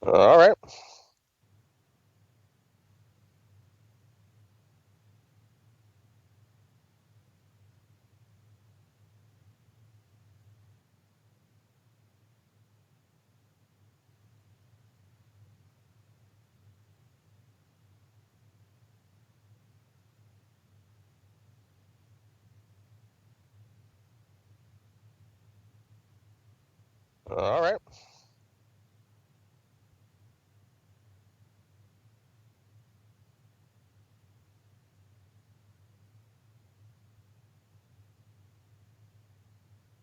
All right. All right.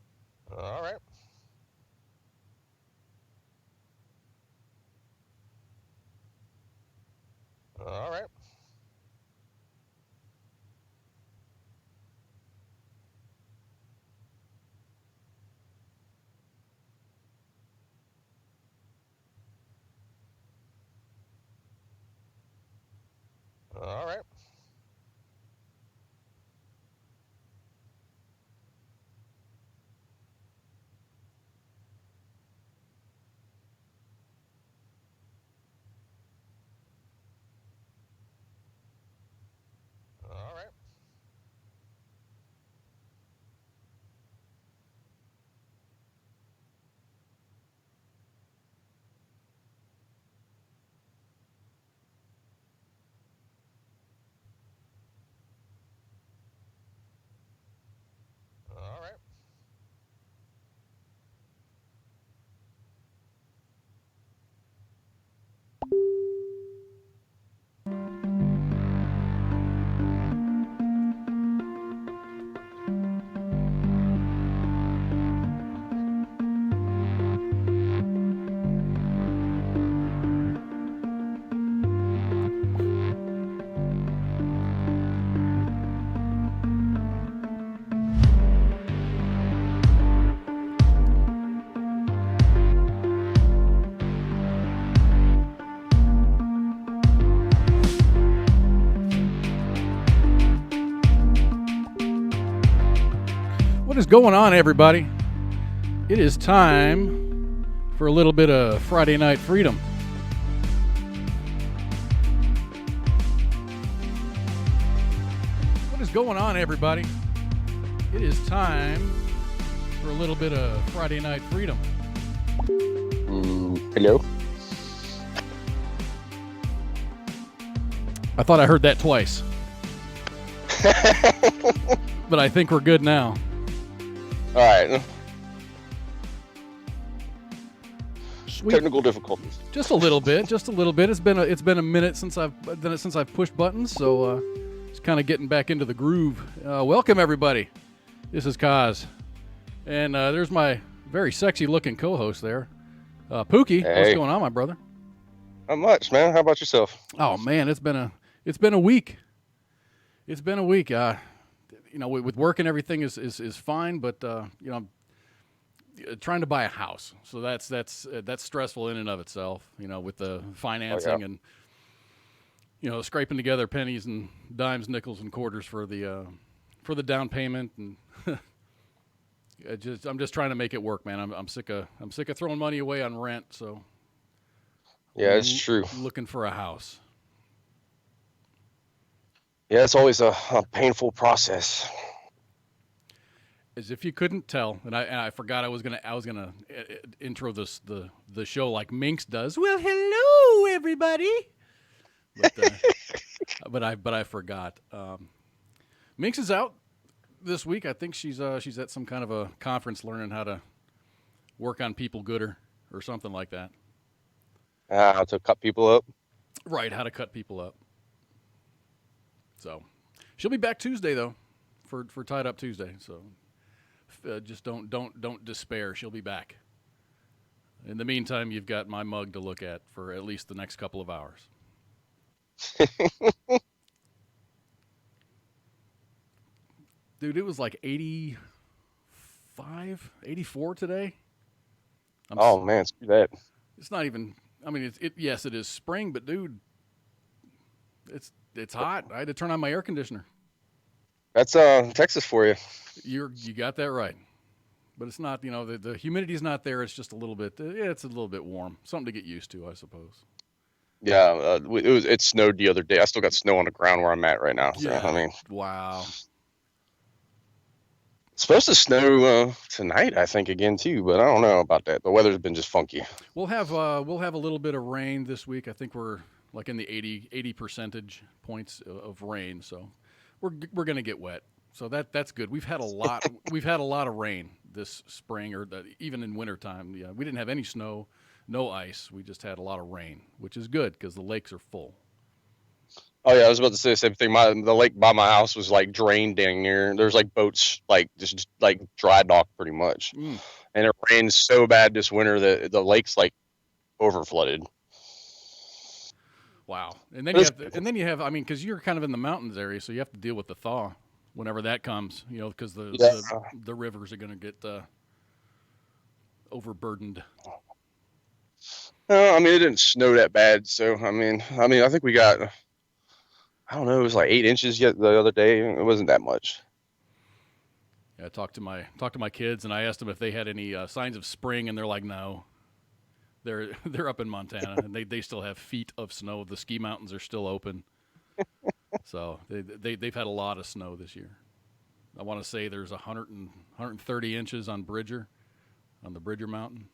All right. All right. All right. All right. All right. What is going on, everybody? It is time for a little bit of Friday Night Freedom. What is going on, everybody? It is time for a little bit of Friday Night Freedom. Hello. I thought I heard that twice, but I think we're good now. All right. Sweet. Technical difficulties. Just a little bit. It's been a minute since I've done it, since I've pushed buttons, so it's kind of getting back into the groove. Welcome, everybody. This is Kaz, and there's my very sexy-looking co-host there, Pookie. Hey. What's going on, my brother? Not much, man. How about yourself? Oh man, it's been a week. It's been a week. With work and everything is fine, but I'm trying to buy a house, so that's stressful in and of itself. With the financing and scraping together pennies and dimes, nickels, and quarters for the down payment, and I'm just trying to make it work, man. I'm sick of throwing money away on rent, so Yeah, it's true. Looking for a house. Yeah, it's always a painful process. As if you couldn't tell, and I forgot I was gonna intro the show like Minx does. Well, hello everybody. But I forgot. Minx is out this week. I think she's at some kind of a conference learning how to work on people gooder or something like that. How to cut people up. Right, how to cut people up. So she'll be back Tuesday though, for Tied Up Tuesday. So just don't despair. She'll be back. In the meantime, you've got my mug to look at for at least the next couple of hours. Dude, it was like 85, 84 today. Man, screw that. It's not even. I mean, yes, it is spring, but dude, it's hot. I had to turn on my air conditioner. That's Texas for you. You got that right. but it's not. The humidity's not there. It's just a little bit. Yeah, it's a little bit warm. Something to get used to, I suppose. Yeah, it snowed the other day. I still got snow on the ground where I'm at right now. So Yeah. I mean, Wow. it's supposed to snow tonight, I think, again too. But I don't know about that. The weather's been just funky. We'll have a little bit of rain this week. I think we're like in the 80 percentage points of rain. So we're gonna get wet. So that's good. We've had a lot. We've had a lot of rain this spring, or even in wintertime. Yeah, we didn't have any snow, no ice. We just had a lot of rain, which is good because the lakes are full. Oh yeah, I was about to say the same thing. The lake by my house was like drained dang near. There's like boats like just like dry dock pretty much, Mm, and it rained so bad this winter that the lake's like over flooded. wow. And then But you it's have, and then you have. I mean, because you're kind of in the mountains area, so you have to deal with the thaw whenever that comes. Because yeah. the rivers are going to get overburdened. I mean, it didn't snow that bad, so I think we got, I don't know, it was like 8 inches yet the other day. It wasn't that much. Yeah, I talked to my kids, and I asked them if they had any signs of spring, and they're like, no. They're up in Montana, and they still have feet of snow. The ski mountains are still open, so they've had a lot of snow this year. I want to say there's 130 inches on the Bridger Mountain.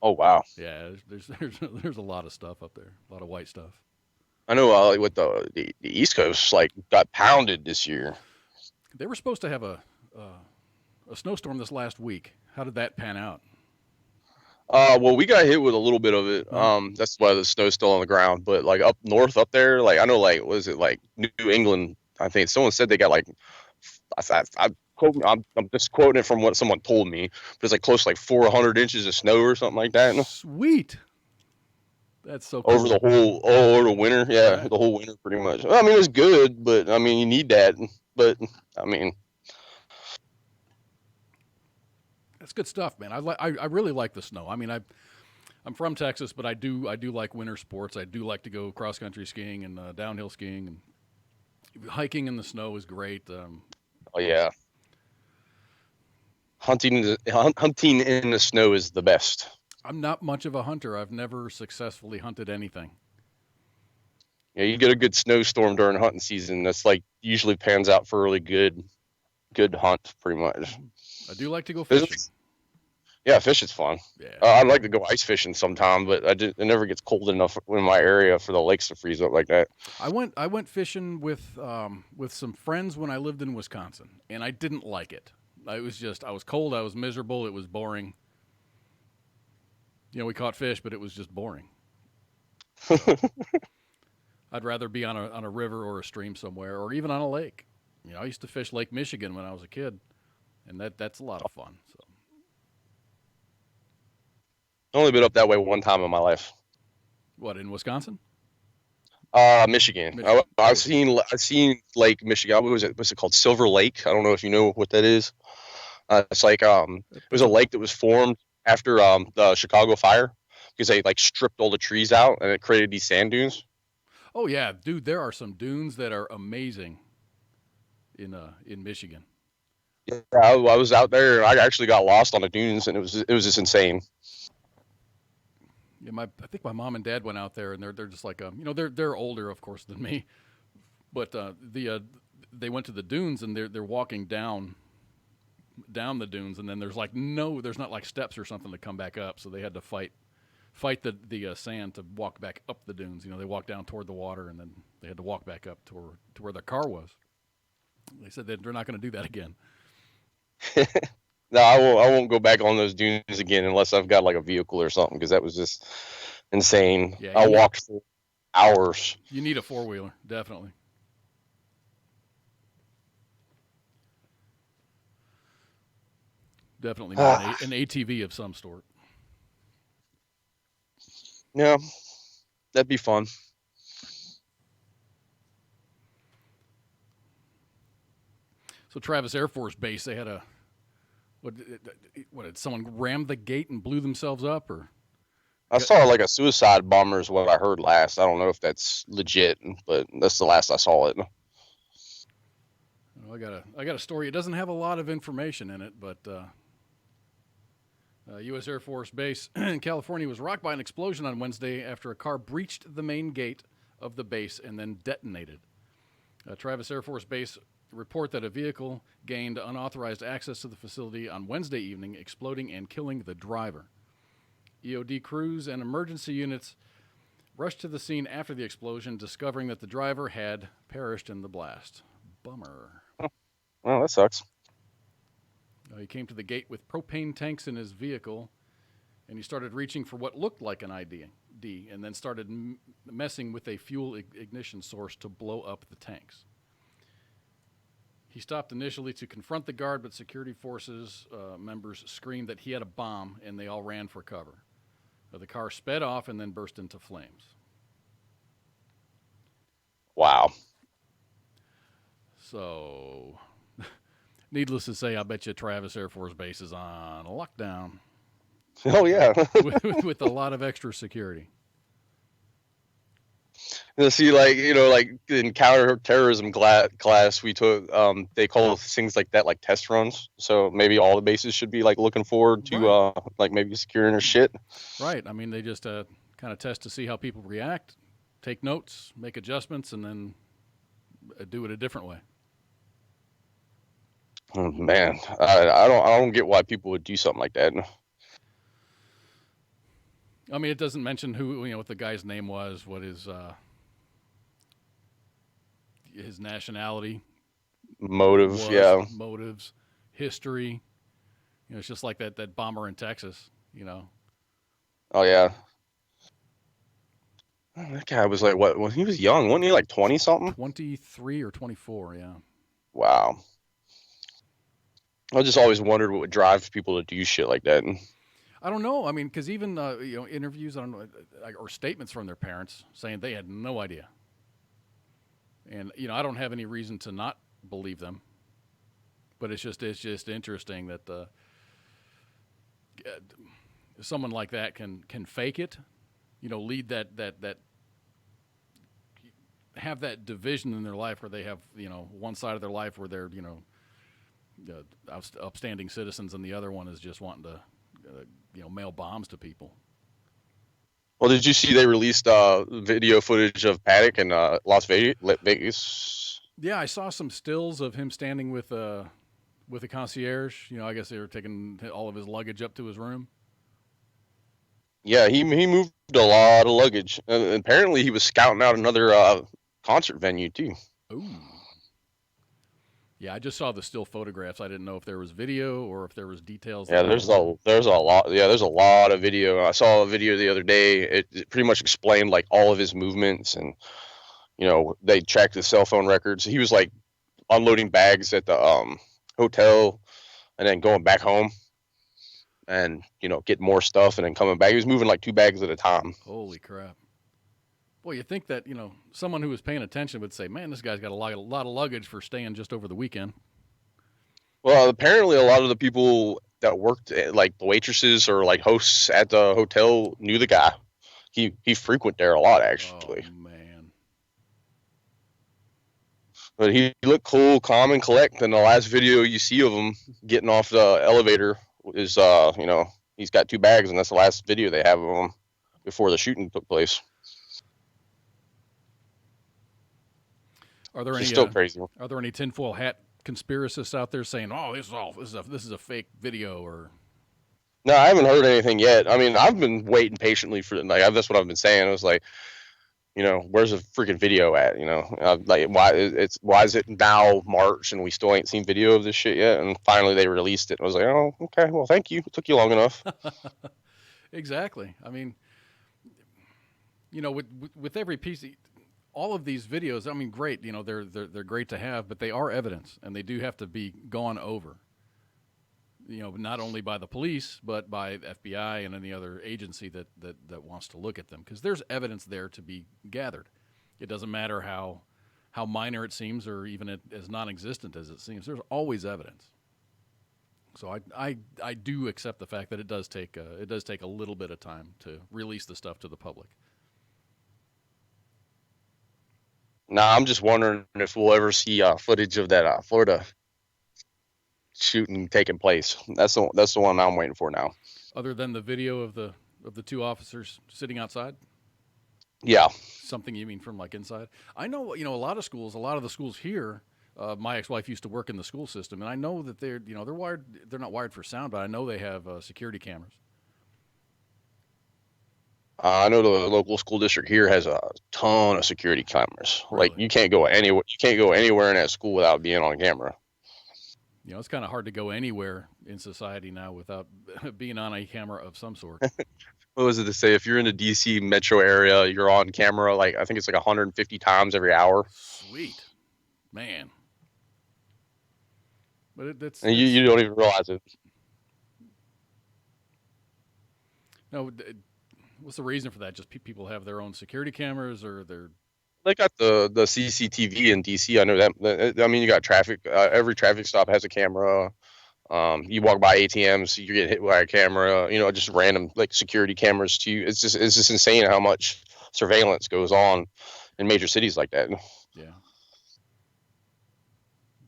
Oh wow. Yeah, there's a lot of stuff up there, a lot of white stuff. I know with the East Coast like got pounded this year. They were supposed to have a snowstorm this last week. How did that pan out? Well, we got hit with a little bit of it. Huh? That's why the snow's still on the ground. But like up north, up there, like I know, like was it like New England? I think someone said they got like I'm just quoting it from what someone told me, but it's like close to like 400 inches of snow or something like that Sweet. That's so over cool. the whole over the winter. Yeah, Right. the whole winter pretty much. Well, I mean, it was good, but I mean, you need that. But I mean, That's good stuff, man. I really like the snow. I mean, I'm from Texas, but I do like winter sports. I do like to go cross country skiing and downhill skiing, and hiking in the snow is great. oh yeah, hunting in the snow is the best. I'm not much of a hunter. I've never successfully hunted anything. Yeah, you get a good snowstorm during hunting season. That's like usually pans out for a really good hunt, pretty much. I do like to go fishing. Yeah, fishing's fun. Yeah. I'd like to go ice fishing sometime, but it never gets cold enough in my area for the lakes to freeze up like that. I went fishing with some friends when I lived in Wisconsin, and I didn't like it. I was cold. I was miserable. It was boring. We caught fish, but it was just boring. So I'd rather be on a river or a stream somewhere, or even on a lake. I used to fish Lake Michigan when I was a kid, and that's a lot of fun. So I've only been up that way one time in my life. what, in Wisconsin? Michigan. Michigan. I've seen Lake Michigan. What was it? What's it called? Silver Lake. I don't know if you know what that is. It's like it was a lake that was formed after the Chicago fire because they like stripped all the trees out and it created these sand dunes. Oh yeah, dude, there are some dunes that are amazing in Michigan. Yeah, I was out there. I actually got lost on the dunes, and it was just insane. Yeah, I think my mom and dad went out there, and they're just like they're older, of course, than me, but they went to the dunes, and they're walking down the dunes, and then there's not like steps or something to come back up, so they had to fight the sand to walk back up the dunes. They walked down toward the water, and then they had to walk back up to where their car was. They said that they're not going to do that again. No, I won't go back on those dunes again unless I've got like a vehicle or something because that was just insane. Yeah, I walked for hours. You need a four-wheeler, definitely. Definitely need an ATV of some sort. Yeah, that'd be fun. So Travis Air Force Base, they had what did someone ram the gate and blew themselves up, or I saw like a suicide bomber is what I heard last. I don't know if that's legit, but that's the last I saw it. I got a story. It doesn't have a lot of information in it, but U.S. Air Force Base in California was rocked by an explosion on Wednesday after a car breached the main gate of the base and then detonated. Travis Air Force Base report that a vehicle gained unauthorized access to the facility on Wednesday evening, exploding and killing the driver. EOD crews and emergency units rushed to the scene after the explosion, discovering that the driver had perished in the blast. Bummer. Oh, that sucks. He came to the gate with propane tanks in his vehicle, and he started reaching for what looked like an ID, and then started messing with a fuel ignition source to blow up the tanks. He stopped initially to confront the guard, but security forces members screamed that he had a bomb, and they all ran for cover. The car sped off and then burst into flames. Wow. So, needless to say, I bet you Travis Air Force Base is on lockdown. Oh, yeah. with a lot of extra security. See, like, like in counterterrorism class, we took, they call things like that, like test runs. So maybe all the bases should be like looking forward to, Right. like maybe securing their shit. Right. I mean, they just kind of test to see how people react, take notes, make adjustments, and then do it a different way. Oh, man, I don't get why people would do something like that. I mean, it doesn't mention who, what the guy's name was, what his nationality, Motive, was, yeah. motives, history. It's just like that bomber in Texas. Oh, yeah. That guy was like, what? When he was young, wasn't he like 20 something? 23 or 24, yeah. Wow. I just always wondered what would drive people to do shit like that. I don't know. I mean, because even interviews, I don't know, or statements from their parents saying they had no idea. And I don't have any reason to not believe them. But it's just interesting that someone like that can fake it, lead that have that division in their life where they have one side of their life where they're upstanding citizens and the other one is just wanting to mail bombs to people. Well, did you see they released video footage of Paddock in Las Vegas? Yeah, I saw some stills of him standing with a concierge. I guess they were taking all of his luggage up to his room. Yeah, he moved a lot of luggage. Apparently, he was scouting out another concert venue too. Ooh. Yeah, I just saw the still photographs. I didn't know if there was video or if there was details. Yeah, there's a lot. Yeah, there's a lot of video. I saw a video the other day. It pretty much explained like all of his movements, and they tracked his cell phone records. He was like unloading bags at the hotel, and then going back home, and getting more stuff, and then coming back. He was moving like 2 bags at a time. Holy crap! Boy, you think that someone who was paying attention would say, "Man, this guy's got a lot of luggage for staying just over the weekend." Well, apparently a lot of the people that worked like the waitresses or like hosts at the hotel knew the guy. He frequented there a lot, actually. Oh man! But he looked cool, calm, and collect. And the last video you see of him getting off the elevator is, he's got 2 bags, and that's the last video they have of him before the shooting took place. Are there any still crazy? Are there any tinfoil hat conspiracists out there saying, "Oh, this is a fake video"? Or no, I haven't heard anything yet. I mean, I've been waiting patiently for that's what I've been saying. I was like, where's the freaking video at? Like why is it now March and we still ain't seen video of this shit yet? And finally they released it. I was like, oh, okay, well, thank you. It took you long enough. Exactly. I mean, with every piece. All of these videos, I mean, great. They're great to have, but they are evidence, and they do have to be gone over. Not only by the police, but by the FBI and any other agency that wants to look at them, because there's evidence there to be gathered. It doesn't matter how minor it seems, or even as non-existent as it seems. There's always evidence. So I do accept the fact that it does take a little bit of time to release the stuff to the public. Nah, I'm just wondering if we'll ever see footage of that Florida shooting taking place. That's the one I'm waiting for now. Other than the video of the two officers sitting outside? Yeah. Something you mean from like inside? I know, a lot of schools, a lot of the schools here. My ex-wife used to work in the school system, and I know that they're wired. They're not wired for sound, but I know they have security cameras. I know the local school district here has a ton of security cameras. Like Really? you can't go anywhere. You can't go anywhere in that school without being on camera. It's kind of hard to go anywhere in society now without being on a camera of some sort. What was it to say? If you're in the DC metro area, you're on camera. Like I think it's like 150 times every hour, Sweet, man. But that's and you don't even realize it. no. What's the reason for that? Just people have their own security cameras, or they're They got the CCTV in DC. I know that. I mean, you got traffic. Every traffic stop has a camera. You walk by ATMs, you get hit by a camera. Just random like security cameras too. It's just insane how much surveillance goes on in major cities like that. yeah.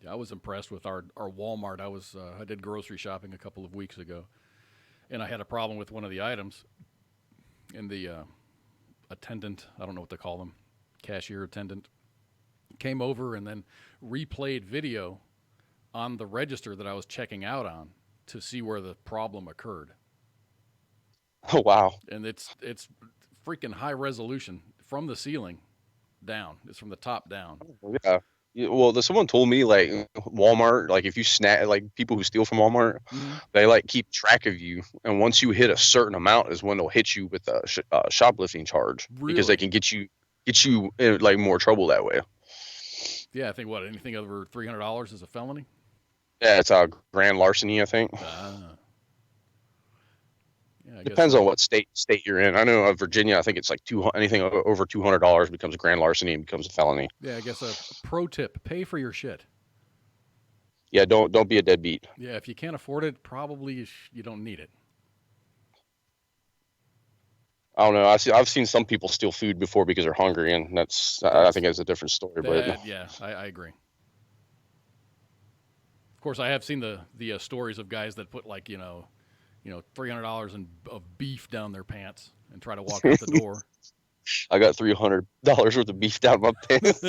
Yeah, I was impressed with our Walmart. I did grocery shopping a couple of weeks ago, and I had a problem with one of the items, and the attendant, I don't know what to call them, cashier attendant, came over and then replayed video on the register that I was checking out on to see where the problem occurred. Oh wow. And it's freaking high resolution from the ceiling down. It's from the top down. Yeah. Well, someone told me like Walmart, like if you snap, like people who steal from Walmart, Mm-hmm. they like keep track of you, and once you hit a certain amount, is when they'll hit you with a shoplifting charge because they Really? can get you in like more trouble that way. Yeah, I think anything over $300 is a felony. Yeah, it's a grand larceny, I think. Ah, yeah, I guess Depends on what state you're in. I know Virginia, I think it's like anything over $200 becomes grand larceny and becomes a felony. Yeah, I guess a pro tip: pay for your shit. Yeah, don't be a deadbeat. Yeah, if you can't afford it, probably you don't need it. I don't know. I've seen some people steal food before because they're hungry, and I think that's a different story. But Yeah, I agree. Of course, I have seen the stories of guys that put like $300 of beef down their pants and try to walk out the door. I got $300 worth of beef down my pants.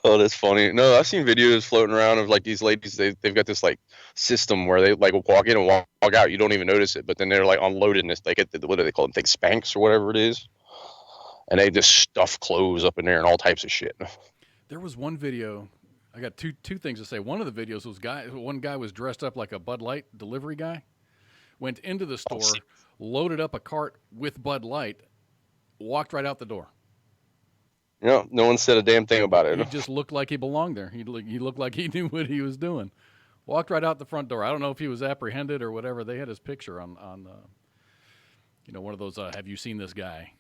Oh, that's funny. No, I've seen videos floating around of like these ladies. They've got this like system where they like walk in and walk out. You don't even notice it, but then they're like unloading this. They get what do they call them? Think Spanx or whatever it is, and they just stuff clothes up in there and all types of shit. There was one video. I got two things to say. One of the videos was one guy was dressed up like a Bud Light delivery guy, went into the store, loaded up a cart with Bud Light, walked right out the door. No one said a damn thing about it. He just looked like he belonged there. He looked like he knew what he was doing. Walked right out the front door. I don't know if he was apprehended or whatever. They had his picture on one of those. Have you seen this guy?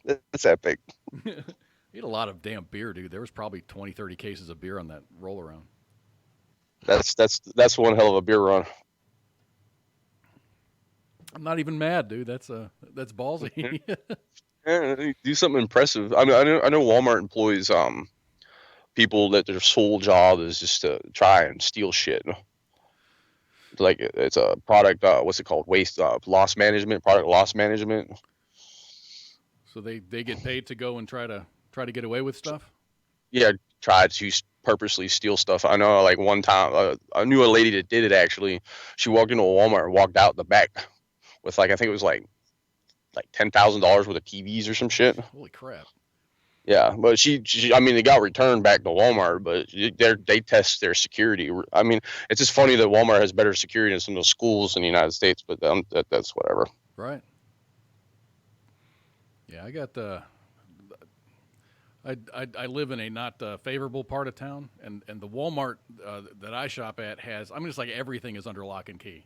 That's epic. He had a lot of damn beer, dude. There was probably 20, 30 cases of beer on that roll around. That's one hell of a beer run. I'm not even mad, dude. That's ballsy. Yeah, do something impressive. I mean, I know Walmart employs people that their sole job is just to try and steal shit. Like it's a product. What's it called? Loss management. Product loss management. So they get paid to go and try to get away with stuff. Yeah, try to purposely steal stuff. I know, like one time, I knew a lady that did it. Actually, she walked into a Walmart and walked out the back with I think it was like $10,000 worth of TVs or some shit. Holy crap! Yeah, but she I mean, it got returned back to Walmart, but they test their security. I mean, it's just funny that Walmart has better security than some of those schools in the United States, but that's whatever. Right. Yeah, I got I live in a not favorable part of town, and the Walmart that I shop at has, just like everything is under lock and key.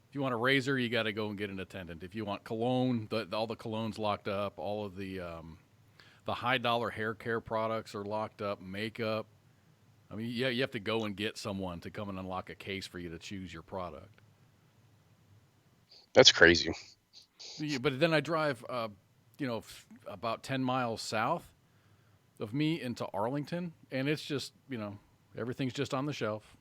If you want a razor, you got to go and get an attendant. If you want cologne, all the cologne's locked up. All of the high dollar hair care products are locked up. Makeup. I mean, yeah, you have to go and get someone to come and unlock a case for you to choose your product. That's crazy. But then I drive, about 10 miles south, of me into Arlington, and it's just everything's just on the shelf.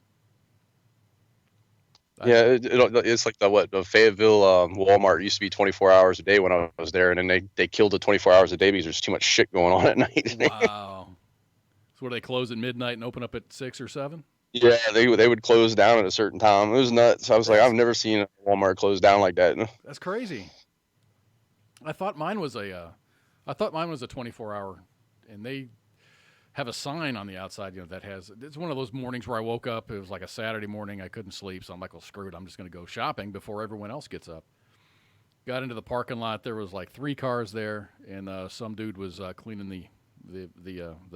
Yeah, it's like the Fayetteville Walmart used to be 24 hours a day when I was there, and then they killed the 24 hours a day because there's too much shit going on at night. Wow. So where they close at midnight and open up at 6 or 7? Yeah, they would close down at a certain time. It was nuts. I was like, I've never seen a Walmart close down like that. That's crazy. I thought mine was a 24-hour, and they have a sign on the outside, that has. It's one of those mornings where I woke up. It was like a Saturday morning. I couldn't sleep, so I'm like, well, screw it. I'm just going to go shopping before everyone else gets up. Got into the parking lot. There was like 3 cars there, and some dude was cleaning the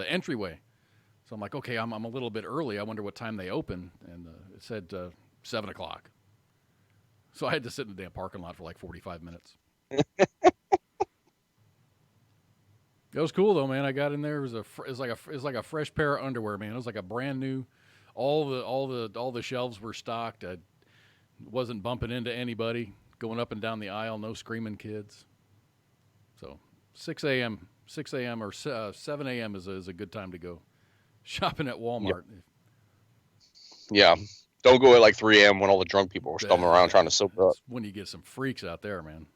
entryway. So I'm like, okay, I'm a little bit early. I wonder what time they open, and it said 7 o'clock. So I had to sit in the damn parking lot for like 45 minutes. It was cool though, man. I got in there. It was like a fresh pair of underwear, man. It was like a brand new. All the shelves were stocked. I wasn't bumping into anybody going up and down the aisle. No screaming kids. So 6 a.m. or 7 a.m. is a good time to go shopping at Walmart. Yeah. Don't go at like 3 a.m. when all the drunk people are stumbling around trying to sober up. When you get some freaks out there, man.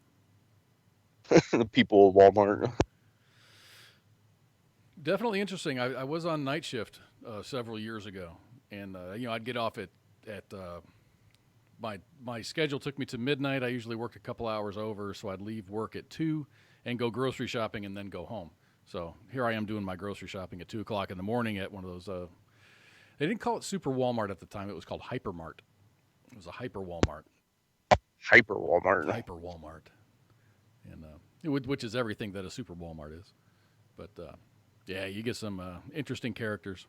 The people of Walmart. Definitely interesting. I was on night shift several years ago, and I'd get off at my schedule took me to midnight. I usually worked a couple hours over, so I'd leave work at 2 and go grocery shopping and then go home. So here I am doing my grocery shopping at 2 o'clock in the morning at one of those. They didn't call it Super Walmart at the time. It was called Hypermart. It was a Hyper Walmart. Hyper Walmart. Hyper Walmart, and which is everything that a Super Walmart is, but. Yeah, you get some interesting characters.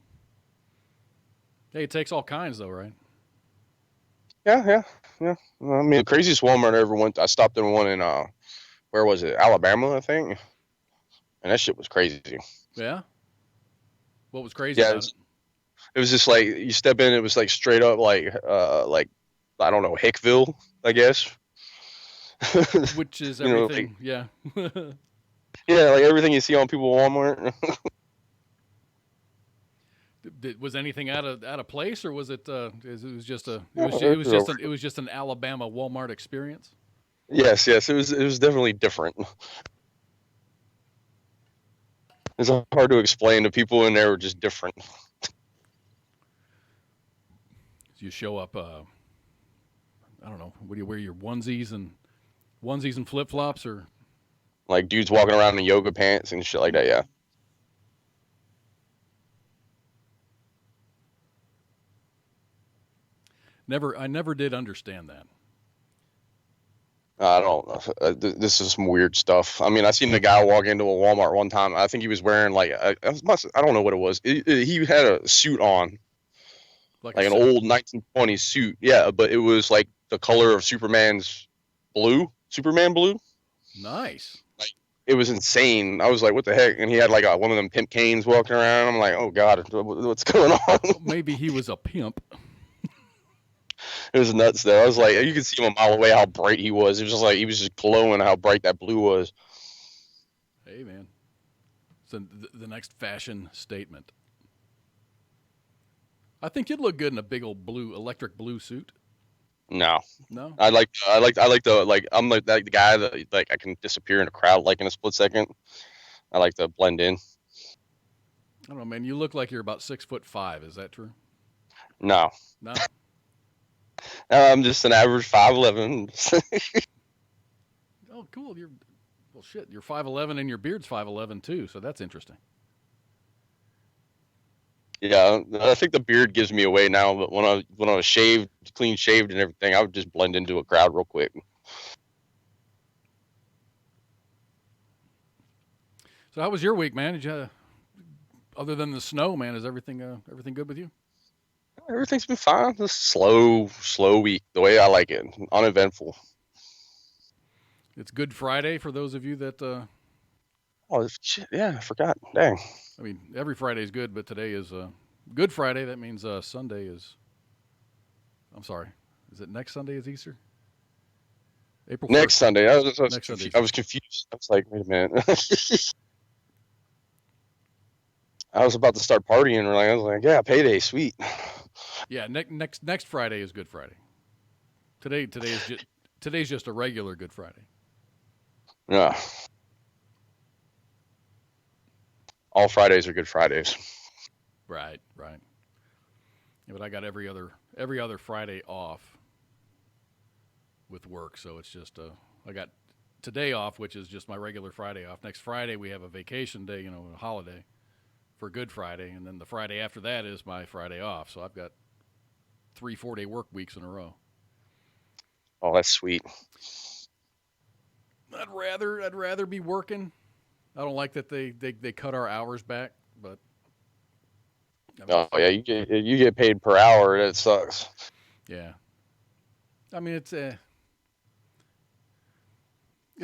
Hey, it takes all kinds, though, right? Yeah. I mean, the craziest Walmart I ever went, I stopped in one in, where was it? Alabama, I think. And that shit was crazy. Yeah? What was crazy about it? It was just like, you step in, it was like straight up like, I don't know, Hickville, I guess. Which is everything, yeah. Yeah, like everything you see on people at Walmart. Was anything out of place, or was it? It was just an Alabama Walmart experience. Yes, it was definitely different. It's hard to explain. The people in there were just different. You show up. I don't know. What do you wear? Your onesies and flip flops, or like dudes walking around in yoga pants and shit like that. Yeah. I never did understand that. I don't know. This is some weird stuff. I mean, I seen the guy walk into a Walmart one time. I think he was wearing like I don't know what it was. He had a suit on, like an old 1920s suit. Yeah, but it was like the color of Superman blue. Nice. Like it was insane. I was like, what the heck? And he had like one of them pimp canes walking around. I'm like, oh god, what's going on? Maybe he was a pimp. It was nuts though. I was like, you could see him a mile away how bright he was. It was just like he was just glowing how bright that blue was. Hey man, so the next fashion statement. I think you'd look good in a big old electric blue suit. No. I like the I'm like the guy that like I can disappear in a crowd like in a split second. I like to blend in. I don't know, man. You look like you're about 6'5". Is that true? No. I'm just an average 5'11". Oh, cool. You're 5'11", and your beard's 5'11" too. So that's interesting. Yeah, I think the beard gives me away now. But when I was shaved, clean shaved, and everything, I would just blend into a crowd real quick. So how was your week, man? Did you, other than the snow, man, is everything good with you? Everything's been fine. Just slow week, the way I like it. Uneventful. It's Good Friday for those of you that. Oh shit! Yeah, I forgot. Dang. I mean, every Friday is good, but today is Good Friday. That means Sunday is. I'm sorry. Is it next Sunday is Easter? April 1st? Next Sunday. I was confused. I was like, wait a minute. I was about to start partying, and I was like, yeah, payday, sweet. Yeah, next Friday is Good Friday. Today's just a regular Good Friday. Yeah, all Fridays are Good Fridays. Right, right. Yeah, but I got every other Friday off with work, so it's just I got today off, which is just my regular Friday off. Next Friday we have a vacation day, a holiday for Good Friday, and then the Friday after that is my Friday off. So I've got 3 4-day work weeks in a row. Oh, that's sweet. I'd rather be working. I don't like that they cut our hours back, but I mean, Oh yeah, you get paid per hour. That sucks. yeah. I mean, it's That's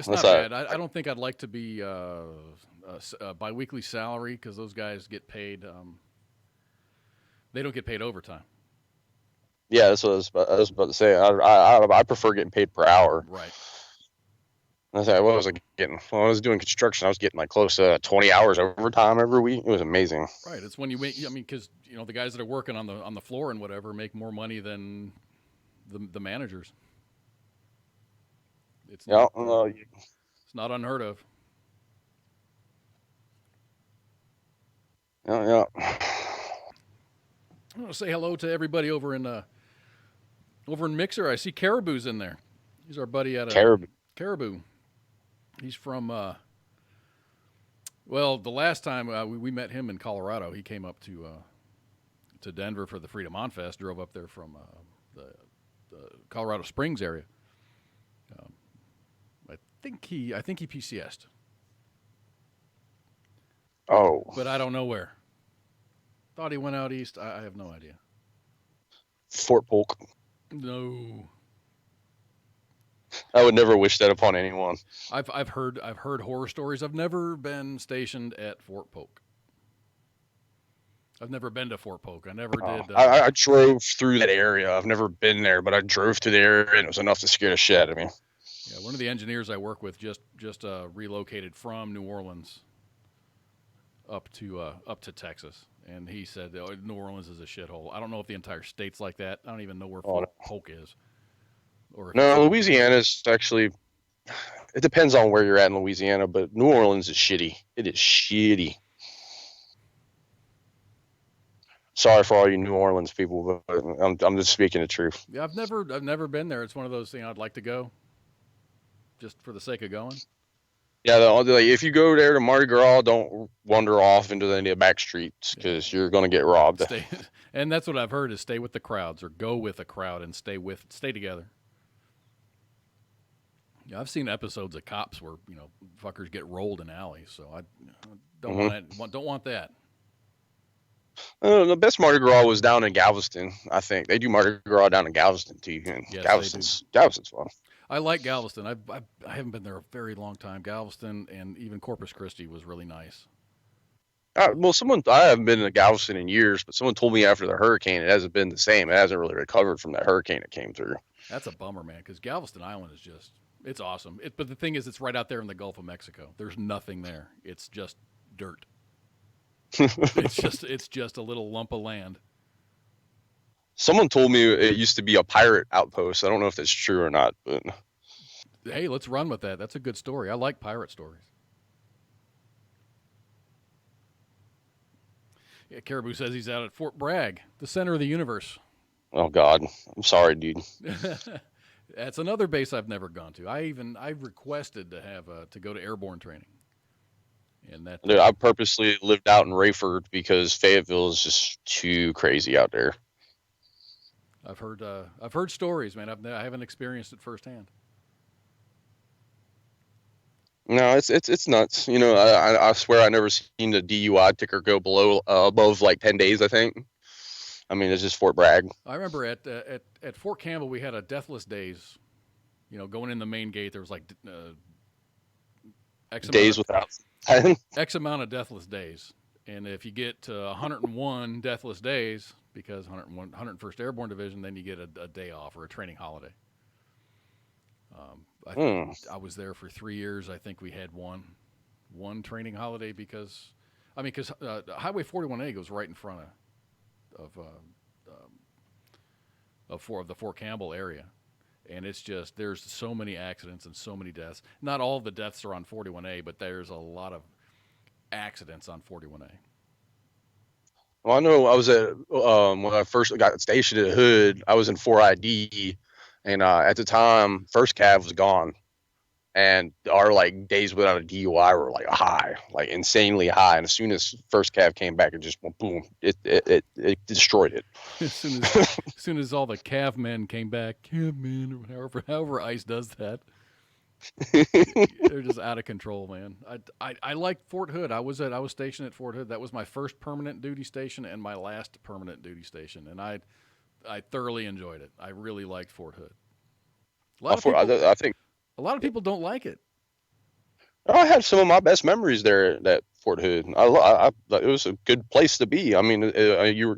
not a bad. I don't think I'd like to be a biweekly salary because those guys get paid. They don't get paid overtime. yeah. That's what I was about to say. I prefer getting paid per hour. Right. I said, what was I getting? When I was doing construction, I was getting like close to 20 hours overtime every week. It was amazing. Right. It's when you make. I mean, because the guys that are working on the floor and whatever make more money than the managers. It's Yeah, not. It's not unheard of. yeah, yeah. I want to say hello to everybody over in Mixer. I see Caribou's in there. He's our buddy at Caribou. Caribou. He's from. Well, the last time we met him in Colorado, he came up to Denver for the Freedom On Fest. Drove up there from the Colorado Springs area. I think he PCS'd, Oh, but I don't know where. Thought he went out east. I have no idea. Fort Polk. No. I would never wish that upon anyone. I've heard horror stories. I've never been stationed at Fort Polk. I've never been to Fort Polk. I never did. I drove through that area. I've never been there, but I drove through the area, and it was enough to scare the shit out of me. Yeah, one of the engineers I work with just relocated from New Orleans up to Texas, and he said New Orleans is a shithole. I don't know if the entire state's like that. I don't even know where Fort Polk is. Or if No, Louisiana is actually. It depends on where you're at in Louisiana, but New Orleans is shitty. It is shitty. Sorry for all you New Orleans people, but I'm just speaking the truth. Yeah, I've never been there. It's one of those things I'd like to go, just for the sake of going. Yeah, like, if you go there to Mardi Gras, don't wander off into any of the back streets because you're gonna get robbed. And that's what I've heard is stay with the crowds or go with a crowd and stay together. Yeah, I've seen episodes of Cops where fuckers get rolled in alleys, so I don't want that. The best Mardi Gras was down in Galveston. I think they do Mardi Gras down in Galveston too. And yes, Galveston's fun. I like Galveston. I haven't been there a very long time. Galveston and even Corpus Christi was really nice. Well, I haven't been to Galveston in years, but someone told me after the hurricane it hasn't been the same. It hasn't really recovered from that hurricane that came through. That's a bummer, man, because Galveston Island is it's awesome. But the thing is, it's right out there in the Gulf of Mexico. There's nothing there. It's just dirt. it's just a little lump of land. Someone told me it used to be a pirate outpost. I don't know if that's true or not, but hey, let's run with that. That's a good story. I like pirate stories. Yeah, Caribou says he's out at Fort Bragg, the center of the universe. Oh God, I'm sorry, dude. That's another base I've never gone to. I requested to have to go to airborne training. And that Dude, I purposely lived out in Rayford because Fayetteville is just too crazy out there. I've heard stories, man. I haven't experienced it firsthand. No, it's nuts. I swear I never seen the DUI ticker go above like 10 days. I think. I mean, it's just Fort Bragg. I remember at Fort Campbell we had a deathless days. Going in the main gate there was like X amount of deathless days, and if you get to 101 deathless days, because 101st Airborne Division, then you get a day off or a training holiday. I was there for 3 years. I think we had one training holiday because I mean, because Highway 41A goes right in front of the Fort Campbell area, and it's just there's so many accidents and so many deaths. Not all of the deaths are on 41A, but there's a lot of accidents on 41A. Well, I know I was at when I first got stationed at Hood, I was in 4ID, and at the time, first cav was gone, and our like days without a DUI were like high, like insanely high. And as soon as first cav came back, it just went boom, it destroyed it. As soon as all the cav men came back, cav men or however ICE does that, they're just out of control, man. I like Fort Hood. I was stationed at Fort Hood. That was my first permanent duty station and my last permanent duty station, and I thoroughly enjoyed it. I really liked Fort Hood. I think a lot of people don't like it. I had some of my best memories there at Fort Hood. It was a good place to be. I mean, you're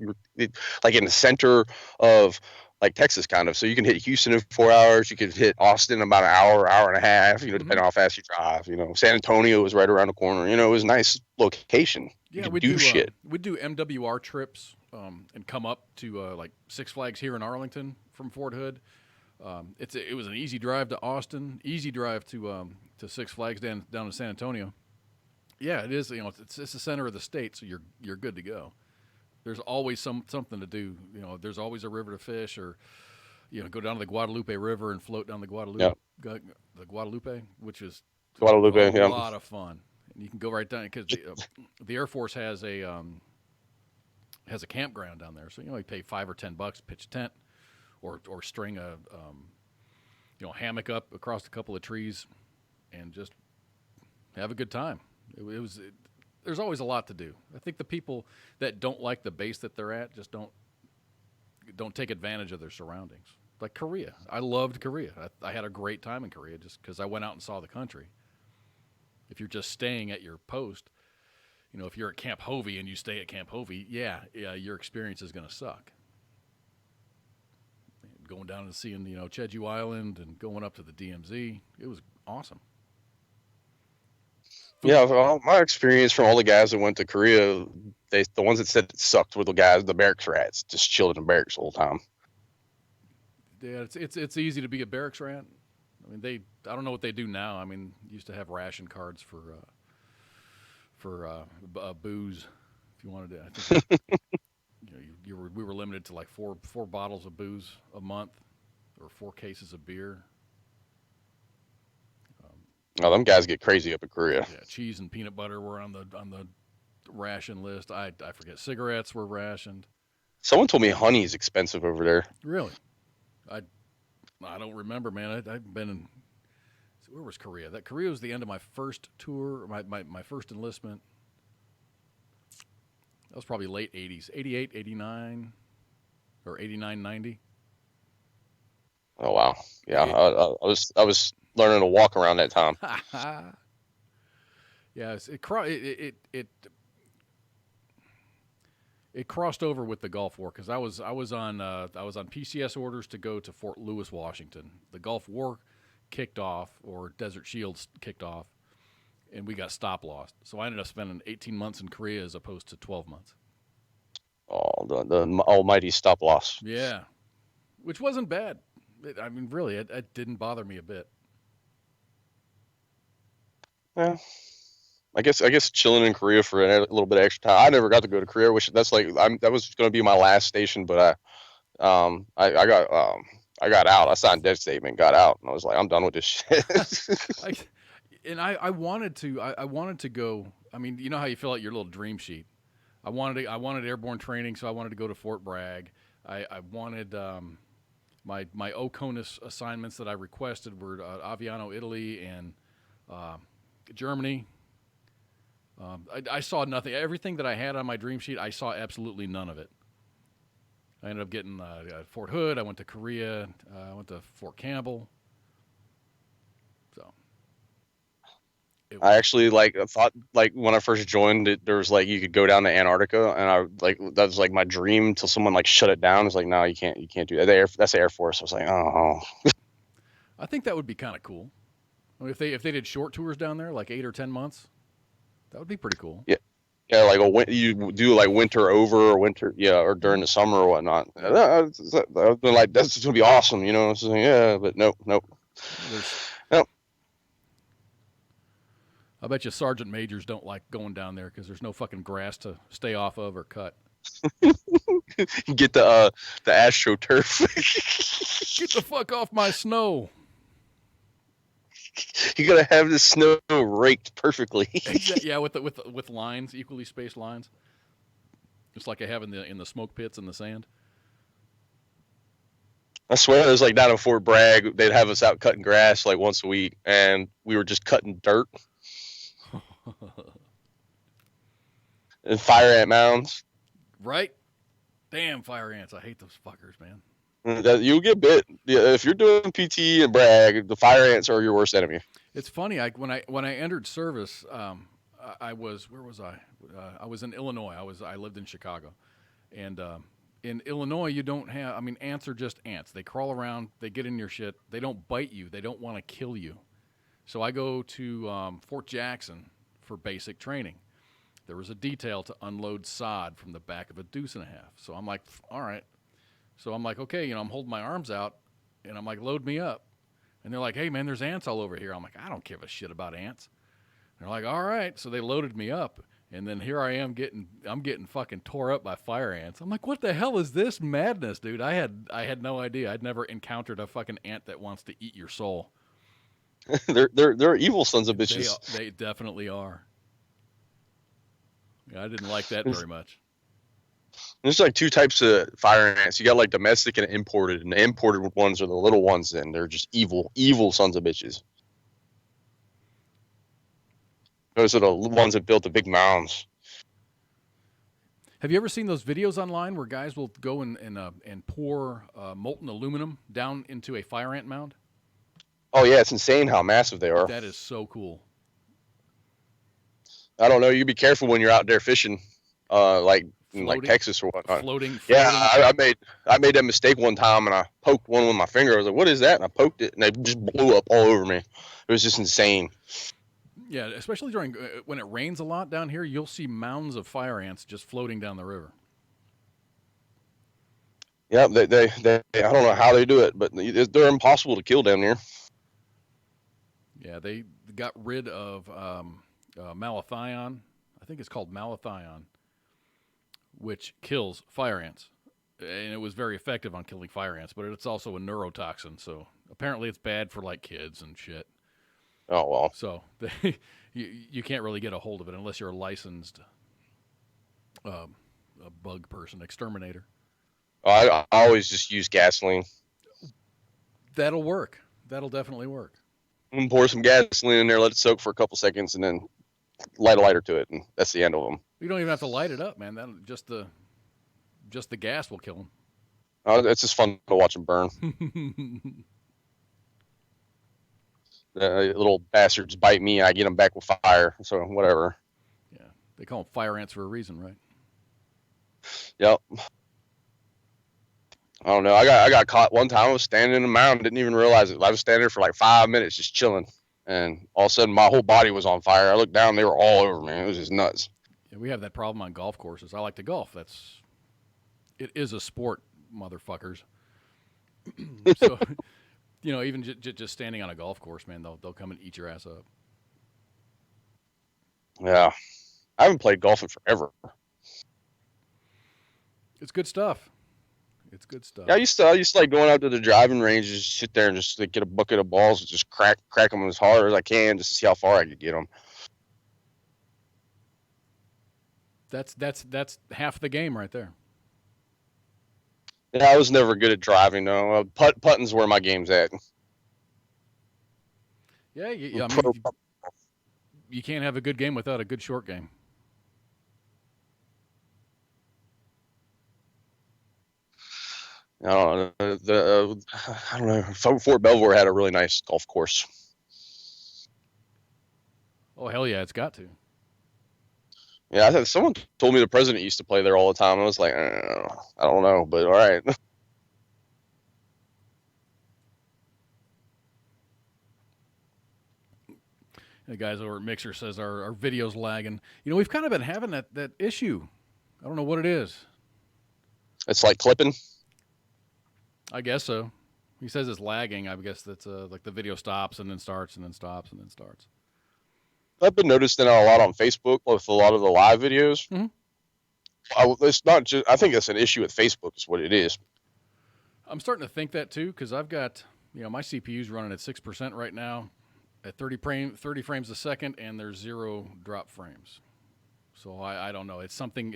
like in the center of like Texas, kind of. So you can hit Houston in 4 hours. You could hit Austin in about an hour, hour and a half. You know, depending on how fast you drive. You know, San Antonio was right around the corner. You know, it was a nice location. Yeah, we do shit. We do MWR trips and come up to like Six Flags here in Arlington from Fort Hood. It was an easy drive to Austin, easy drive to Six Flags down to San Antonio. Yeah, it is. You know, it's the center of the state, so you're good to go. There's always something to do. You know, there's always a river to fish, or you know, go down to the Guadalupe River and float down the Guadalupe, the Guadalupe, which is a lot of fun. And you can go right down because the Air Force has a campground down there, so you pay $5 or $10, pitch a tent, or string a hammock up across a couple of trees, and just have a good time. There's always a lot to do. I think the people that don't like the base that they're at just don't take advantage of their surroundings. Like Korea. I loved Korea. I had a great time in Korea just because I went out and saw the country. If you're just staying at your post, if you're at Camp Hovey and you stay at Camp Hovey, yeah, your experience is going to suck. Going down and seeing, Jeju Island and going up to the DMZ, it was awesome. Yeah, well, my experience from all the guys that went to Korea, the ones that said it sucked were the barracks rats, just chilled in the barracks the whole time. Yeah, it's easy to be a barracks rat. I mean, I don't know what they do now. I mean, used to have ration cards for booze if you wanted to. I think we were limited to like four bottles of booze a month, or 4 cases of beer. Oh, them guys get crazy up in Korea. Yeah, cheese and peanut butter were on the ration list. I forget. Cigarettes were rationed. Someone told me honey is expensive over there. Really? I don't remember, man. I've been in. Where was Korea? Korea was the end of my first tour. My first enlistment. That was probably late 80s, 88, 89, or 89, 90. Oh wow! Yeah, I was learning to walk around that time. Yes, it crossed over with the Gulf War because I was on PCS orders to go to Fort Lewis, Washington. The Gulf War kicked off, or Desert Shields kicked off, and we got stop lost. So I ended up spending 18 months in Korea as opposed to 12 months. Oh, the almighty stop loss. Yeah, which wasn't bad. I mean, really, it didn't bother me a bit. Yeah, I guess chilling in Korea for a little bit of extra time. I never got to go to Korea, which that was going to be my last station, but I got out. I signed death statement, got out, and I was like, I'm done with this shit. I wanted to go. I mean, you know how you fill out your little dream sheet. I wanted airborne training, so I wanted to go to Fort Bragg. I wanted my OCONUS assignments that I requested were Aviano, Italy, and Germany. I saw nothing. Everything that I had on my dream sheet, I saw absolutely none of it. I ended up getting Fort Hood. I went to Korea. I went to Fort Campbell. So I actually thought when I first joined it, there was you could go down to Antarctica, and that was my dream until someone shut it down. It's no, you can't do that. That's the Air Force. I was like, oh. I think that would be kind of cool. I mean, if they did short tours down there, like 8 or 10 months, that would be pretty cool. Yeah, Yeah, like you do like winter over or winter, yeah, or during the summer or whatnot. I've been like, that's gonna be awesome, you know? So, yeah, but nope, nope, There's, nope. I bet you sergeant majors don't like going down there because there's no fucking grass to stay off of or cut. Get the AstroTurf. Get the fuck off my snow. You gotta have the snow raked perfectly. Yeah, with lines, equally spaced lines, just like I have in the smoke pits in the sand. I swear, it was like down in Fort Bragg. They'd have us out cutting grass like once a week, and we were just cutting dirt and fire ant mounds. Right? Damn fire ants! I hate those fuckers, man. You'll get bit. Yeah, if you're doing PT and Bragg, the fire ants are your worst enemy. It's funny. When I entered service, I was where was I? I was in Illinois. I lived in Chicago, and in Illinois you don't have. I mean, ants are just ants. They crawl around. They get in your shit. They don't bite you. They don't want to kill you. So I go to Fort Jackson for basic training. There was a detail to unload sod from the back of a deuce and a half. So I'm like, all right. So I'm like, okay, I'm holding my arms out, and I'm like, load me up. And they're like, hey, man, there's ants all over here. I'm like, I don't give a shit about ants. And they're like, all right. So they loaded me up, and then here I am I'm getting fucking tore up by fire ants. I'm like, what the hell is this madness, dude? I had no idea. I'd never encountered a fucking ant that wants to eat your soul. They're evil sons of bitches. They definitely are. Yeah, I didn't like that very much. There's like two types of fire ants. You got like domestic and imported, and the imported ones are the little ones, and they're just evil sons of bitches. Those are the ones that built the big mounds. Have you ever seen those videos online where guys will go and pour molten aluminum down into a fire ant mound? Oh yeah, it's insane how massive they are. That is so cool. I don't know. You be careful when you're out there fishing, like in like Texas or whatnot. Floating. Yeah, I made that mistake one time, and I poked one with my finger. I was like, "What is that?" And I poked it, and they just blew up all over me. It was just insane. Yeah, especially during when it rains a lot down here, you'll see mounds of fire ants just floating down the river. Yeah, they I don't know how they do it, but they're impossible to kill down there. Yeah, they got rid of malathion. I think it's called malathion, which kills fire ants. And it was very effective on killing fire ants, but it's also a neurotoxin, so apparently it's bad for like kids and shit. Oh, well. So you can't really get a hold of it unless you're a licensed a bug person, exterminator. I always just use gasoline. That'll work. That'll definitely work. Pour some gasoline in there, let it soak for a couple seconds, and then light a lighter to it, and that's the end of them. You don't even have to light it up, man. That just the gas will kill them. It's just fun to watch them burn. The little bastards bite me, I get them back with fire. So whatever. Yeah, they call them fire ants for a reason, right? Yep. I don't know. I got caught one time. I was standing in a mound, didn't even realize it. I was standing there for like 5 minutes just chilling, and all of a sudden my whole body was on fire. I looked down, they were all over me. It was just nuts. Yeah, we have that problem on golf courses. I like to golf. It is a sport, motherfuckers. So, even just standing on a golf course, man, they'll come and eat your ass up. Yeah, I haven't played golf in forever. It's good stuff. It's good stuff. Yeah, I used to like going out to the driving range, just sit there and just like, get a bucket of balls and just crack them as hard as I can just to see how far I could get them. That's half the game right there. Yeah, I was never good at driving though. Putting's where my game's at. Yeah, you can't have a good game without a good short game. I don't know. Fort Belvoir had a really nice golf course. Oh hell yeah, it's got to. Yeah, I think someone told me the president used to play there all the time. I was like, I don't know, but all right. The guys over at Mixer says our video's lagging. You know, we've kind of been having that issue. I don't know what it is. It's like clipping. I guess so. He says it's lagging. I guess that's like the video stops and then starts and then stops and then starts. I've been noticing that a lot on Facebook with a lot of the live videos. It's not just. I think it's an issue with Facebook. Is what it is. I'm starting to think that too because I've got my CPU's running at 6% right now, at 30 frames a second, and there's 0 drop frames. So I don't know. It's something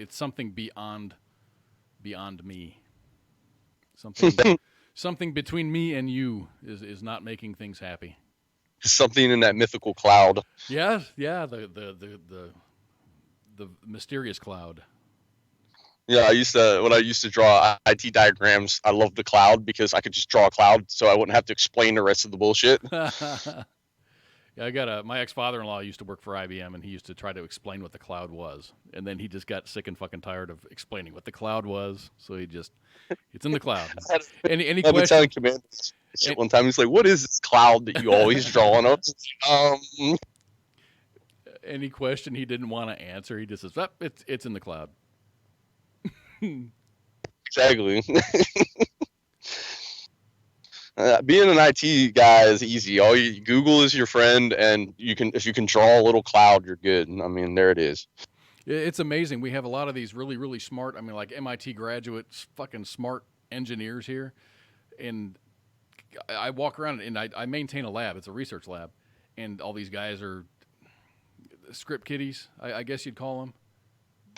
beyond me. Something between me and you is not making things happy. Something in that mythical cloud. Yeah, the mysterious cloud. Yeah, when I used to draw IT diagrams, I loved the cloud because I could just draw a cloud, so I wouldn't have to explain the rest of the bullshit. Yeah, I got my ex-father-in-law used to work for IBM, and he used to try to explain what the cloud was, and then he just got sick and fucking tired of explaining what the cloud was, so it's in the cloud. Any I've been telling Commander shit one time. He's like, "What is this cloud that you always draw on us?" Any question he didn't want to answer, he just says, "It's in the cloud." Exactly. Being an IT guy is easy. Google is your friend, and if you can draw a little cloud, you're good. I mean, there it is. It's amazing. We have a lot of these really, really smart. I mean, like MIT graduates, fucking smart engineers here, and I walk around and I maintain a lab. It's a research lab, and all these guys are script kiddies, I guess you'd call them.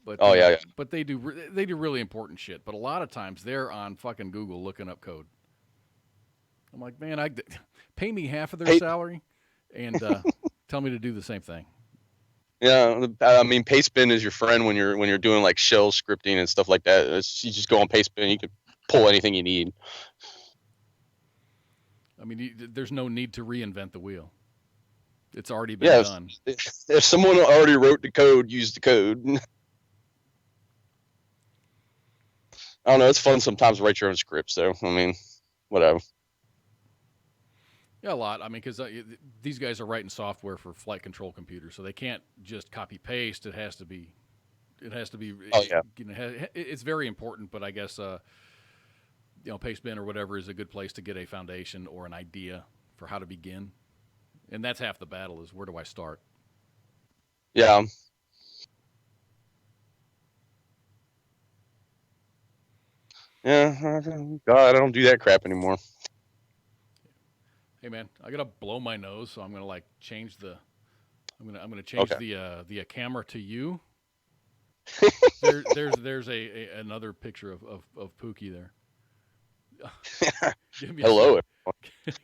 But yeah. But they do really important shit. But a lot of times they're on fucking Google looking up code. I'm like, man, pay me half of their salary, and tell me to do the same thing. Yeah, I mean, Pastebin is your friend when you're doing like shell scripting and stuff like that. You just go on Pastebin, you can pull anything you need. I mean, there's no need to reinvent the wheel. It's already been done. If someone already wrote the code, use the code. I don't know. It's fun sometimes to write your own scripts, though. I mean, whatever. Yeah, a lot. I mean, because these guys are writing software for flight control computers, so they can't just copy paste. It has to be. Oh yeah. It's very important, but I guess Pastebin or whatever is a good place to get a foundation or an idea for how to begin, and that's half the battle. Is where do I start? Yeah. Yeah. God, I don't do that crap anymore. Hey man, I gotta blow my nose, so I'm gonna like change the. I'm gonna change the camera to you. There's another picture of Pookie there. Hello.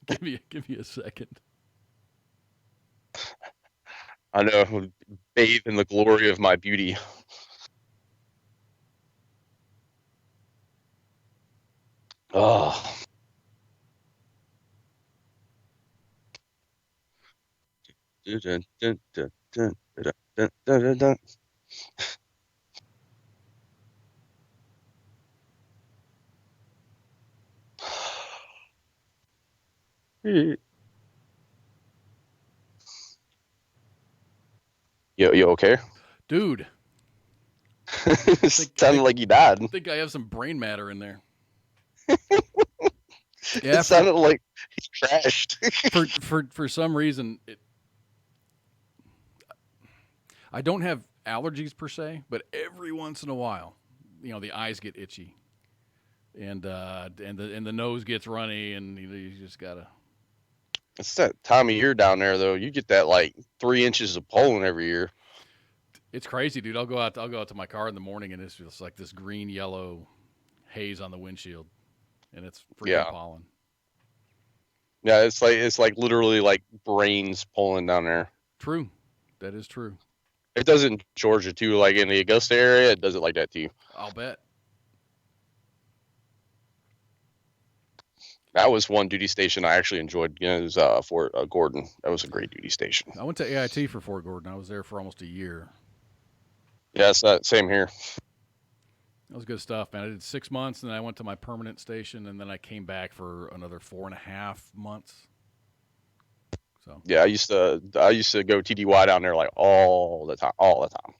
Give me a second. I know, bathe in the glory of my beauty. Oh. Dun, dun, dun, dun, dun, dun, dun, dun. You okay? Dude. It sounded like you died. I think I have some brain matter in there. It sounded like he crashed. for some reason, I don't have allergies per se, but every once in a while, the eyes get itchy, and the nose gets runny, and you just gotta. It's that time of year down there, though. You get that like 3 inches of pollen every year. It's crazy, dude. I'll go out to my car in the morning, and it's just like this green yellow haze on the windshield, and it's freaking pollen. Yeah, it's like literally like brains pulling down there. True, that is true. It does it in Georgia too, like in the Augusta area. It does it like that too. I'll bet. That was one duty station I actually enjoyed. It was Fort Gordon. That was a great duty station. I went to AIT for Fort Gordon. I was there for almost a year. Yeah, it's that same here. That was good stuff, man. I did 6 months, and then I went to my permanent station, and then I came back for another 4.5 months. So Yeah, I used to go TDY down there like all the time, all the time.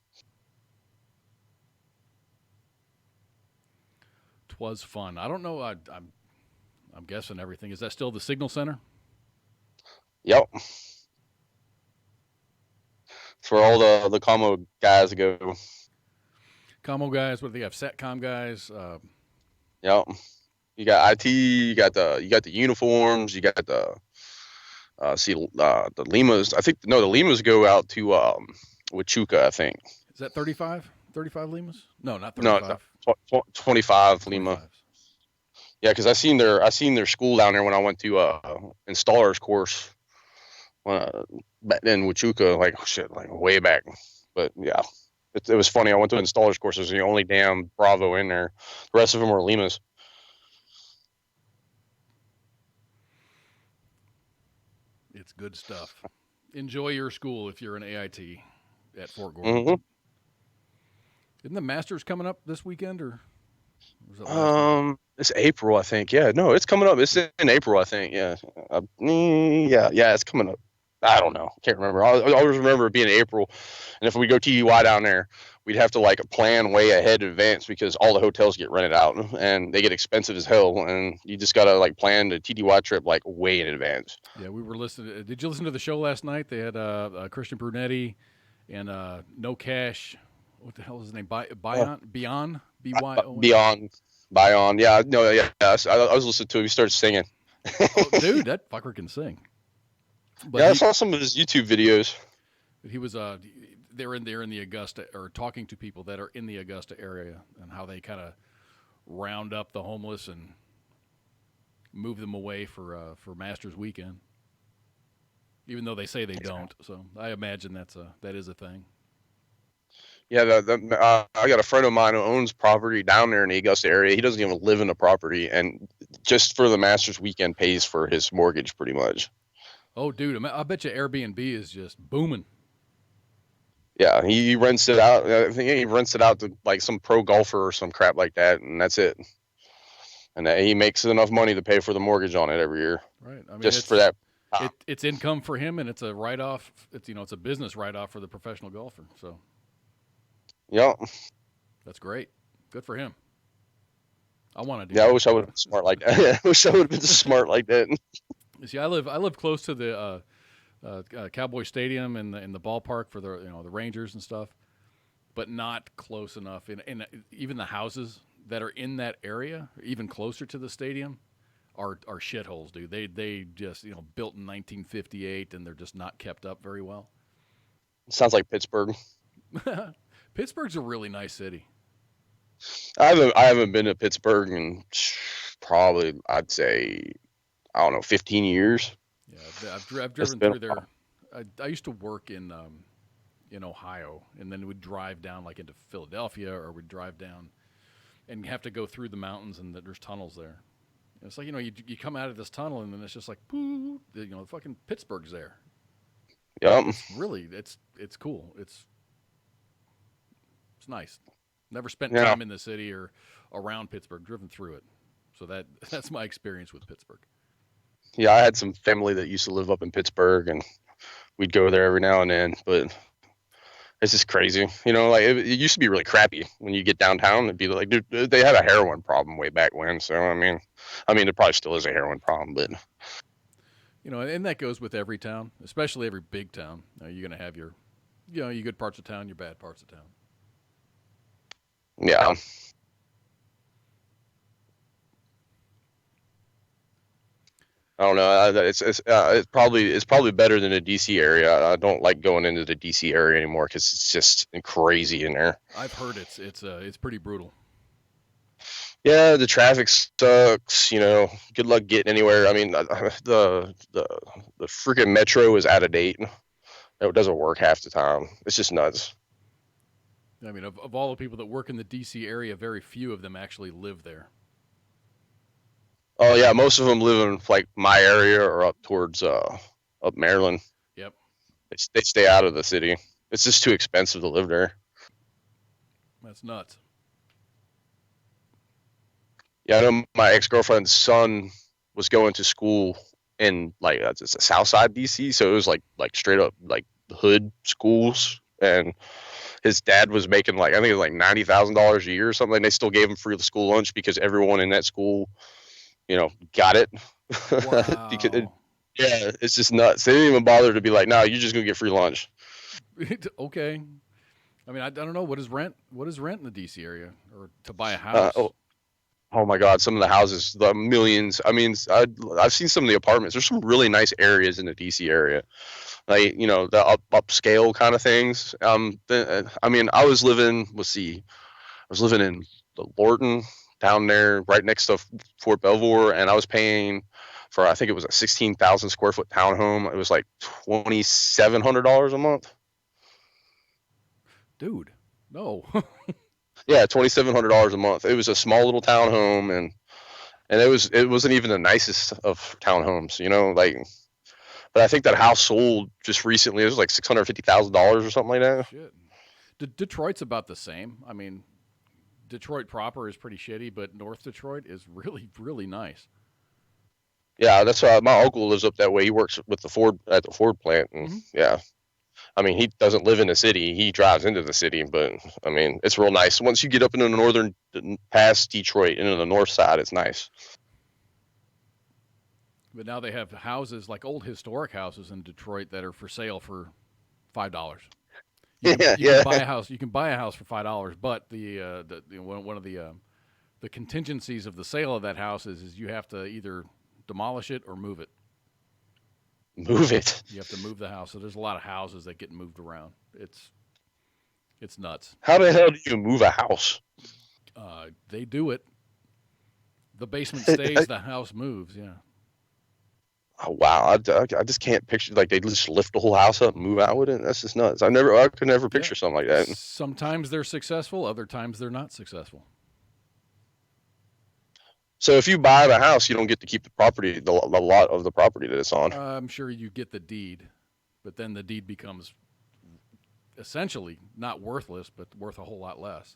'twas fun. I don't know. I'm guessing everything. Is that still the Signal Center? Yep, it's where all the combo guys go. Commo guys. What do they have? Satcom guys. Yep, you got IT, you got the uniforms, you got the Limas. I think no, the Limas go out to Huachuca, I think. Is that 35? 35 Limas? No, not No, 35. 25 Lima. 25s. Yeah, because I seen their school down there when I went to installers course back in Huachuca, like oh, shit, like way back. But yeah, it was funny. I went to installers course. It was the only damn Bravo in there. The rest of them were Limas. It's good stuff. Enjoy your school if you're an AIT at Fort Gordon. hmm Isn't the Masters coming up this weekend or was it last weekend? It's April, I think. Yeah, no, it's coming up. It's in April, I think. Yeah, yeah, it's coming up. I don't know. Can't remember. I always remember it being April, and if we go TDY down there, we'd have to like plan way ahead in advance because all the hotels get rented out and they get expensive as hell, and you just gotta like plan the TDY trip like way in advance. Yeah, we were listening. Did you listen to the show last night? They had Christian Brunetti and No Cash. What the hell is his name? Beyond BYON. Beyond, Beyond, yeah, no, yeah, I was listening to him. He started singing. Oh, dude, that fucker can sing. But Yeah, I saw some of his YouTube videos. he was they're in the Augusta or talking to people that are in the Augusta area and how they kind of round up the homeless and move them away for Masters weekend. Even though they say they don't, so I imagine that is a thing. Yeah, I got a friend of mine who owns property down there in the Augusta area. He doesn't even live in the property, and just for the Masters weekend pays for his mortgage pretty much. Oh, dude, I bet you Airbnb is just booming. Yeah, he rents it out. I think he rents it out to like some pro golfer or some crap like that, and that's it. And he makes enough money to pay for the mortgage on it every year, Right. I mean, just for that. it's income for him, and it's a write off. It's a business write off for the professional golfer. So Yeah, that's great. Good for him. I want to do yeah. I that. wish I would have been smart like that. I wish I would have been smart like that. See, I live close to the Cowboy Stadium and the ballpark for the Rangers and stuff, but not close enough. And even the houses that are in that area, even closer to the stadium, are shitholes, dude. They just built in 1958 and they're just not kept up very well. Sounds like Pittsburgh. Pittsburgh's a really nice city. I haven't been to Pittsburgh in probably I'd say I don't know 15 years. Yeah, I've It's driven been through there. I used to work in Ohio, and then we'd drive down like into Philadelphia, or we'd drive down and have to go through the mountains, and there's tunnels there. And it's like you come out of this tunnel, and then it's just like, boo, fucking Pittsburgh's there. Yeah, It's really it's cool. It's nice. Never spent yeah, time in the city or around Pittsburgh, driven through it. So that's my experience with Pittsburgh. yeah. I had some family that used to live up in Pittsburgh, and we'd go there every now and then. But it's just crazy, Like it used to be really crappy when you get downtown. It'd be like, dude, they had a heroin problem way back when. So I mean, there probably still is a heroin problem, but And that goes with every town, especially every big town. You're going to have your good parts of town, your bad parts of town. yeah. I don't know. It's probably better than the DC area. I don't like going into the DC area anymore because it's just crazy in there. I've heard it's pretty brutal. Yeah, the traffic sucks. Good luck getting anywhere. I mean, the freaking metro is out of date. It doesn't work half the time. It's just nuts. I mean, of all the people that work in the DC area, very few of them actually live there. Oh yeah, most of them live in like my area or up towards up Maryland. Yep. They stay out of the city. It's just too expensive to live there. That's nuts. Yeah, I know my ex-girlfriend's son was going to school in like it's a South Side DC, so it was like straight up like hood schools, and his dad was making like I think it was like $90,000 a year or something. And they still gave him free school lunch because everyone in that school, got it. Because Wow. yeah, it's just nuts. They didn't even bother to be like, "No, you're just gonna get free lunch." Okay. I mean, I don't know what is rent. What is rent in the DC area, or to buy a Oh, house? oh my God, some of the houses, the millions. I mean, I've seen some of the apartments. There's some really nice areas in the DC area, like the upscale kind of things. I mean, I was living. Let's see, I was living in the Lorton down there, right next to Fort Belvoir, and I was paying for I think it was a 16,000 square foot townhome. It was like $2,700 a month. Dude, no. Yeah, $2,700 a month. It was a small little townhome, and it wasn't even the nicest of townhomes, like. But I think that house sold just recently. It was like $650,000 or something like that. Shit. Detroit's about the same. I mean, Detroit proper is pretty shitty, but North Detroit is really, really nice. Yeah, that's why my uncle lives up that way. He works with the Ford at the Ford plant, and Hmm. yeah, I mean he doesn't live in the city. He drives into the city, but I mean it's real nice. Once you get up into the northern, past Detroit, into the north side, it's nice. But now they have houses like old historic houses in Detroit that are for sale for $5. Yeah, You can yeah. buy a house. You can buy a house for $5, but one of the contingencies of the sale of that house is you have to either demolish it or move it. Move it. You have to move the house. So there's a lot of houses that get moved around. It's nuts. How the hell do you move a house? They do it. The basement stays. The house moves. Yeah. Oh, wow, I just can't picture like they just lift the whole house up and move out with it. That's just nuts. I could never Yeah. picture something like that. Sometimes they're successful. Other times they're not successful. So if you buy the house, you don't get to keep the property, the lot of the property that it's on. I'm sure you get the deed, but then the deed becomes essentially not worthless, but worth a whole lot less.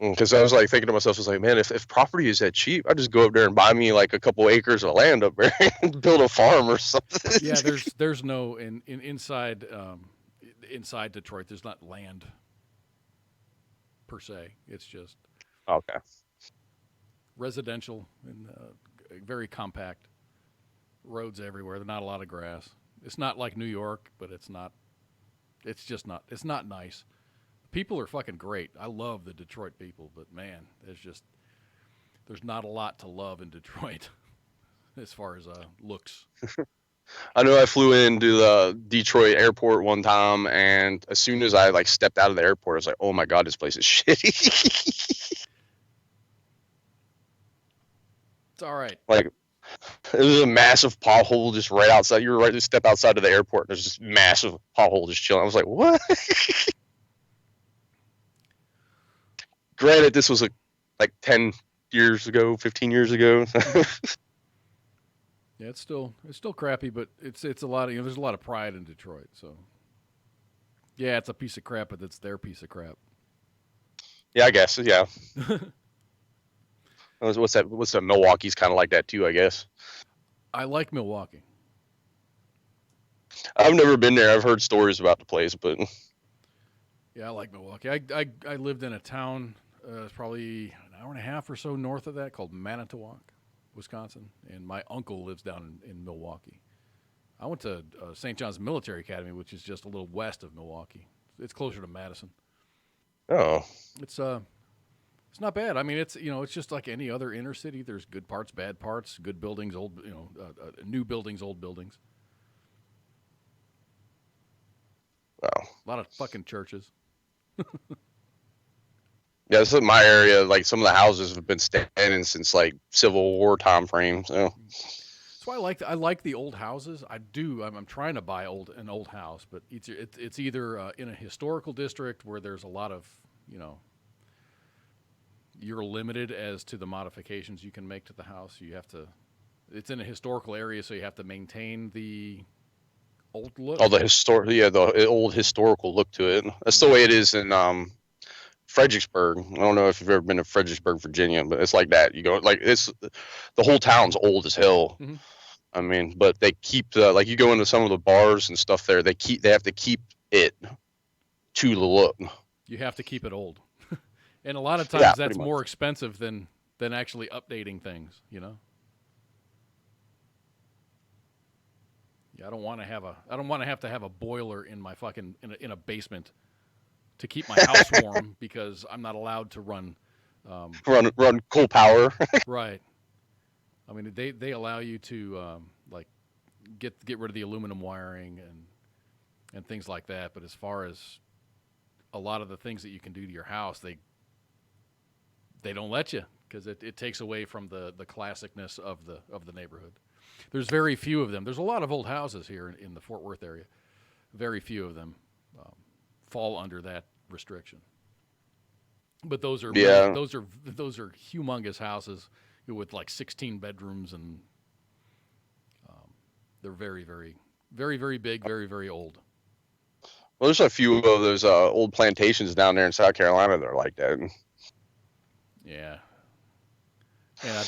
Because I was like thinking to myself, I was like, man, if property is that cheap, I'd just go up there and buy me like a couple acres of land up there and build a farm or something. Yeah, there's no inside inside Detroit. There's not land per se. It's just Okay. residential and very compact roads everywhere. There's not a lot of grass. It's not like New York, but it's not. It's just not. It's not nice. People are fucking great. I love the Detroit people, but man, there's not a lot to love in Detroit as far as looks. I know I flew into the Detroit airport one time, and as soon as I like stepped out of the airport, I was like, oh my God, this place is shitty. It's all right. Like it was a massive pothole just right outside. You were right to step outside of the airport. There's this massive pothole just chilling. I was like, what? Granted, this was like 10 years ago, 15 years ago. Yeah, it's still crappy, but it's a lot of there's a lot of pride in Detroit. So yeah, it's a piece of crap, but it's their piece of crap. Yeah, I guess. Yeah. What's that? What's that? Milwaukee's kind of like that too, I guess. I like Milwaukee. I've never been there. I've heard stories about the place, but Yeah, I like Milwaukee. I lived in a town probably an hour and a half or so north of that called Manitowoc, Wisconsin, and my uncle lives down in Milwaukee. I went to St. John's Military Academy, which is just a little west of Milwaukee. It's closer to Madison. oh, It's it's not bad. I mean, it's just like any other inner city. There's good parts, bad parts, good buildings, old new buildings, old buildings. wow. A lot of fucking churches. Yeah, this is my area. Like some of the houses have been standing since like Civil War time frame. So That's why I like the old houses. I do. I'm trying to buy an old house, but it's either in a historical district where there's a lot of you know you're limited as to the modifications you can make to the house. You have to. It's in a historical area, so you have to maintain the old look. all the the old historical look to it. That's the way it is in Fredericksburg. I don't know if you've ever been to Fredericksburg, Virginia, but it's like that. You go like it's the whole town's old as hell. Mm-hmm. I mean, but they keep like you go into some of the bars and stuff there. They have to keep it to the look. You have to keep it old, and a lot of times that's more expensive than actually updating things. You know. Yeah, I don't want to have a boiler in my fucking in a basement to keep my house warm because I'm not allowed to run coal power. Right. I mean, they allow you to like get rid of the aluminum wiring and things like that. But as far as a lot of the things that you can do to your house, they don't let you because it takes away from the classicness of the neighborhood. There's very few of them. There's a lot of old houses here in the Fort Worth area. Very few of them fall under that restriction. But those are those are humongous houses with like 16 bedrooms, and they're very, very, very, very big, very, very old. Well, there's a few of those old plantations down there in South Carolina that are like that. Yeah. And I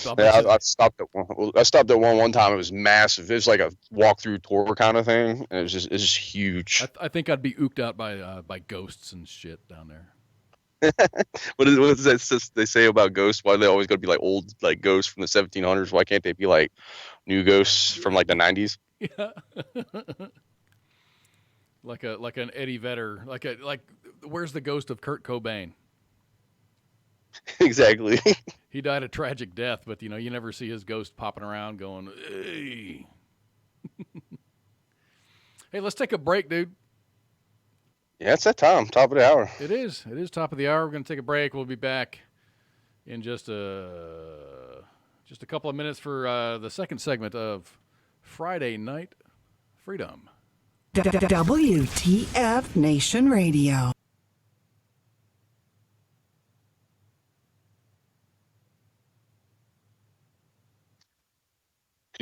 stopped at one. I stopped at one time. It was massive. It was like a walkthrough tour kind of thing. And it's just huge. I think I'd be ooked out by ghosts and shit down there. What is that they say about ghosts? Why are they always going to be like old like ghosts from the 1700s? Why can't they be like new ghosts from like the 90s? Yeah. like an Eddie Vedder. Like where's the ghost of Kurt Cobain? Exactly. He died a tragic death, but you never see his ghost popping around going, "Hey." Hey, let's take a break, dude. Yeah, it's that time, top of the hour. It is. It is top of the hour. We're going to take a break. We'll be back in just a couple of minutes for the second segment of Friday Night Freedom. WTF Nation Radio.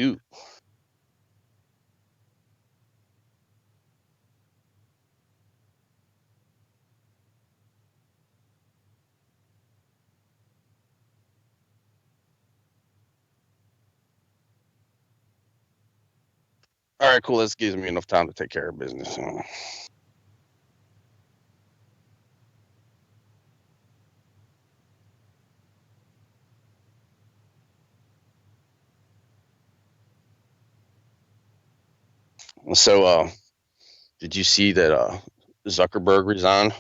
Ooh. All right, cool. This gives me enough time to take care of business. So, did you see that Zuckerberg resigned?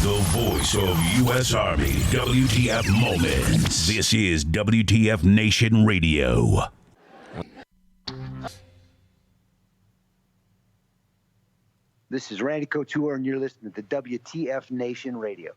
The voice of U.S. Army, WTF Moments. This is WTF Nation Radio. This is Randy Couture, and you're listening to WTF Nation Radio.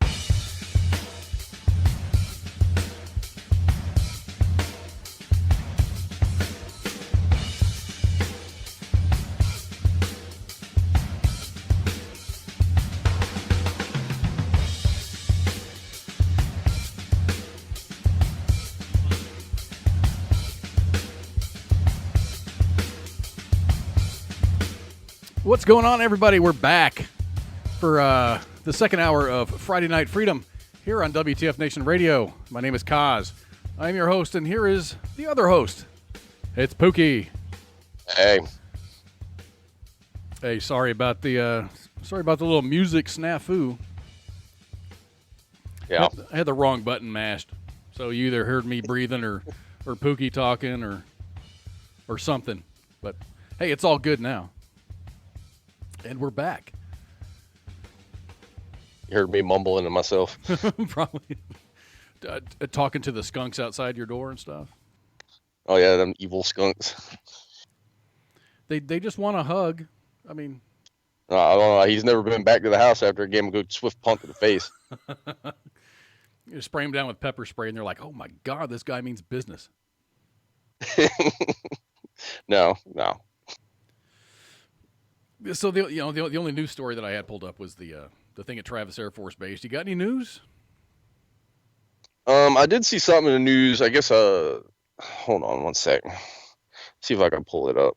What's going on, everybody? We're back for the second hour of Friday Night Freedom here on WTF Nation Radio. My name is Kaz. I'm your host, and here is the other host. It's Pookie. Hey. Hey, sorry about the little music snafu. Yeah. I had the wrong button mashed, so you either heard me breathing or Pookie talking or something. But hey, it's all good now. And we're back. You heard me mumbling to myself. Probably. Talking to the skunks outside your door and stuff. Oh, yeah, them evil skunks. They just want a hug. I mean... I don't know. He's never been back to the house after a game of good swift punt to the face. You spray him down with pepper spray, and they're like, oh, my God, this guy means business. No. So the only news story that I had pulled up was the thing at Travis Air Force Base. You got any news? I did see something in the news. I guess. Hold on one sec. See if I can pull it up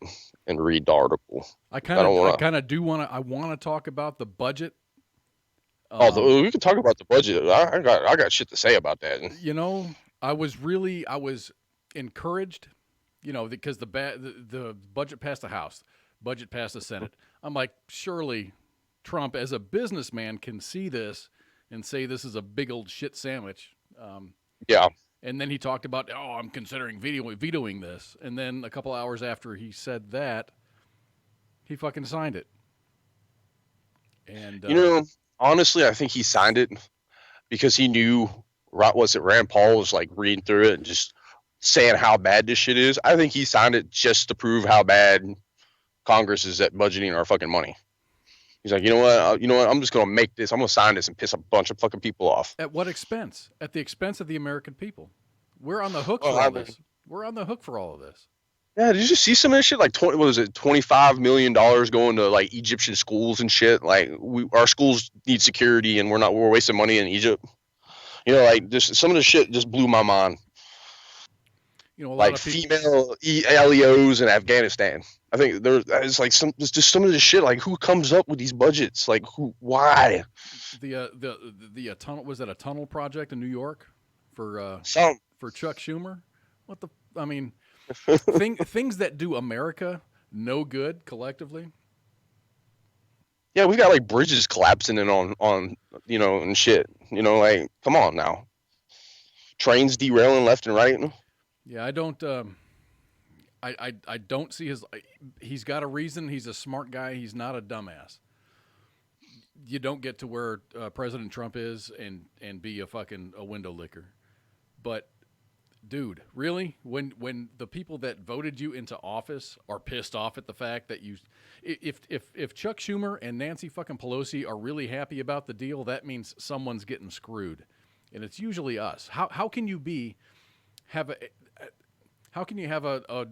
and read the article. I kind of do want to. I want to talk about the budget. We can talk about the budget. I got shit to say about that. You know, I was encouraged. You know, because the budget passed the House, budget passed the Senate. I'm like, surely Trump, as a businessman, can see this and say this is a big old shit sandwich. Yeah. And then he talked about, I'm considering vetoing this. And then a couple hours after he said that, he fucking signed it. And honestly, I think he signed it because he knew, Rand Paul was like reading through it and just saying how bad this shit is. I think he signed it just to prove how bad Congress is at budgeting our fucking money. He's like, you know what? I'm just going to make this. I'm going to sign this and piss a bunch of fucking people off. At what expense? At the expense of the American people. We're on the hook for all this. We're on the hook for all of this. Yeah, did you see some of this shit? Like, $25 million going to like Egyptian schools and shit. Like, our schools need security, and we're wasting money in Egypt. You know, like just some of the shit just blew my mind. You know, a lot like of people... female LEOs in Afghanistan. I think there's like some of this shit. Like, who comes up with these budgets? Like, why? The tunnel, was that a tunnel project in New York for Chuck Schumer? I mean, things that do America no good collectively. Yeah, we got like bridges collapsing in on and shit. Like, come on now. Trains derailing left and right. Yeah, I don't. I don't see he's got a reason. He's a smart guy. He's not a dumbass. You don't get to where President Trump is and be a window licker. But, dude, really, when the people that voted you into office are pissed off at the fact that if Chuck Schumer and Nancy fucking Pelosi are really happy about the deal, that means someone's getting screwed, and it's usually us. How can you have a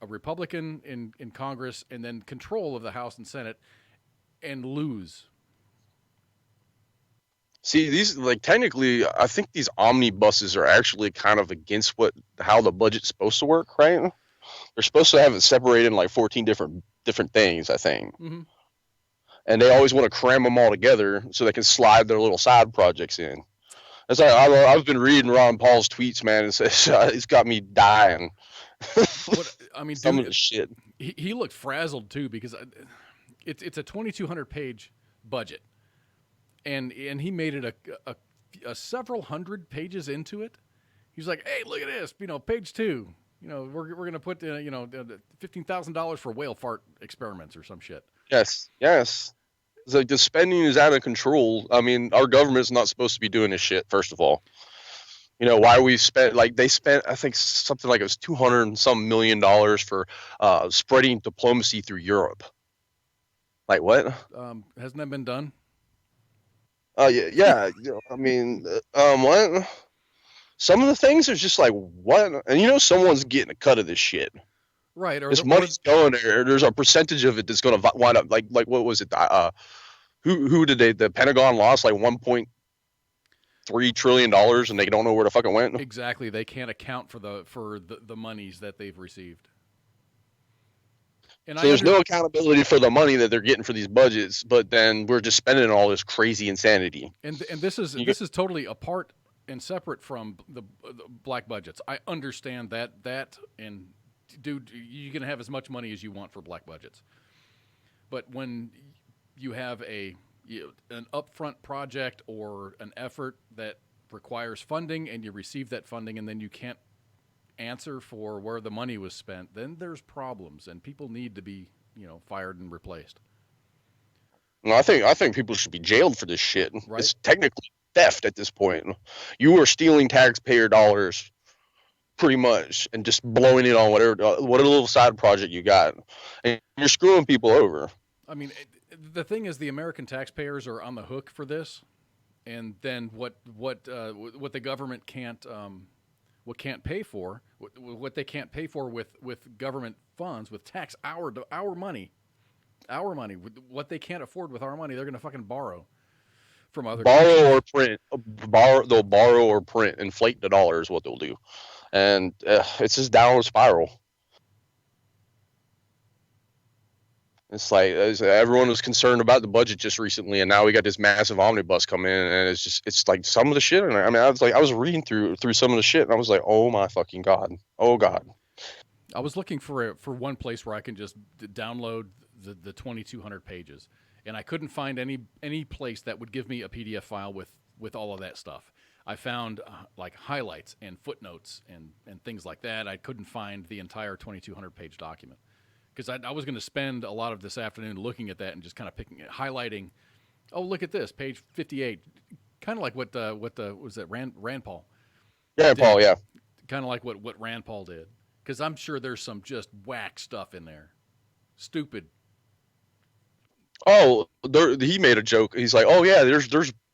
Republican in Congress and then control of the House and Senate and lose? See, these, like, technically, I think these omnibuses are actually kind of against how the budget's supposed to work, right? They're supposed to have it separated in like 14 different things, I think. Mm-hmm. And they always want to cram them all together so they can slide their little side projects in. It's like, I've been reading Ron Paul's tweets, man. It's got me dying. Some of the shit. He looked frazzled too, because it's a 2,200 page budget, and he made it a several hundred pages into it. He's like, hey, look at this, page 2. We're gonna put $15,000 for whale fart experiments or some shit. Yes. It's like the spending is out of control. I mean, our government's not supposed to be doing this shit, first of all. Why we spent, they spent, I think, something like it was $200 and some million for spreading diplomacy through Europe. Like, what? Hasn't that been done? Yeah. I mean, what? Some of the things are just like, what? And someone's getting a cut of this shit. Right. This money's going there. There's a percentage of it that's going to wind up, like what was it? Who did the Pentagon lost like $1.3 trillion and they don't know where the fuck it went? Exactly. They can't account for the monies that they've received. And So there's no accountability for the money that they're getting for these budgets, but then we're just spending all this crazy insanity. And this is totally apart and separate from the black budgets. I understand that and dude, you can have as much money as you want for black budgets. But when you have an upfront project or an effort that requires funding and you receive that funding and then you can't answer for where the money was spent, then there's problems and people need to be, fired and replaced. No, I think people should be jailed for this shit. Right. It's technically theft at this point. You are stealing taxpayer dollars pretty much and just blowing it on whatever little side project you got. And you're screwing people over. I mean, the thing is the American taxpayers are on the hook for this. And then what the government can't pay for, what they can't pay for with government funds, with tax our money, what they can't afford with our money, they're going to fucking borrow from other countries. Or print. They'll borrow or print, inflate the dollar is what they'll do, and it's just downward spiral. It's like everyone was concerned about the budget just recently, and now we got this massive omnibus coming in, and it's like some of the shit. And I mean, I was reading through some of the shit, and I was like, oh my fucking god, oh god. I was looking for one place where I can just download the 2,200 pages, and I couldn't find any place that would give me a PDF file with all of that stuff. I found like highlights and footnotes and things like that. I couldn't find the entire 2,200 page document. Because I was going to spend a lot of this afternoon looking at that and just kind of highlighting. Oh, look at this, page 58. Kind of like what was that Rand Paul? Yeah, Paul. Yeah. Kind of like what Rand Paul did. Because I'm sure there's some just whack stuff in there. Stupid. Oh, he made a joke. He's like, oh yeah, there's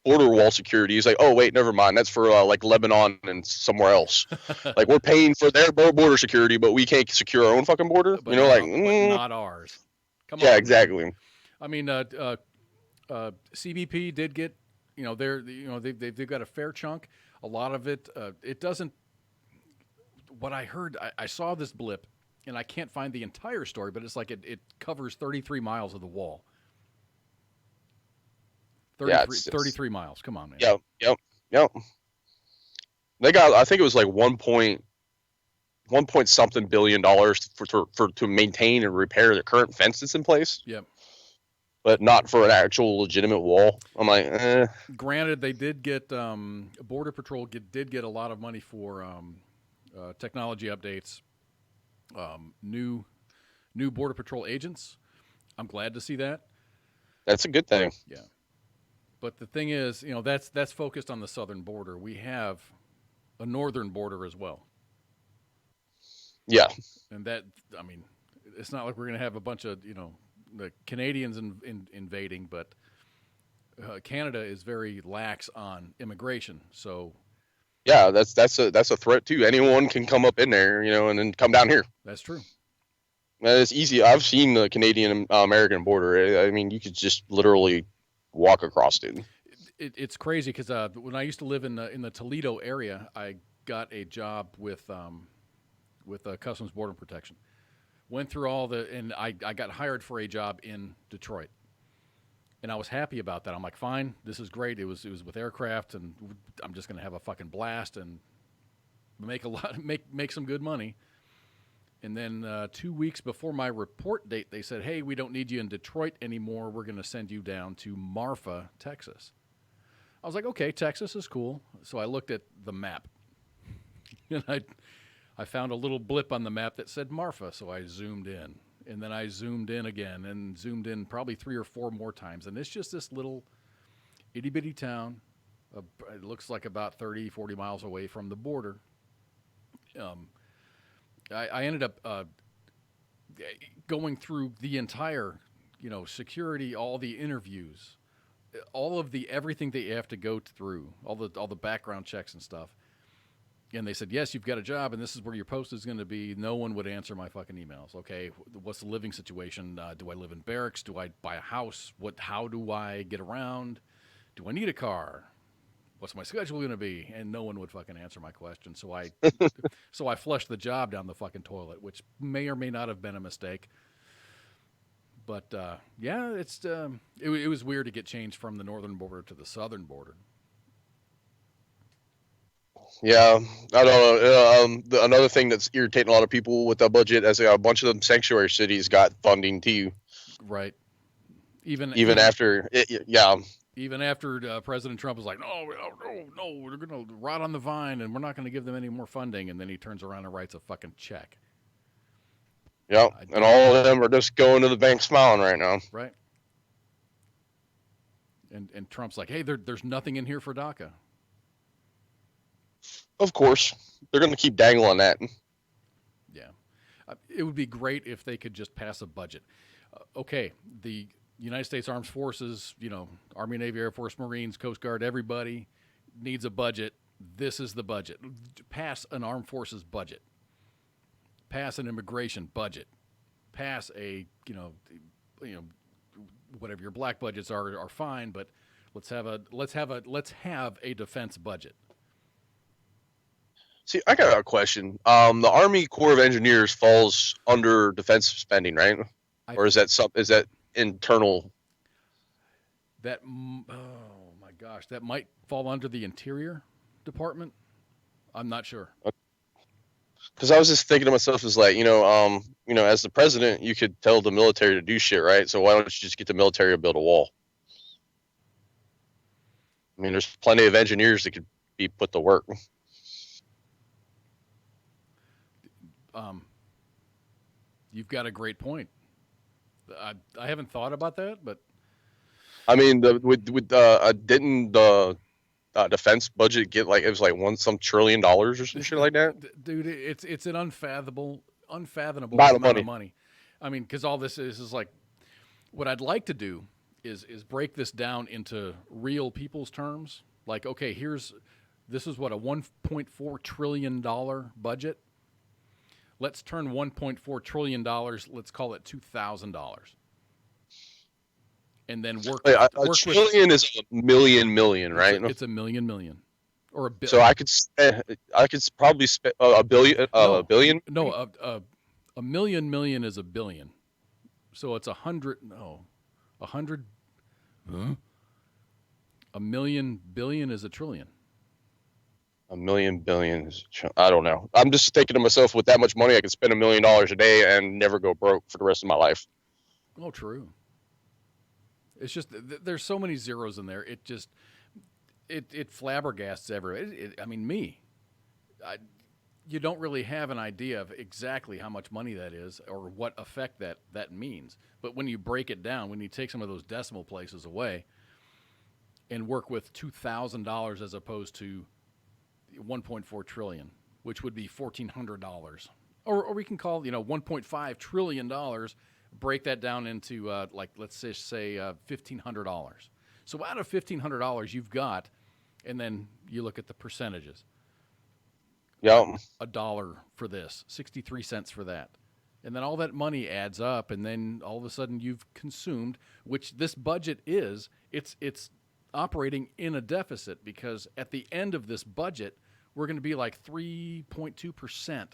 border wall security. He's like, oh wait, never mind. That's for like Lebanon and somewhere else. Like we're paying for their border security, but we can't secure our own fucking border. But but not ours. Come on. Yeah, exactly. I mean, CBP did get, they've got a fair chunk. A lot of it, it doesn't. What I heard, I saw this blip, and I can't find the entire story, but it's like it covers 33 miles of the wall. 33 miles. Come on, man. Yep. They got, I think it was like one point something billion dollars to maintain and repair the current fence that's in place. Yep. But not for an actual legitimate wall. I'm like, eh. Granted, they did get Border Patrol did get a lot of money for technology updates, new Border Patrol agents. I'm glad to see that. That's a good thing. Yeah. But the thing is, that's focused on the southern border. We have a northern border as well. Yeah. And that, I mean, it's not like we're going to have a bunch of, the Canadians invading, but Canada is very lax on immigration. So yeah, that's a threat too. Anyone can come up in there, and then come down here. That's true. It's easy. I've seen the Canadian American border. I mean, you could just literally walk across it. It's crazy because when I used to live in the Toledo area, I got a job with Customs Border Protection. Went through and I got hired for a job in Detroit, and I was happy about that. I'm like, fine, this is great. It was with aircraft, and I'm just gonna have a fucking blast and make some good money. And then 2 weeks before my report date, they said, hey, we don't need you in Detroit anymore. We're going to send you down to Marfa, Texas. I was like, okay, Texas is cool. So I looked at the map. And I found a little blip on the map that said Marfa. So I zoomed in. And then I zoomed in again and zoomed in probably 3 or 4 more times. And it's just this little itty-bitty town. It looks like about 30, 40 miles away from the border. I ended up going through the entire, security, all the interviews, all of everything that you have to go through, all the background checks and stuff. And they said, yes, you've got a job, and this is where your post is going to be. No one would answer my fucking emails. Okay, what's the living situation? Do I live in barracks? Do I buy a house? How do I get around? Do I need a car? What's my schedule going to be? And no one would fucking answer my question. So I flushed the job down the fucking toilet, which may or may not have been a mistake. But yeah, it was weird to get changed from the northern border to the southern border. Yeah, I don't know. Another thing that's irritating a lot of people with the budget, as a bunch of them sanctuary cities got funding too, Right. Even after yeah. Even after President Trump was like, no, we're going to rot on the vine and we're not going to give them any more funding. And then he turns around and writes a fucking check. Yeah, and all of them are just going to the bank smiling right now. Right. And Trump's like, hey, there's nothing in here for DACA. Of course, they're going to keep dangling that. Yeah. It would be great if they could just pass a budget. Okay, the United States Armed Forces, Army, Navy, Air Force, Marines, Coast Guard, everybody needs a budget. This is the budget. Pass an armed forces budget. Pass an immigration budget. Pass a, whatever your black budgets are fine, but let's have a defense budget. See, I got a question. The Army Corps of Engineers falls under defense spending, right? Or is that internal? Oh my gosh, that might fall under the Interior Department. I'm not sure. Because I was just thinking to myself, as like, as the president, you could tell the military to do shit, right? So why don't you just get the military to build a wall? I mean, there's plenty of engineers that could be put to work. You've got a great point. I haven't thought about that, but I mean, didn't the defense budget get like, it was like $1 trillion or some shit like that? Dude, it's an unfathomable amount of money. I mean, because all this is like, what I'd like to do is break this down into real people's terms. Like, okay, this is what, a $1.4 trillion budget. Let's turn $1.4 trillion, let's call it $2,000. And then work a trillion is a million, right? It's a million. Or a billion. So I could probably spend a billion. A billion? No, a million is a billion. So it's 100. No, 100. Huh? A million billion is a trillion. A million billion is, I don't know. I'm just thinking to myself, with that much money, I could spend $1 million a day and never go broke for the rest of my life. Oh, true. It's just there's so many zeros in there. It just it flabbergasts everybody. I mean, me. You don't really have an idea of exactly how much money that is or what effect that means. But when you break it down, when you take some of those decimal places away and work with $2,000 as opposed to 1.4 trillion, which would be $1,400, or we can call $1.5 trillion. Break that down into let's just say $1,500. So out of $1,500 you've got, and then you look at the percentages. Yeah, $1 for this, 63 cents for that, and then all that money adds up, and then all of a sudden you've consumed, which this budget is. It's operating in a deficit, because at the end of this budget, we're going to be like 3.2%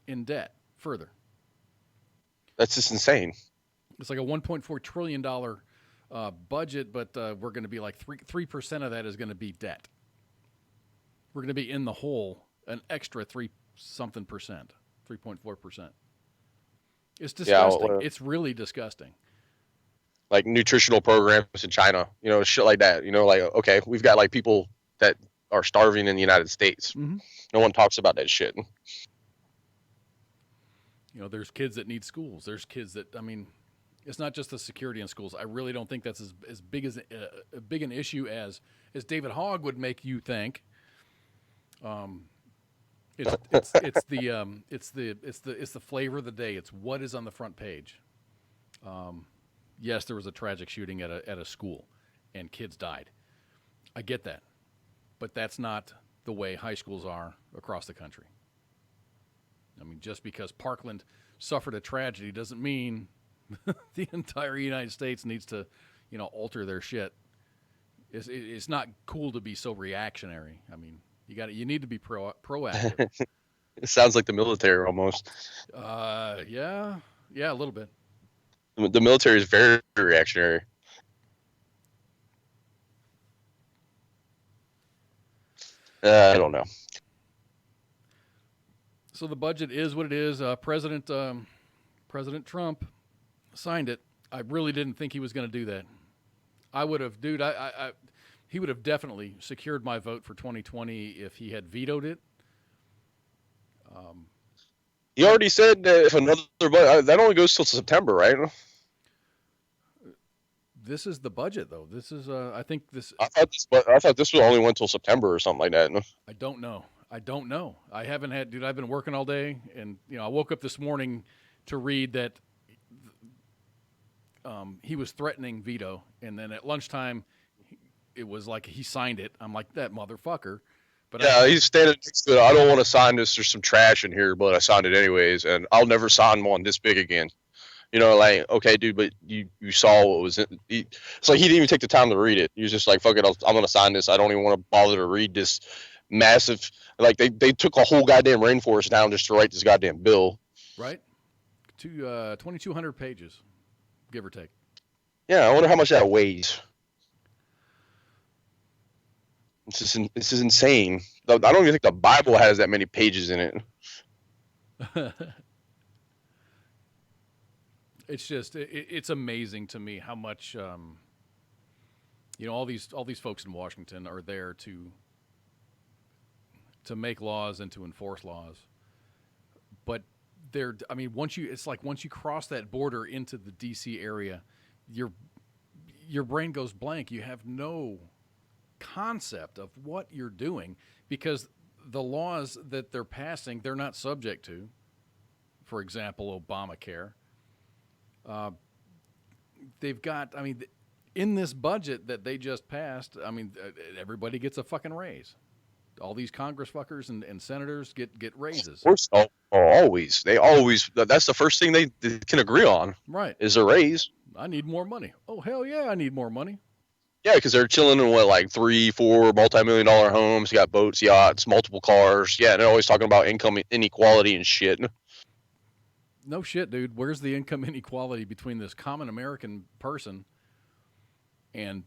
in debt further. That's just insane. It's like a $1.4 trillion budget, but we're going to be like 3% of that is going to be debt. We're going to be in the hole an extra 3-something percent, 3.4%. It's disgusting. Yeah, it's really disgusting. Like nutritional programs in China, shit like that. Like, okay, we've got like people that are starving in the United States. Mm-hmm. No one talks about that shit. There's kids that need schools. There's kids that, it's not just the security in schools. I really don't think that's as big as a big an issue as David Hogg would make you think. It's the flavor of the day. It's what is on the front page. Yes, there was a tragic shooting at a school, and kids died. I get that, but that's not the way high schools are across the country. Just because Parkland suffered a tragedy doesn't mean the entire United States needs to, alter their shit. It's not cool to be so reactionary. You need to be proactive. It sounds like the military almost. Yeah, a little bit. The military is very reactionary. I don't know. So the budget is what it is. President Trump signed it. I really didn't think he was going to do that. I would have, dude. He would have definitely secured my vote for 2020 if he had vetoed it. He already said that if another that only goes till September, right? This is the budget, though. This is, I think this. I thought this only went till September or something like that. I don't know. I haven't had, dude. I've been working all day, and I woke up this morning to read that he was threatening veto, and then at lunchtime, it was like he signed it. I'm like, that motherfucker. But yeah, he's standing next to it. I don't want to sign this. There's some trash in here, but I signed it anyways, and I'll never sign one this big again. Like, okay, dude, but you saw what was in. It's like he didn't even take the time to read it. He was just like, fuck it, I'm going to sign this. I don't even want to bother to read this massive. Like, they took a whole goddamn rainforest down just to write this goddamn bill. Right? 2,200 pages, give or take. Yeah, I wonder how much that weighs. This is insane. I don't even think the Bible has that many pages in it. It's just it's amazing to me how much all these folks in Washington are there to make laws and to enforce laws. But once you cross that border into the DC area, your brain goes blank. You have no concept of what you're doing because the laws that they're passing, they're not subject to. For example, Obamacare. They've got, in this budget that they just passed, everybody gets a fucking raise. All these Congress fuckers and senators get raises. Of course, always. They always, that's the first thing they can agree on. Right. Is a raise. I need more money. Oh, hell yeah, I need more money. Yeah, because they're chilling in like 3-4 multi-million-dollar homes. You got boats, yachts, multiple cars. Yeah, they're always talking about income inequality and shit. No shit, dude. Where's the income inequality between this common American person and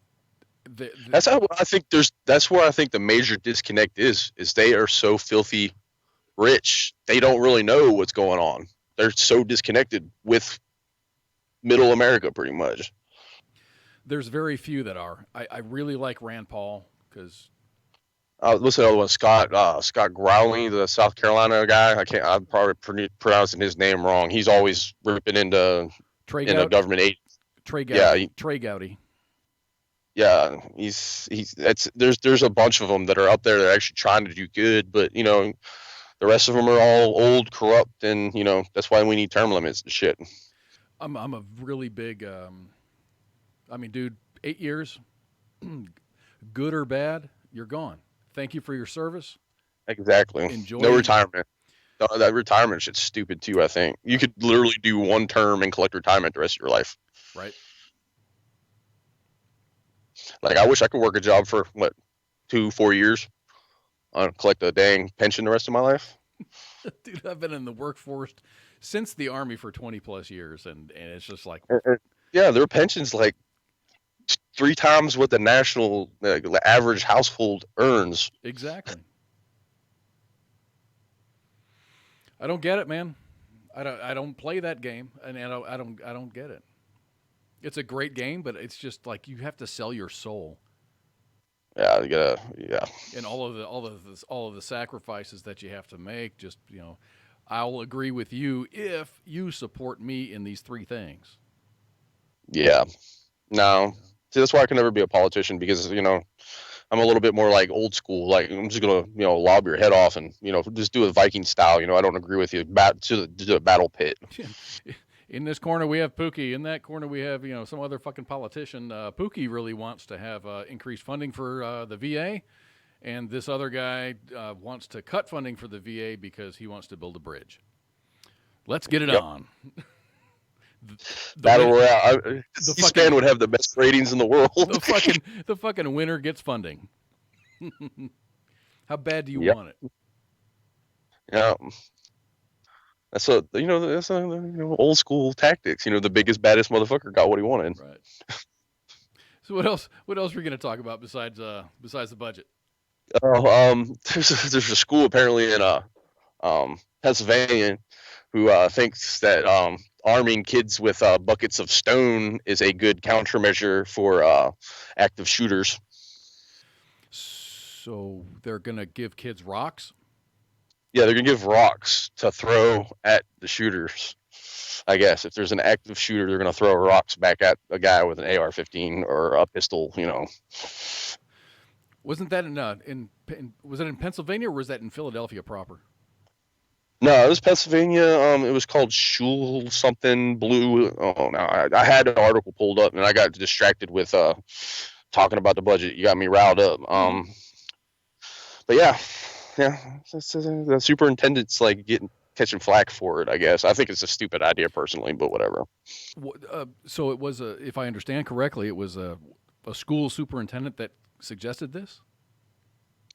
that's how I think that's where I think the major disconnect is they are so filthy rich. They don't really know what's going on. They're so disconnected with middle America pretty much. There's very few that are. I really like Rand Paul because listen to the other one, Scott Growley, the South Carolina guy. I'm probably pronouncing his name wrong. He's always ripping into government aid. Trey Gowdy. Yeah, there's a bunch of them that are up there that are actually trying to do good, but the rest of them are all old, corrupt, and that's why we need term limits and shit. I'm a really big. Dude, 8 years, good or bad, you're gone. Thank you for your service. Exactly. Enjoy. No retirement. That retirement shit's stupid too, I think. You could literally do one term and collect retirement the rest of your life. Right. Like, I wish I could work a job for, 2-4 years? Collect a dang pension the rest of my life? Dude, I've been in the workforce since the Army for 20 plus years, and it's just like... Yeah, their pension's like 3 times what the national average household earns. Exactly. I don't get it, man. I don't play that game, and I don't get it. It's a great game, but it's just like you have to sell your soul. Yeah, you gotta, yeah. And all of the sacrifices that you have to make. Just I'll agree with you if you support me in these 3 things. Yeah. No. See, that's why I can never be a politician because I'm a little bit more like old school. Like, I'm just gonna lob your head off and just do it Viking style. I don't agree with you. To the battle pit. In this corner we have Pookie. In that corner we have some other fucking politician. Pookie really wants to have increased funding for the VA, and this other guy wants to cut funding for the VA because he wants to build a bridge. Let's get it on. Battle Royale. C-SPAN would have the best ratings in the world. The fucking winner gets funding. How bad do you want it? Yeah. That's old school tactics. The biggest, baddest motherfucker got what he wanted. Right. So what else? What else are we going to talk about besides the budget? There's a school apparently in Pennsylvania who thinks that arming kids with buckets of stone is a good countermeasure for active shooters. So they're going to give kids rocks? Yeah, they're going to give rocks to throw at the shooters. I guess if there's an active shooter, they're going to throw rocks back at a guy with an AR-15 or a pistol, Wasn't that was it in Pennsylvania or was that in Philadelphia proper? No, it was Pennsylvania. It was called Schul something Blue. Oh no, I had an article pulled up and I got distracted with talking about the budget. You got me riled up. But yeah, the superintendent's like catching flack for it. I guess I think it's a stupid idea personally, but whatever. So it was if I understand correctly, it was a school superintendent that suggested this.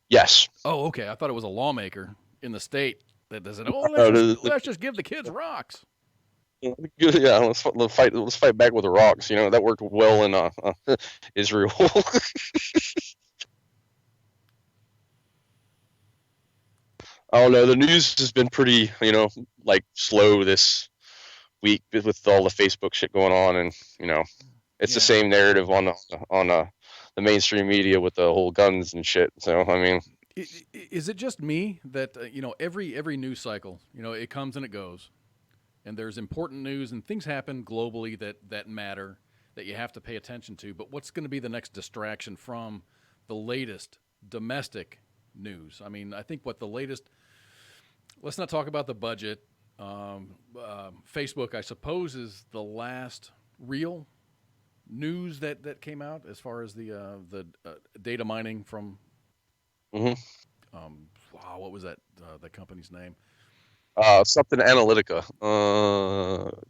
Yes. Oh, okay. I thought it was a lawmaker in the state that said, let's just give the kids rocks. Yeah, let's fight back with the rocks. That worked well in Israel. I don't know. The news has been pretty, slow this week with all the Facebook shit going on, and it's the same narrative on the mainstream media with the whole guns and shit. So I mean, is it just me that every news cycle, it comes and it goes, and there's important news and things happen globally that matter that you have to pay attention to. But what's going to be the next distraction from the latest domestic news? I mean, I think the latest. Let's not talk about the budget. Facebook, I suppose, is the last real news that came out as far as the data mining from. What was that? The company's name? Something Analytica.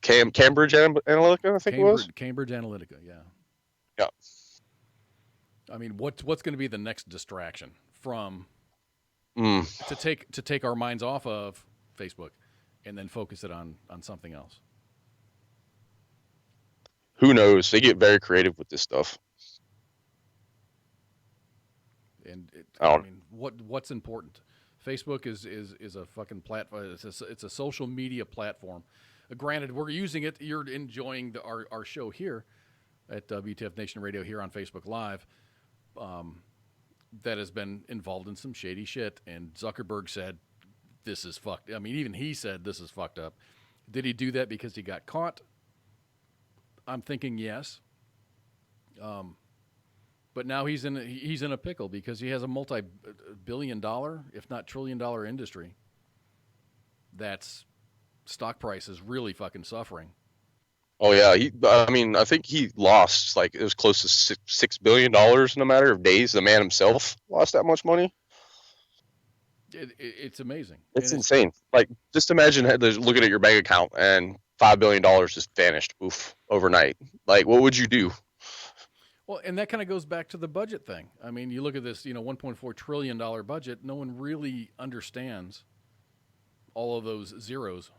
Cambridge Analytica, I think it was. Cambridge Analytica, yeah. Yeah. I mean, what's going to be the next distraction from to take our minds off of Facebook and then focus it on something else? Who knows? They get very creative with this stuff. And I mean, what's important? Facebook is a fucking platform. It's a social media platform. Granted, we're using it. You're enjoying our show here at WTF Nation Radio here on Facebook Live. That has been involved in some shady shit, and Zuckerberg said, this is fucked. I mean, even he said this is fucked up. Did he do that because he got caught? I'm thinking yes. But now he's in a pickle because he has a multi-billion-dollar, if not trillion-dollar industry. That's stock price is really fucking suffering. Oh yeah, I think he lost it was close to $6 billion in a matter of days. The man himself lost that much money. It's amazing. It's insane. Just imagine looking at your bank account and $5 billion just vanished, overnight. What would you do? Well, and that kind of goes back to the budget thing. I mean, you look at this, $1.4 trillion budget. No one really understands all of those zeros.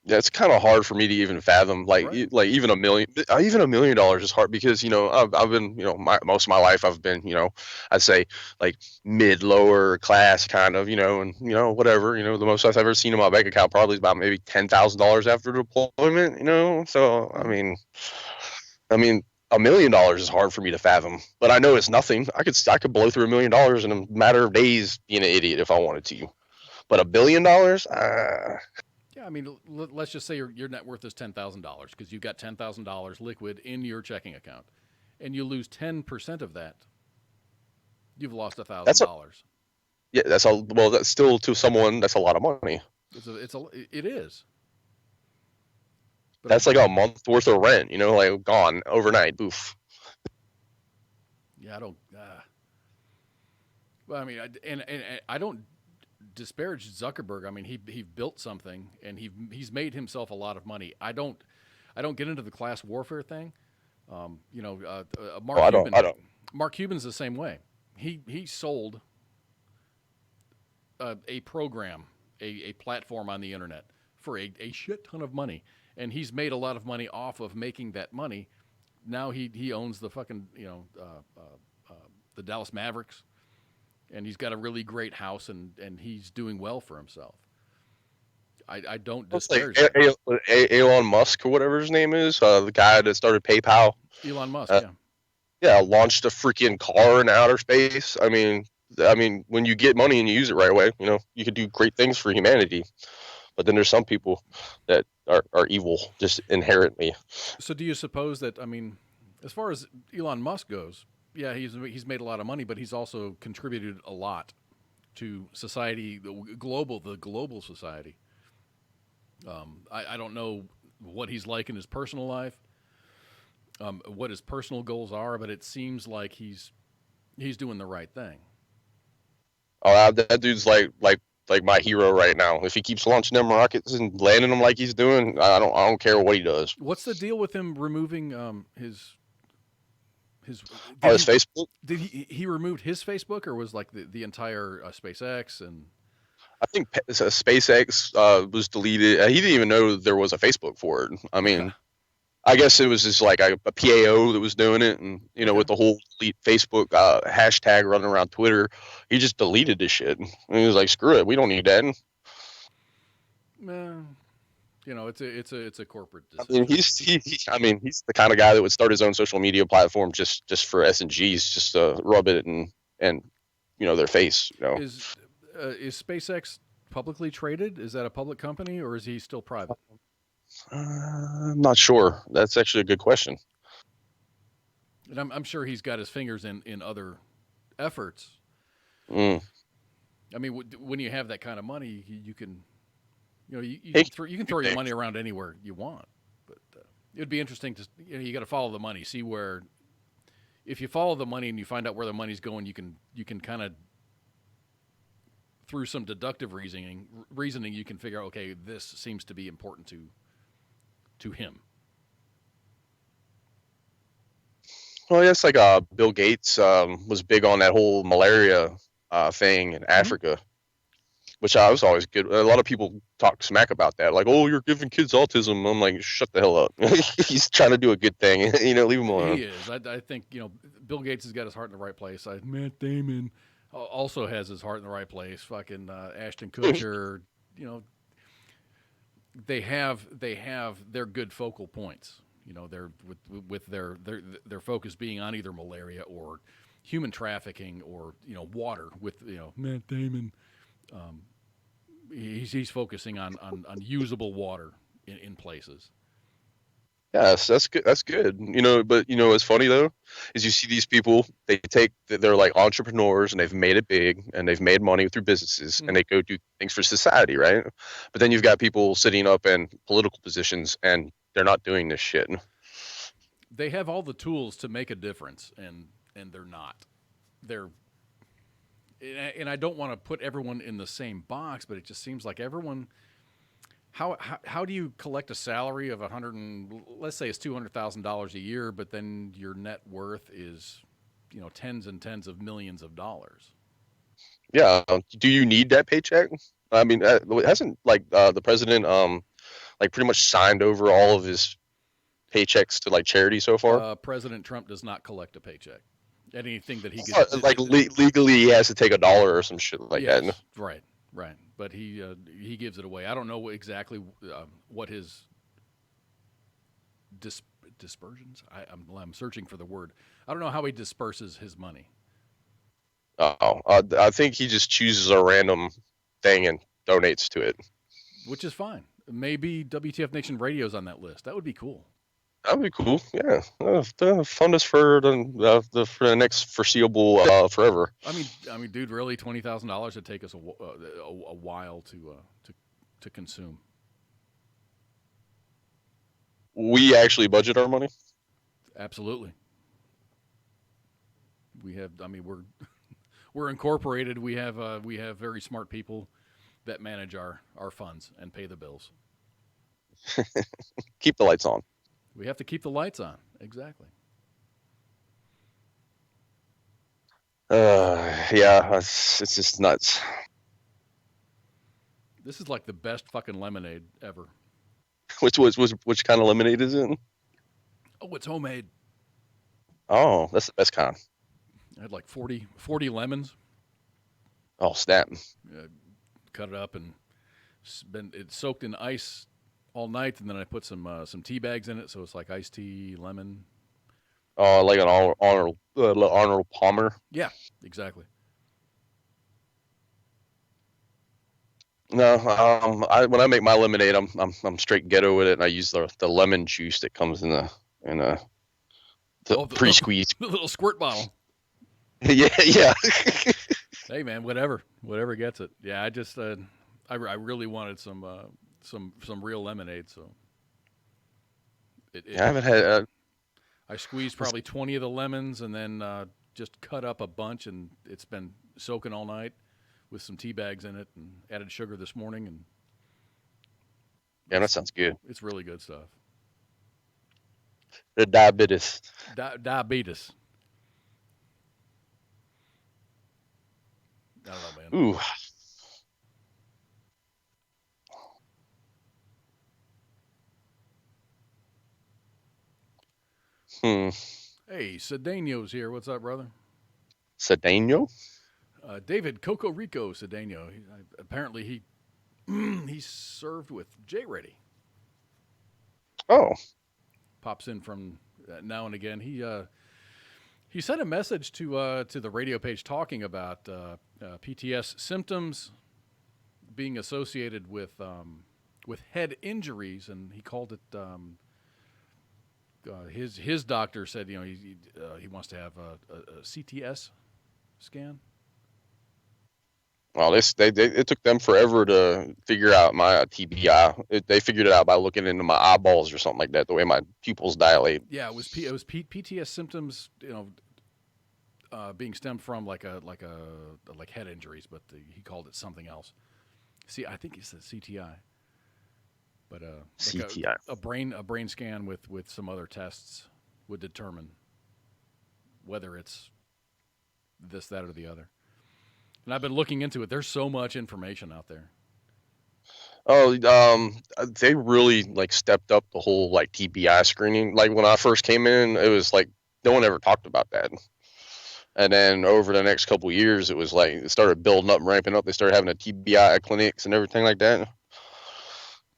Yeah, it's kind of hard for me to even fathom. Right. Even $1 million is hard because I've been most of my life I've been I'd say mid lower class kind of and whatever the most I've ever seen in my bank account probably is about maybe $10,000 after deployment. So I mean $1 million is hard for me to fathom, but I know it's nothing. I could blow through $1 million in a matter of days being an idiot if I wanted to, but $1 billion. Yeah, I mean, let's just say your net worth is $10,000 because you've got $10,000 liquid in your checking account, and you lose 10% of that. You've lost $1,000. Yeah, that's still to someone that's a lot of money. It is. But that's like a month worth of rent, gone overnight. Boof. Yeah, I don't. Well, I mean, I don't disparage Zuckerberg. I mean, he built something and he's made himself a lot of money. I don't get into the class warfare thing. Mark Cuban. Mark Cuban's the same way. He sold a program, a platform on the internet for a shit ton of money, and he's made a lot of money off of making that money. Now he owns the fucking the Dallas Mavericks, and he's got a really great house, and he's doing well for himself. I don't It's like disparage that. Elon Musk or whatever his name is, the guy that started PayPal. Elon Musk, Uh, yeah. Yeah, launched a freaking car in outer space. I mean, when you get money and you use it right away, you can do great things for humanity. But then there's some people that are evil just inherently. So do you suppose that, I mean, as far as Elon Musk goes, yeah, he's made a lot of money, but he's also contributed a lot to society, the global society. I don't know what he's like in his personal life, what his personal goals are, but it seems like he's doing the right thing. Oh, that dude's like my hero right now. If he keeps launching them rockets and landing them like he's doing, I don't care what he does. What's the deal with him removing his Facebook? Did he removed his Facebook, or was like the entire SpaceX? And I think SpaceX was deleted. He didn't even know there was a Facebook for it. I mean, I guess it was just like a PAO that was doing it, and with the whole delete Facebook hashtag running around Twitter, he just deleted this shit. And he was like, "Screw it, we don't need that." It's a corporate decision. I mean, he's the kind of guy that would start his own social media platform just for S&Gs, just to rub it in their face. Is SpaceX publicly traded? Is that a public company, or is he still private? I'm not sure. That's actually a good question. And I'm sure he's got his fingers in other efforts. Mm. I mean, when you have that kind of money, you can, you can throw your money around anywhere you want. But it'd be interesting to, you got to follow the money, see where. If you follow the money and you find out where the money's going, you can kind of, through some deductive reasoning, you can figure out, okay, this seems to be important to him. Well, yes, like Bill Gates was big on that whole malaria thing in Africa, which I was always good. A lot of people talk smack about that, like, "Oh, you're giving kids autism." I'm like, shut the hell up. He's trying to do a good thing, leave him alone. He is. I think Bill Gates has got his heart in the right place. Matt Damon also has his heart in the right place. Fucking Ashton Kutcher, they have their good focal points. They're with their focus being on either malaria or human trafficking or water. With Matt Damon, he's focusing on usable water in places. Yes, that's good. That's good. But what's funny though is you see these people. They're like entrepreneurs and they've made it big and they've made money through businesses and they go do things for society, right? But then you've got people sitting up in political positions and they're not doing this shit. They have all the tools to make a difference, and they're not. And I don't want to put everyone in the same box, but it just seems like everyone. How do you collect a salary of let's say it's $200,000 a year, but then your net worth is, tens and tens of millions of dollars? Yeah. Do you need that paycheck? I mean, hasn't the president pretty much signed over all of his paychecks to charity so far? President Trump does not collect a paycheck. Anything that he gets, legally, he has to take $1 or some shit like that. Right. But he gives it away. I don't know exactly what his dispersions. I'm searching for the word. I don't know how he disperses his money. I think he just chooses a random thing and donates to it, which is fine. Maybe WTF Nation Radio's on that list. That would be cool. That'd be cool. Yeah, fund us for the next foreseeable forever. I mean, dude, really, $20,000 would take us a while to consume. We actually budget our money. Absolutely. We have. I mean, we're incorporated. We have very smart people that manage our funds and pay the bills. Keep the lights on. We have to keep the lights on. Exactly. Yeah, it's just nuts. This is like the best fucking lemonade ever. Which kind of lemonade is it? Oh, it's homemade. Oh, that's the best kind. I had like 40 lemons. Oh, snap. Cut it up and it's soaked in ice all night, and then I put some tea bags in it, so it's like iced tea, lemon. Oh, like an Arnold Palmer. Yeah, exactly. No, when I make my lemonade, I'm straight ghetto with it, and I use the lemon juice that comes in the pre-squeezed. The little squirt bottle. Yeah. Hey man, whatever gets it. Yeah, I just I really wanted some real lemonade, so I haven't had. I squeezed probably 20 of the lemons and then just cut up a bunch, and it's been soaking all night with some tea bags in it, and added sugar this morning, and Yeah, that sounds good. it's really good stuff. The diabetes. Diabetes. I don't know, man. Ooh. Hey, Cedeno's here. What's up, brother? Cedeno? David Coco Rico Cedeno. Apparently he he's served with J Ready. Oh. Pops in from now and again. He sent a message to the radio page talking about PTS symptoms being associated with head injuries, and he called it. His doctor said, he wants to have a CTS scan. Well, it took them forever to figure out my TBI. They figured it out by looking into my eyeballs or something like that, the way my pupils dilate. Yeah, it was PTS symptoms, being stemmed from like head injuries, but he called it something else. See, I think he said CTI, but CTI, like a brain scan with some other tests would determine whether it's this, that, or the other. And I've been looking into it. There's so much information out there. Oh, they really stepped up the whole TBI screening. Like when I first came in, it was like no one ever talked about that. And then over the next couple of years, it was it started building up and ramping up. They started having a TBI clinics and everything like that.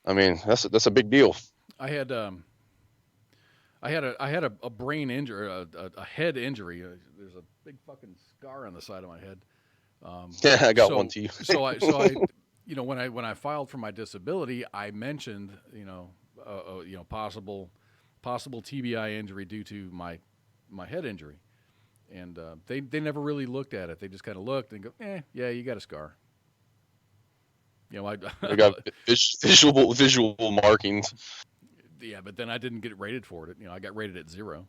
I mean, that's a big deal. I had a brain injury, a head injury. There's a big fucking scar on the side of my head. Yeah, I got one too. so I when I filed for my disability, I mentioned possible TBI injury due to my head injury, and they never really looked at it. They just kind of looked and go, yeah, you got a scar. I got visual markings. Yeah, but then I didn't get rated for it. I got rated at 0.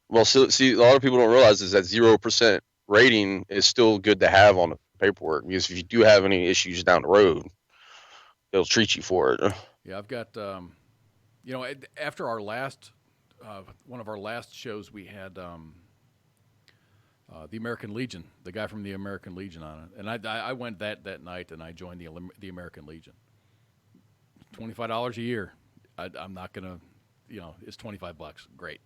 Well, so, see, a lot of people don't realize is that 0% rating is still good to have on the paperwork, because if you do have any issues down the road, they'll treat you for it. Yeah, I've got, after our last, one of our last shows, we had the American Legion, the guy from the American Legion on it. And I went that night, and I joined the American Legion. $25 a year. I'm not going to, it's $25. Great.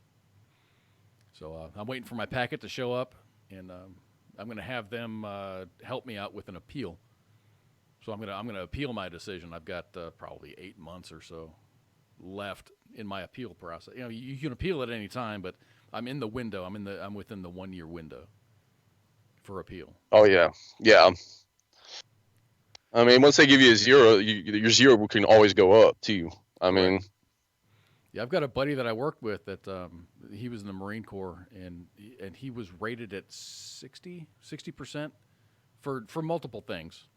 So I'm waiting for my packet to show up, and I'm going to have them help me out with an appeal. So I'm going to appeal my decision. I've got probably 8 months or so left in my appeal process. You can appeal at any time, but I'm in the window. I'm within the 1 year window for appeal. Oh yeah. I mean, once they give you a 0, your 0 can always go up too. I mean, yeah, I've got a buddy that I worked with that he was in the Marine Corps, and he was rated at 60% for multiple things,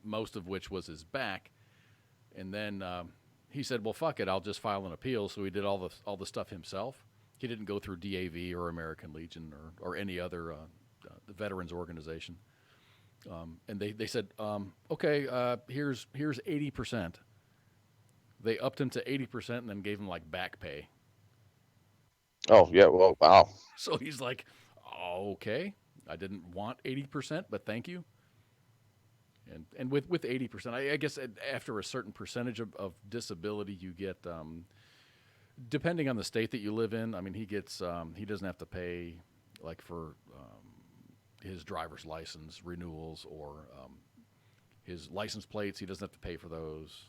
most of which was his back. And then he said, "Well, fuck it, I'll just file an appeal." So he did all the stuff himself. He didn't go through DAV or American Legion or any other the veterans organization. And they said, "Okay, here's 80%." They upped him to 80% and then gave him back pay. Oh yeah, well, wow. So he's like, "Okay, I didn't want 80%, but thank you." And with 80%, I guess after a certain percentage of disability, you get, depending on the state that you live in. I mean, he doesn't have to pay like for his driver's license renewals or his license plates. He doesn't have to pay for those.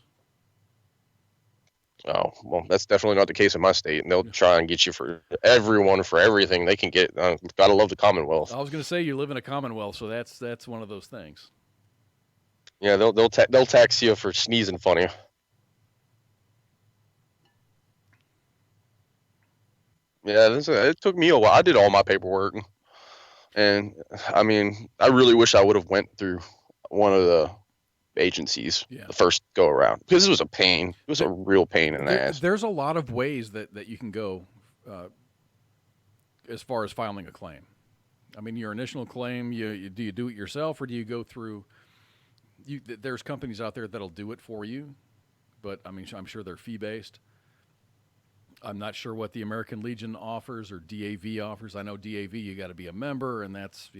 Oh, well, that's definitely not the case in my state. And they'll try and get you for everyone for everything they can get. Gotta love the Commonwealth. I was going to say you live in a Commonwealth, so that's one of those things. Yeah, they'll tax you for sneezing funny. Yeah, it took me a while. I did all my paperwork, and I mean, I really wish I would have went through one of the agencies the first go around, because it was a pain. It was a real pain in the ass. There's a lot of ways that you can go as far as filing a claim. I mean, your initial claim, do you do it yourself, or do you go through? There's companies out there that'll do it for you, but I mean, I'm sure they're fee based. I'm not sure what the American Legion offers or DAV offers. I know DAV, you got to be a member, and that's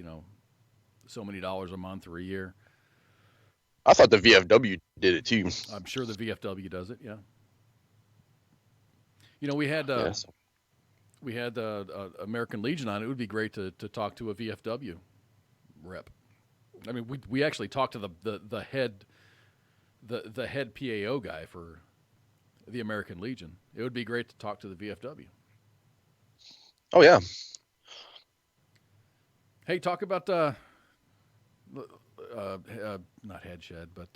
so many dollars a month or a year. I thought the VFW did it too. I'm sure the VFW does it. Yeah. We had American Legion on. It would be great to talk to a VFW rep. I mean, we actually talked to the head PAO guy for the American Legion. It would be great to talk to the VFW. Oh yeah. Hey, talk about not head shed, but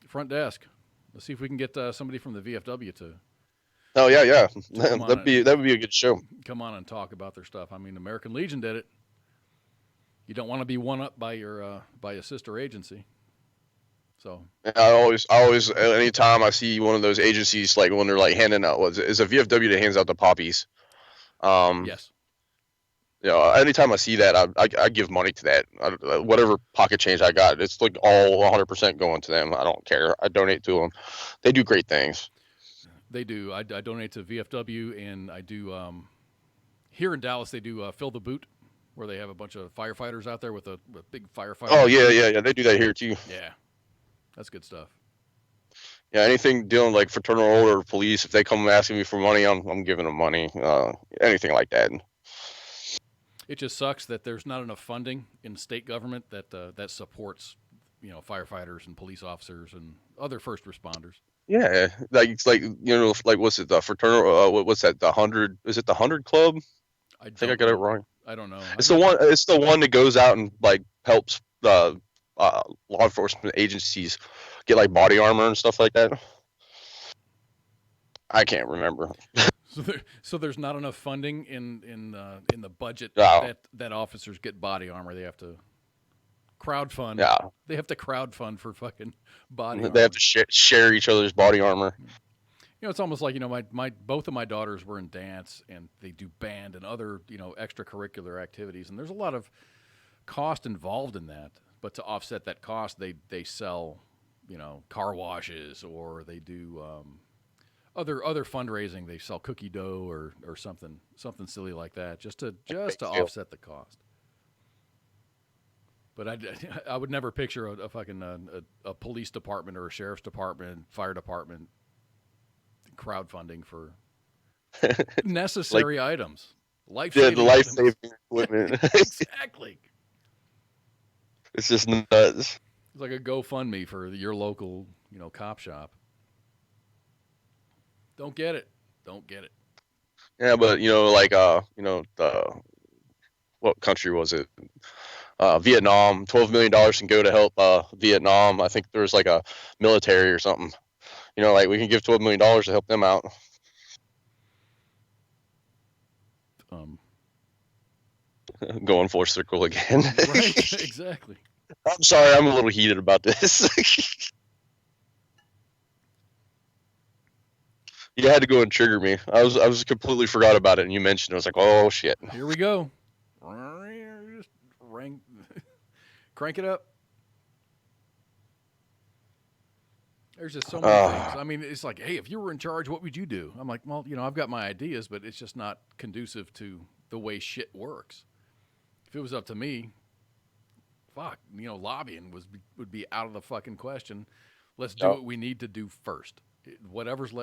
front desk. Let's see if we can get somebody from the VFW to. Oh yeah. That would be a good show. Come on and talk about their stuff. I mean, American Legion did it. You don't want to be one up by your by a sister agency. So I always, anytime I see one of those agencies, like when they're like handing out, is a VFW that hands out the poppies. Yes. Anytime I see that, I give money to that. Whatever pocket change I got, it's like all 100% going to them. I don't care. I donate to them. They do great things. They do. I donate to VFW, and I do here in Dallas. They do Fill the Boot, where they have a bunch of firefighters out there with a big firefighter. Oh yeah. They do that here too. Yeah, that's good stuff. Yeah, anything dealing like fraternal order or police, if they come asking me for money, I'm giving them money. Anything like that. It just sucks that there's not enough funding in state government that supports, firefighters and police officers and other first responders. Yeah, like it's like what's it, the fraternal? What's that? The 100? Is it the 100 Club? I think I got it wrong. I don't know. It's the one. It's the one that goes out and like helps law enforcement agencies get like body armor and stuff like that. I can't remember. So there's not enough funding in the budget that officers get body armor. They have to crowdfund. Yeah. They have to crowdfund for fucking body armor. They have to share each other's body armor. It's almost like my both of my daughters were in dance, and they do band and other extracurricular activities, and there's a lot of cost involved in that. But to offset that cost, they sell car washes, or they do other fundraising. They sell cookie dough or something silly like that, just to offset the cost. But I would never picture a fucking a police department or a sheriff's department, fire department crowdfunding for necessary items, life-saving life-saving equipment. Exactly. It's just nuts. It's like a GoFundMe for your local, cop shop. Don't get it. Yeah, but what country was it? Vietnam. $12 million can go to help Vietnam. I think there's like a military or something. Like we can give $12 million to help them out. Going full circle again. Right, exactly. I'm sorry, I'm a little heated about this. You had to go and trigger me. I was completely forgot about it, and you mentioned it. I was like, oh shit. Here we go. Just crank it up. There's just so many things. I mean, it's like, hey, if you were in charge, what would you do? I'm like, well, I've got my ideas, but it's just not conducive to the way shit works. If it was up to me, fuck, lobbying would be out of the fucking question. Let's do what we need to do first. Whatever's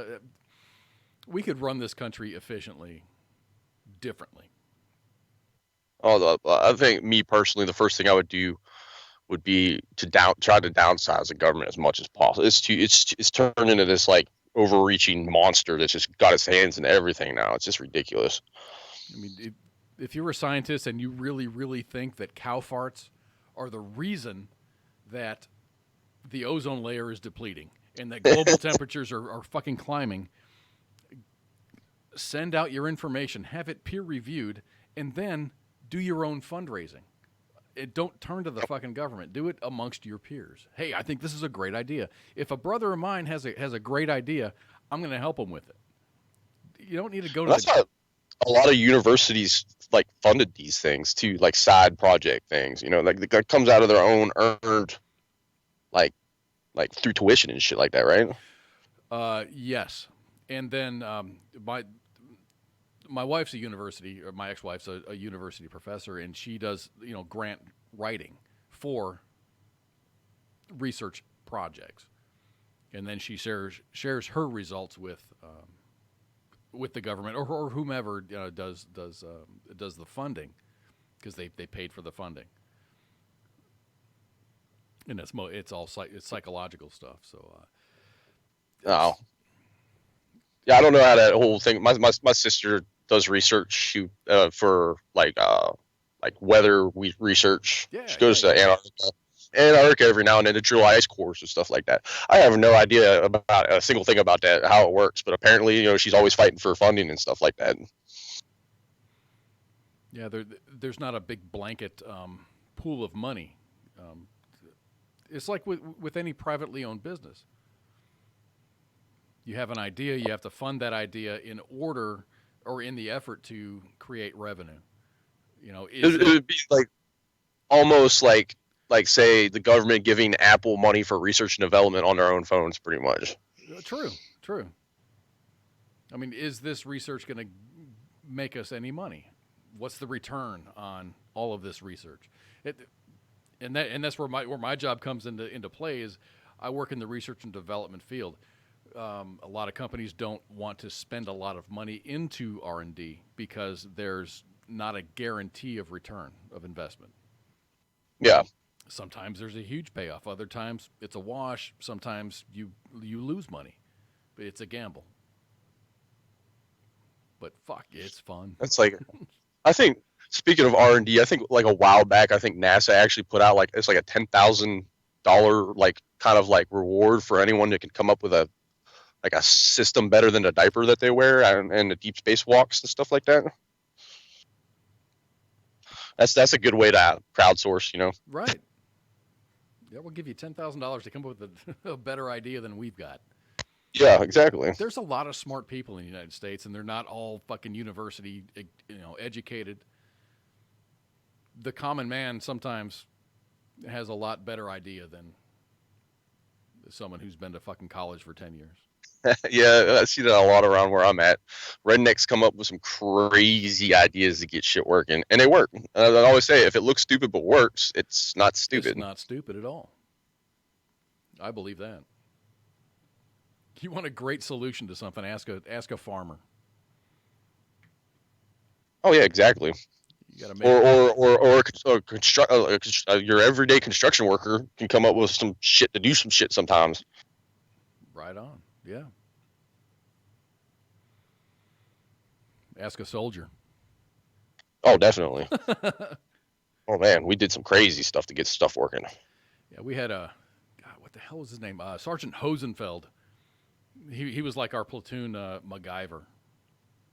we could run this country efficiently, differently. I think me personally, the first thing I would do would be to try to downsize the government as much as possible. It's turned into this like overreaching monster that's just got its hands in everything now. It's just ridiculous. I mean, if you're a scientist and you really, really think that cow farts are the reason that the ozone layer is depleting and that global temperatures are fucking climbing, send out your information, have it peer reviewed, and then do your own fundraising. Don't turn to the fucking government. Do it amongst your peers. Hey, I think this is a great idea. If a brother of mine has a great idea, I'm going to help him with it. You don't need to go to That's how a lot of universities like funded these things too, like side project things. Like that comes out of their own earned, like through tuition and shit like that, right? Yes, and then my wife's my ex-wife's a university professor, and she does, grant writing for research projects. And then she shares her results with the government or whomever does the funding, because they paid for the funding. And it's all psychological stuff. So Yeah, I don't know how that whole thing. My sister does research for like weather research. Yeah, she goes to Antarctica every now and then to drill ice cores and stuff like that. I have no idea about a single thing about that, how it works, but apparently, she's always fighting for funding and stuff like that. Yeah, there's not a big blanket pool of money. It's like with any privately owned business. You have an idea, you have to fund that idea in order or in the effort to create revenue. It would be like almost like say the government giving Apple money for research and development on their own phones, pretty much. True. I mean, is this research going to make us any money? What's the return on all of this research? And that's where my job comes into play. Is I work in the research and development field. A lot of companies don't want to spend a lot of money into R&D because there's not a guarantee of return of investment. Yeah. Sometimes there's a huge payoff. Other times it's a wash. Sometimes you lose money. But it's a gamble. But fuck, it's fun. That's like, I think, speaking of R&D, I think like a while back, I think NASA actually put out it's like a $10,000 like kind of like reward for anyone that can come up with a system better than the diaper that they wear and the deep space walks and stuff like that. That's a good way to crowdsource, Right. Yeah, we'll give you $10,000 to come up with a better idea than we've got. Yeah, exactly. There's a lot of smart people in the United States, and they're not all fucking university, educated. The common man sometimes has a lot better idea than someone who's been to fucking college for 10 years. Yeah, I see that a lot around where I'm at. Rednecks come up with some crazy ideas to get shit working, and they work. I always say, if it looks stupid but works, it's not stupid. It's not stupid at all. I believe that. You want a great solution to something, ask a farmer. Oh yeah, exactly. You gotta make your everyday construction worker can come up with some shit to do some shit sometimes. Right on. Yeah. Ask a soldier. Oh, definitely. Oh man, we did some crazy stuff to get stuff working. Yeah, we had what the hell was his name? Sergeant Hosenfeld. He was like our platoon MacGyver.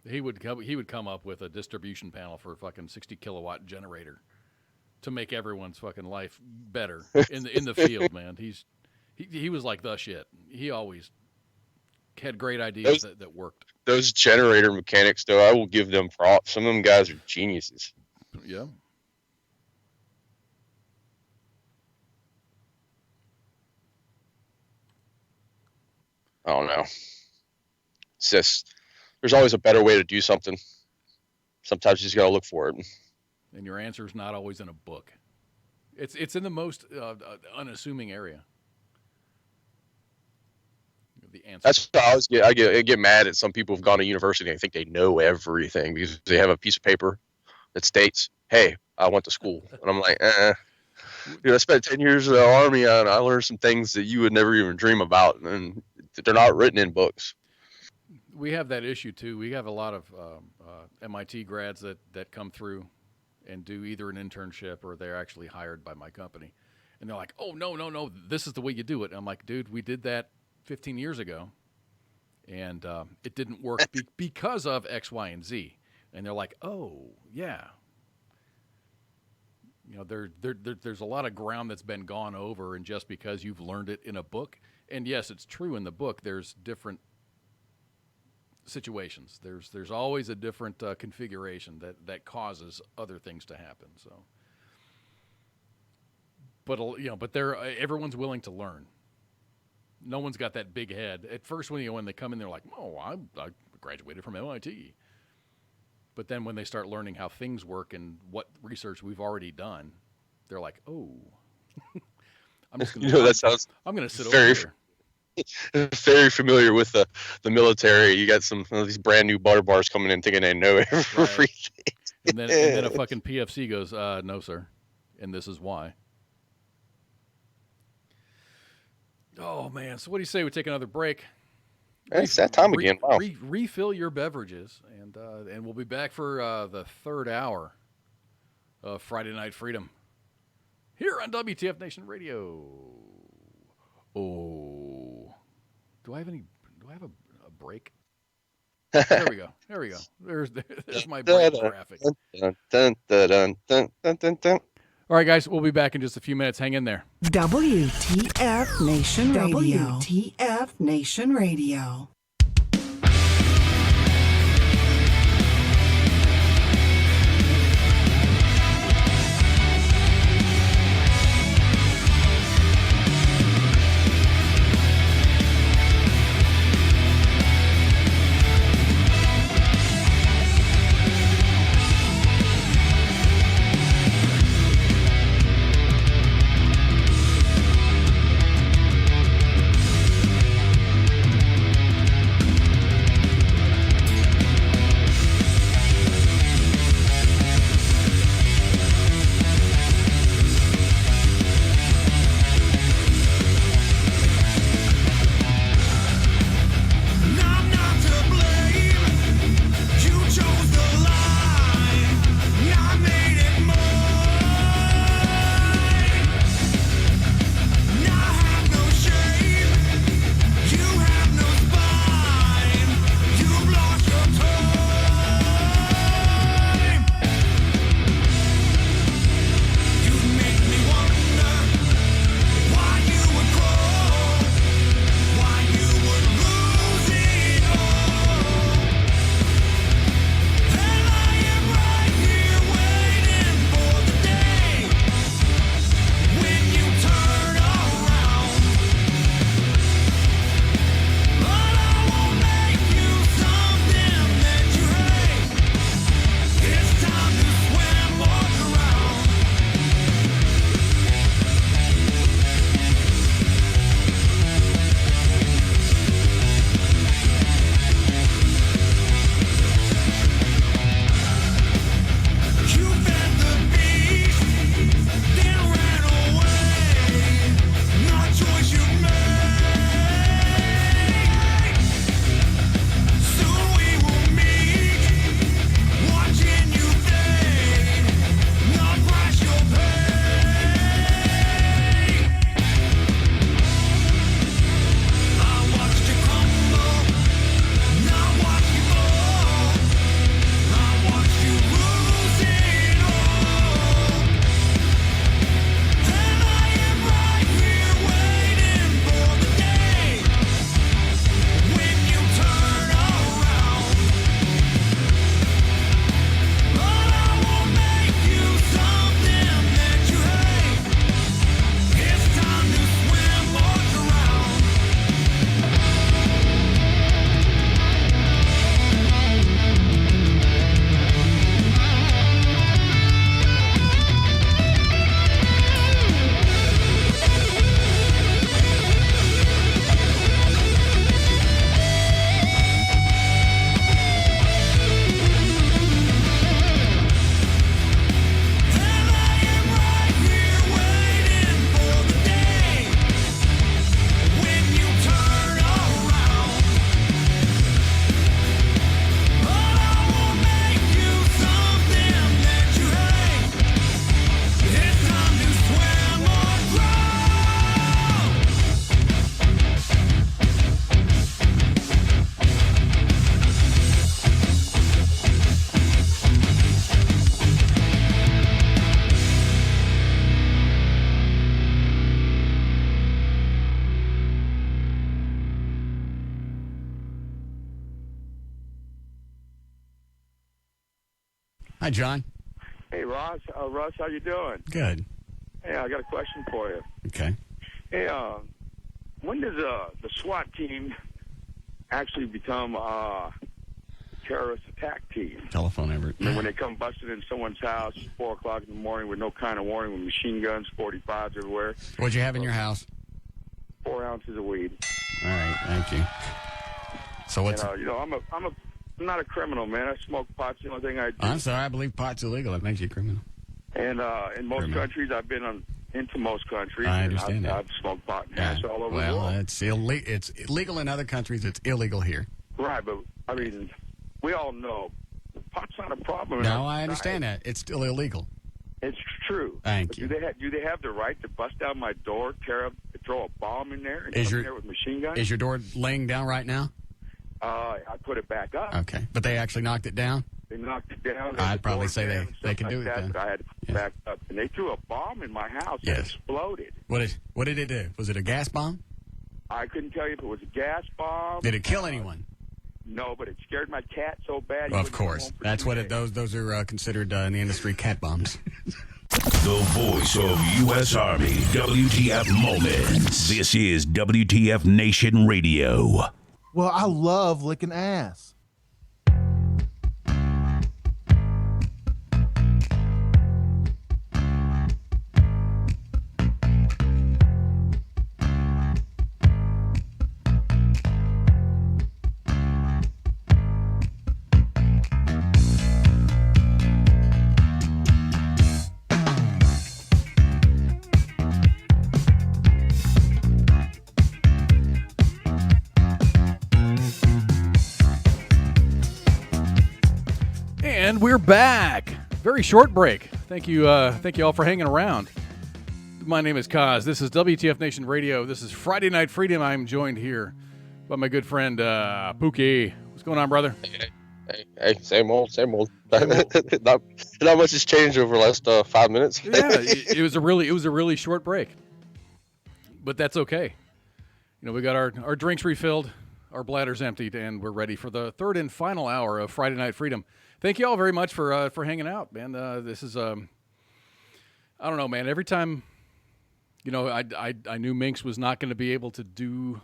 He would come up with a distribution panel for a fucking 60 kilowatt generator to make everyone's fucking life better in the field, man. He was like the shit. He always had great ideas that worked. Those generator mechanics, though, I will give them props. Some of them guys are geniuses. Yeah. I don't know. It's just, there's always a better way to do something. Sometimes you just got to look for it. And your answer is not always in a book. It's in the most unassuming area. The answer. That's how I get mad at some people who've gone to university and think they know everything because they have a piece of paper that states, "Hey, I went to school," and I'm like, Dude, I spent 10 years in the Army and I learned some things that you would never even dream about, and they're not written in books. We have that issue too. We have a lot of MIT grads that come through and do either an internship or they're actually hired by my company, and they're like, "Oh no, this is the way you do it." And I'm like, "Dude, we did that 15 years ago, and it didn't work because of X, Y, and Z." And they're like, "Oh yeah." You know, there's a lot of ground that's been gone over, and just because you've learned it in a book, and yes, it's true in the book, there's different situations. There's always a different configuration that causes other things to happen. So, but everyone's willing to learn. No one's got that big head. At first, when they come in, they're like, "Oh, I graduated from MIT." But then when they start learning how things work and what research we've already done, they're like, "Oh, I'm just going to." That sounds. I'm going to sit very, over here. Very familiar with the military. You got some of these brand new butter bars coming in thinking they know everything. Right. And then a fucking PFC goes, "No, sir, and this is why." Oh man! So what do you say we take another break? It's that time again. Wow. Refill your beverages, and we'll be back for the third hour of Friday Night Freedom here on WTF Nation Radio. Oh, do I have a break? There we go. There's my break graphic. Dun, dun, dun, dun, dun, dun. All right, guys, we'll be back in just a few minutes. Hang in there. WTF Nation Radio. WTF Nation Radio. Hi, John. Hey, Ross. Russ, how you doing? Good. Hey, I got a question for you. Okay. Hey, when does the SWAT team actually become a terrorist attack team? Telephone, Everett. I mean, when they come busting in someone's house at 4 o'clock in the morning with no kind of warning, with machine guns, 45s everywhere. What'd you have in your house? 4 ounces of weed. All right, thank you. So what's... You know, I'm not a criminal, man. I smoke pot's the only thing I do. I'm sorry, I believe pot's illegal. That makes you a criminal. And in most countries, I've been into most countries. I understand that. I've smoked pot and hash all over the well, world. it's illegal in other countries. It's illegal here. Right, but, I mean, we all know pot's not a problem. No, I understand that. It's still illegal. It's true. Thank you. Do they have the right to bust down my door, throw a bomb in there, and come in there with machine guns? Is your door laying down right now? I put it back up. Okay, but they actually knocked it down? They knocked it down. I'd probably say they can do it then. But I had to put it back up. And they threw a bomb in my house that exploded. What did it do? Was it a gas bomb? I couldn't tell you if it was a gas bomb. Did it kill anyone? No, but it scared my cat so bad. Of course. That's what those are considered in the industry, cat bombs. The voice of U.S. Army, WTF Moments. This is WTF Nation Radio. Well, I love licking ass. And we're back. Very short break. Thank you all for hanging around. My name is Kaz. This is WTF Nation Radio. This is Friday Night Freedom. I'm joined here by my good friend Pookie. What's going on, brother? Hey, same old. not much has changed over the last 5 minutes. Yeah, it was a really short break, but that's okay. You know, we got our drinks refilled, our bladders emptied, and we're ready for the third and final hour of Friday Night Freedom. Thank you all very much for hanging out, man. This is I don't know, man. Every time, you know, I knew Minx was not going to be able to do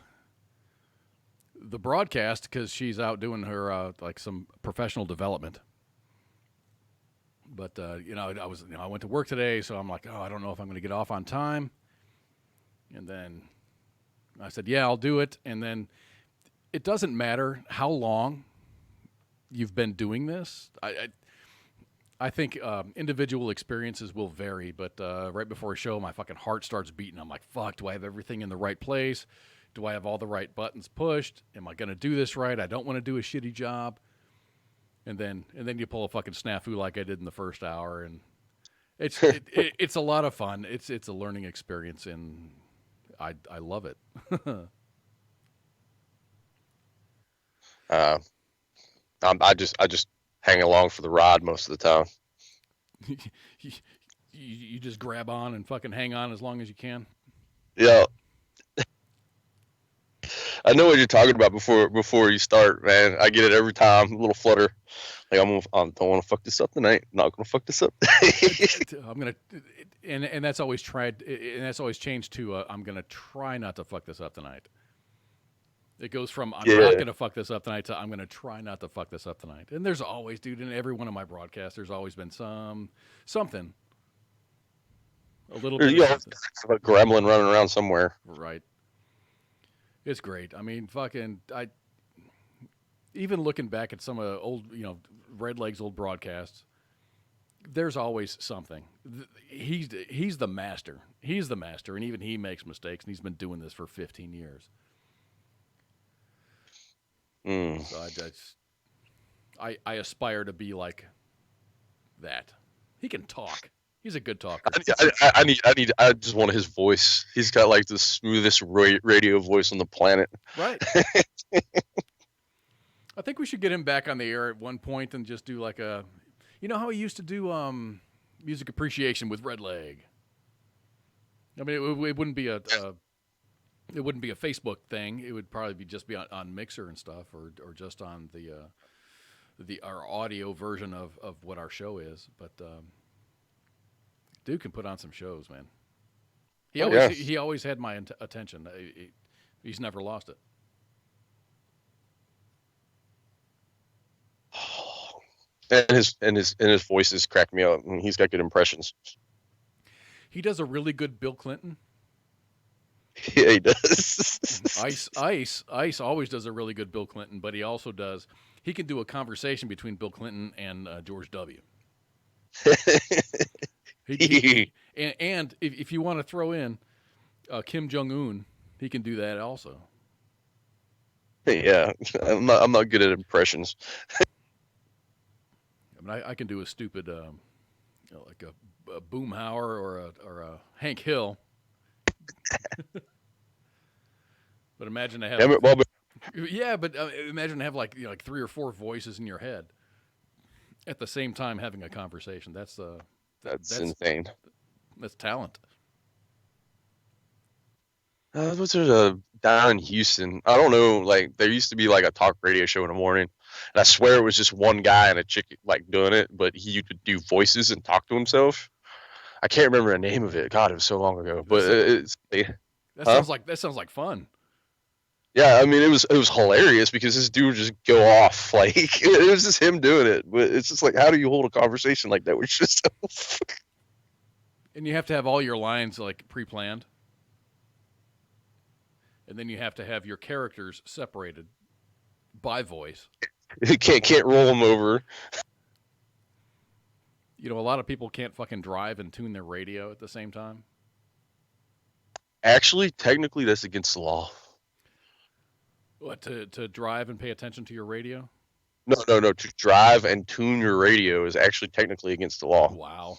the broadcast because she's out doing her like some professional development. But you know, I went to work today, so I'm like, oh, I don't know if I'm going to get off on time. And then I said, yeah, I'll do it. And then it doesn't matter how long you've been doing this. I think individual experiences will vary, but right before a show, my fucking heart starts beating. I'm like, fuck, do I have everything in the right place? Do I have all the right buttons pushed? Am I going to do this right? I don't want to do a shitty job. And then you pull a fucking snafu like I did in the first hour, and it's a lot of fun. It's a learning experience, and I love it. I just hang along for the ride most of the time. You just grab on and fucking hang on as long as you can. Yeah. I know what you're talking about before you start, man. I get it every time. A little flutter. Like I don't want to fuck this up tonight. I'm not gonna fuck this up. I'm gonna, and that's always tried, and that's always changed to I'm gonna try not to fuck this up tonight. It goes from I'm not going to fuck this up tonight to I'm going to try not to fuck this up tonight. And there's always, dude, in every one of my broadcasts, there's always been something. A little bit of a gremlin running around somewhere. Right. It's great. I mean, fucking, even looking back at some of old, you know, Redleg's old broadcasts, there's always something. He's the master. He's the master, and even he makes mistakes, and he's been doing this for 15 years. So I aspire to be like that. He can talk. He's a good talker. I just want his voice. He's got like the smoothest radio voice on the planet. Right. I think we should get him back on the air at one point and just do like a, you know how he used to do music appreciation with Redleg. I mean, it wouldn't be it wouldn't be a Facebook thing. It would probably be just be on Mixer and stuff, or just on the our audio version of what our show is. But dude can put on some shows, man. He always had my attention. He's never lost it. And his voices crack me up. And he's got good impressions. He does a really good Bill Clinton. Yeah, he does. Ice always does a really good Bill Clinton, but he can do a conversation between Bill Clinton and George W. And if you want to throw in Kim Jong-un, he can do that also. Yeah, I'm not good at impressions. I mean, I can do a stupid, like a Boomhauer or a Hank Hill. But imagine to have, imagine to have like 3 or 4 voices in your head at the same time having a conversation. That's insane. That's talent. What's there down in Houston? I don't know. Like there used to be like a talk radio show in the morning, and I swear it was just one guy and a chick like doing it, but he would do voices and talk to himself. I can't remember the name of it. God, it was so long ago. But that sounds like fun. Yeah, I mean it was hilarious because this dude would just go off like it was just him doing it. But it's just like, how do you hold a conversation like that with yourself? And you have to have all your lines like pre-planned. And then you have to have your characters separated by voice. You can't roll them over. You know, a lot of people can't fucking drive and tune their radio at the same time. Actually, technically, that's against the law. What, to drive and pay attention to your radio? No. To drive and tune your radio is actually technically against the law. Wow.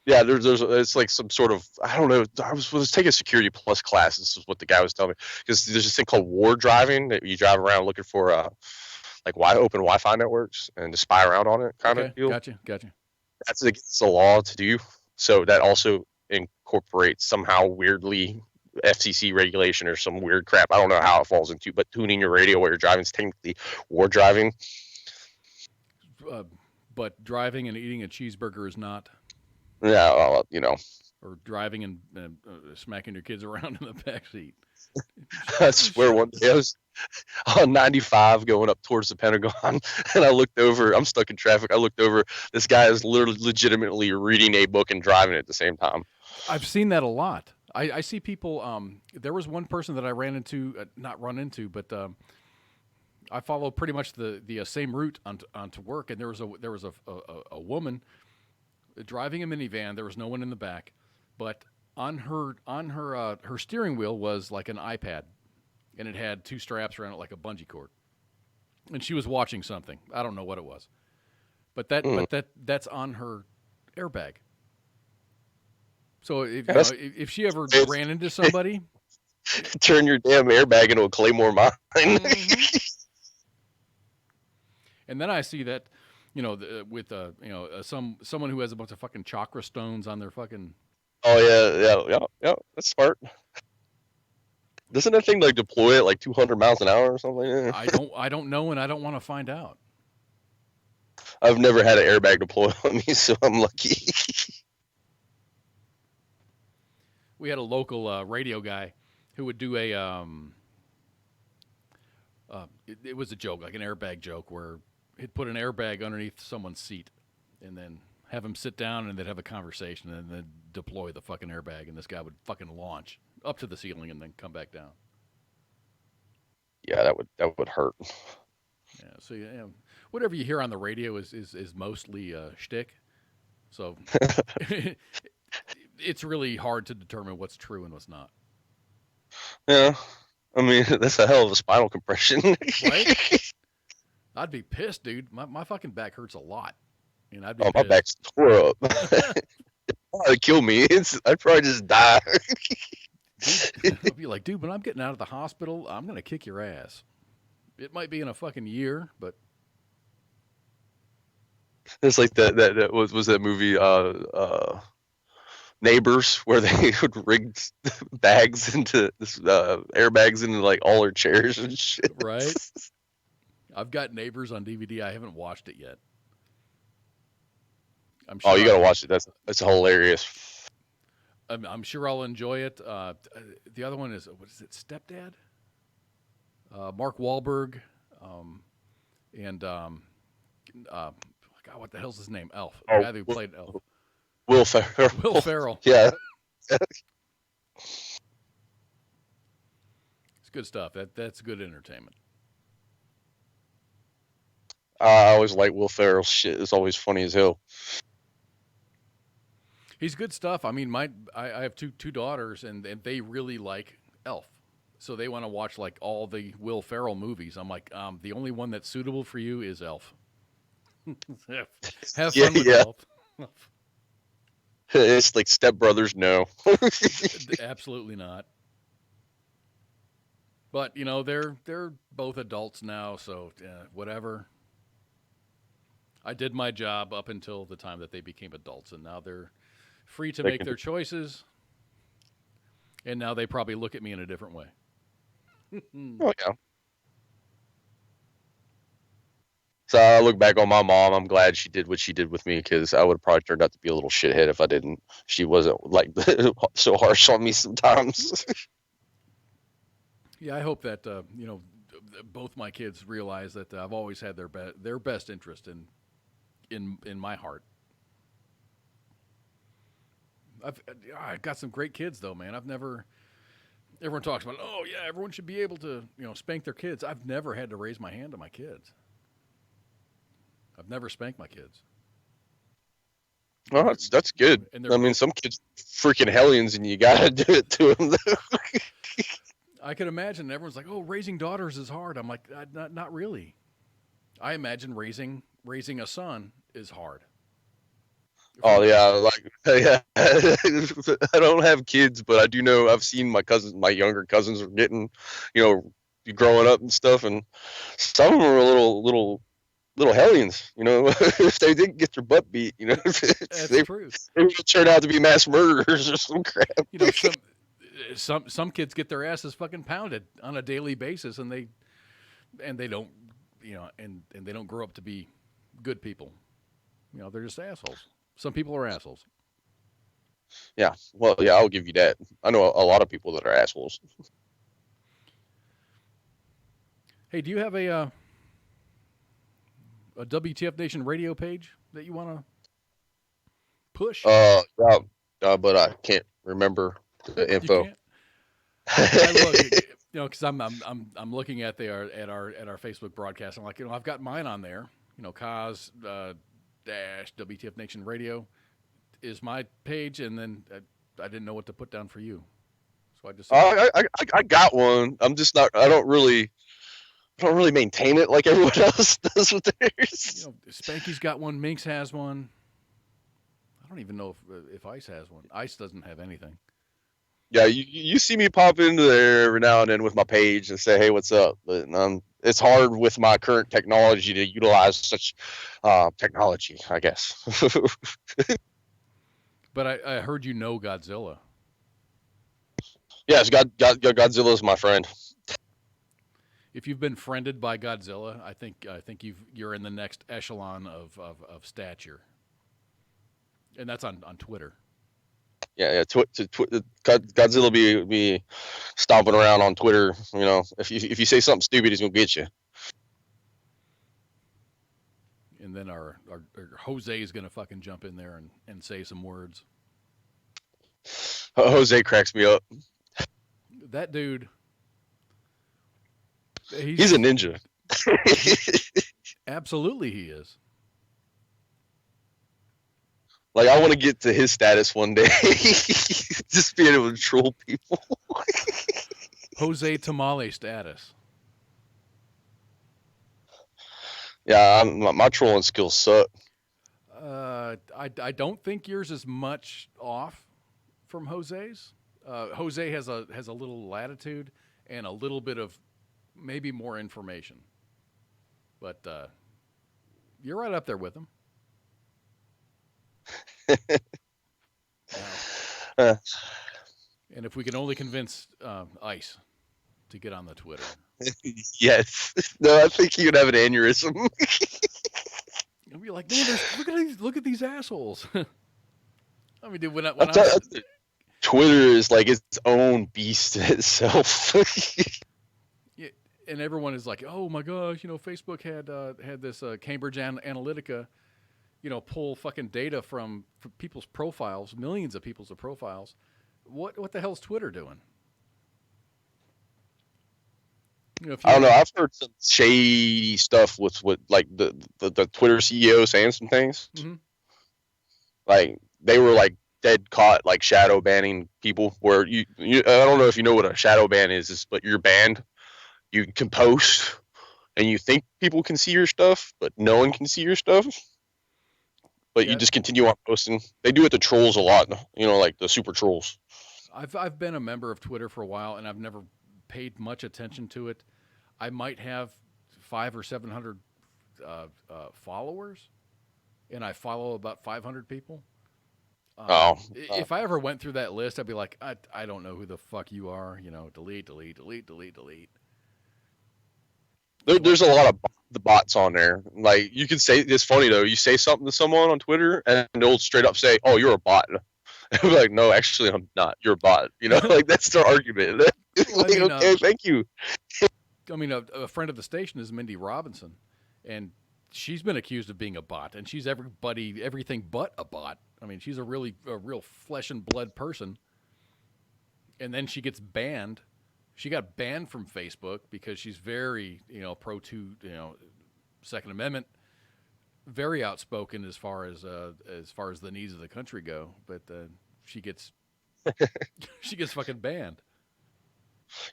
Yeah, there's it's like some sort of, I don't know. I was taking a Security Plus class. This is what the guy was telling me, because there's this thing called war driving that you drive around looking for like open Wi-Fi networks and to spy around on it kind of deal. Gotcha. That's against the law to do. So that also incorporates somehow weirdly FCC regulation or some weird crap. I don't know how it falls into, but tuning your radio while you're driving is technically war driving. But driving and eating a cheeseburger is not. Yeah, well, you know. Or driving and smacking your kids around in the back seat. I swear one day I was on 95 going up towards the Pentagon, and I looked over. I'm stuck in traffic. I looked over. This guy is literally legitimately reading a book and driving at the same time. I've seen that a lot. I see people. There was one person that I ran into, but I follow pretty much the same route onto work, and there was a woman driving a minivan. There was no one in the back, but on her steering wheel was like an iPad, and it had 2 straps around it like a bungee cord. And she was watching something. I don't know what it was, but that's on her airbag. So if she ever ran into somebody, turn your damn airbag into a Claymore mine. And then I see that, with someone who has a bunch of fucking chakra stones on their fucking. Oh yeah. That's smart. Doesn't that thing like deploy at like 200 miles an hour or something? I don't know, and I don't want to find out. I've never had an airbag deploy on me, so I'm lucky. We had a local radio guy who would do a. It was a joke, like an airbag joke, where he'd put an airbag underneath someone's seat, and then have him sit down, and they'd have a conversation, and then deploy the fucking airbag, and this guy would fucking launch up to the ceiling and then come back down. Yeah, that would hurt. Yeah, so whatever you hear on the radio is mostly shtick. So it's really hard to determine what's true and what's not. Yeah, I mean that's a hell of a spinal compression. Right? I'd be pissed, dude. My fucking back hurts a lot. And I'd be my back's tore up. It'd probably kill me. I'd probably just die. I'd be like, dude, when I'm getting out of the hospital, I'm gonna kick your ass. It might be in a fucking year, but it's like that was that movie Neighbors, where they would rig bags into airbags into like all her chairs and shit. Right. I've got Neighbors on DVD. I haven't watched it yet. I'm Oh, sure you gotta watch it. That's hilarious. I'm sure I'll enjoy it. The other one is, what is it, Stepdad? Mark Wahlberg, and God, what the hell's his name? Elf. The guy who played Elf. Will Ferrell. Will Ferrell. Yeah. It's good stuff. That's good entertainment. I always like Will Ferrell's shit. It's always funny as hell. He's good stuff. I mean, I have two daughters, and they really like Elf. So they want to watch like all the Will Ferrell movies. I'm like, the only one that's suitable for you is Elf. Have fun with Elf. It's like Step Brothers, no. Absolutely not. But you know, they're both adults now, so whatever. I did my job up until the time that they became adults, and now they're free to make their choices. And now they probably look at me in a different way. Oh yeah. So I look back on my mom. I'm glad she did what she did with me, because I would have probably turned out to be a little shithead if I didn't. She wasn't like so harsh on me sometimes. Yeah, I hope that you know, both my kids realize that I've always had their best interest in my heart. I've got some great kids though, man. Everyone talks about, oh yeah, everyone should be able to, you know, spank their kids. I've never had to raise my hand to my kids. I've never spanked my kids. Well, that's good. I mean, some kids freaking hellions, and you gotta do it to them. I could imagine everyone's like, oh, raising daughters is hard. I'm like, not really. I imagine raising a son is hard. Oh yeah, like yeah. I don't have kids, but I do know I've seen my younger cousins are getting, you know, growing up and stuff, and some of them are little hellions, you know. If they didn't get their butt beat, you know, that's true. They would turn out to be mass murderers or some crap. You know, some kids get their asses fucking pounded on a daily basis, and they don't, you know, and they don't grow up to be good people. You know, they're just assholes. Some people are assholes. Yeah, well, yeah, I'll give you that. I know a lot of people that are assholes. Hey, do you have a WTF Nation radio page that you want to push? Yeah, but I can't remember the info. You know, because I'm looking at our Facebook broadcast. I'm like, you know, I've got mine on there. You know, Kaz dash WTF Nation Radio is my page, and then I didn't know what to put down for you, so I just I got one. I'm just not. I don't really maintain it like everyone else does with theirs. You know, Spanky's got one. Minx has one. I don't even know if Ice has one. Ice doesn't have anything. Yeah, you see me pop into there every now and then with my page and say, hey, what's up? But it's hard with my current technology to utilize such technology, I guess. But I heard you know Godzilla. Yes, Godzilla's my friend. If you've been friended by Godzilla, I think you're in the next echelon of stature, and that's on Twitter. Yeah. Godzilla be stomping around on Twitter. You know, if you say something stupid, he's gonna get you. And then our Jose is gonna fucking jump in there and say some words. Jose cracks me up. That dude. He's a ninja. Absolutely, he is. Like, I want to get to his status one day. Just being able to troll people. Jose Tamale status. Yeah, my trolling skills suck. I don't think yours is much off from Jose's. Jose has a little latitude and a little bit of maybe more information, but you're right up there with him. And if we can only convince Ice to get on the Twitter. Yes. No, I think he would have an aneurysm. You'll be like, man, look at these assholes. I mean, dude, Twitter is like its own beast in itself. Yeah, and everyone is like, oh my gosh, Facebook had this Cambridge Analytica, pull fucking data from people's profiles, millions of people's profiles. What the hell's Twitter doing? I don't know. I've heard some shady stuff with like the Twitter CEO saying some things. Mm-hmm. Like they were like dead caught like shadow banning people. Where you I don't know if you know what a shadow ban is, but you're banned. You can post, and you think people can see your stuff, but no one can see your stuff. But you just continue on posting. They do it to trolls a lot. Like the super trolls. I've been a member of Twitter for a while, and I've never paid much attention to it. I might have 500 or 700 followers, and I follow about 500 people. If I ever went through that list, I'd be like, I don't know who the fuck you are. Delete. There's a lot of the bots on there. Like you can say, it's funny though. You say something to someone on Twitter, and they'll straight up say, "Oh, you're a bot." I'm like, no, actually, I'm not. You're a bot. Like that's their argument. Like, okay, thank you. I mean, a friend of the station is Mindy Robinson, and she's been accused of being a bot, and she's everything but a bot. I mean, she's a real flesh and blood person. And then she gets banned. She got banned from Facebook because she's very, pro to, Second Amendment, very outspoken as far as the needs of the country go. But she gets fucking banned.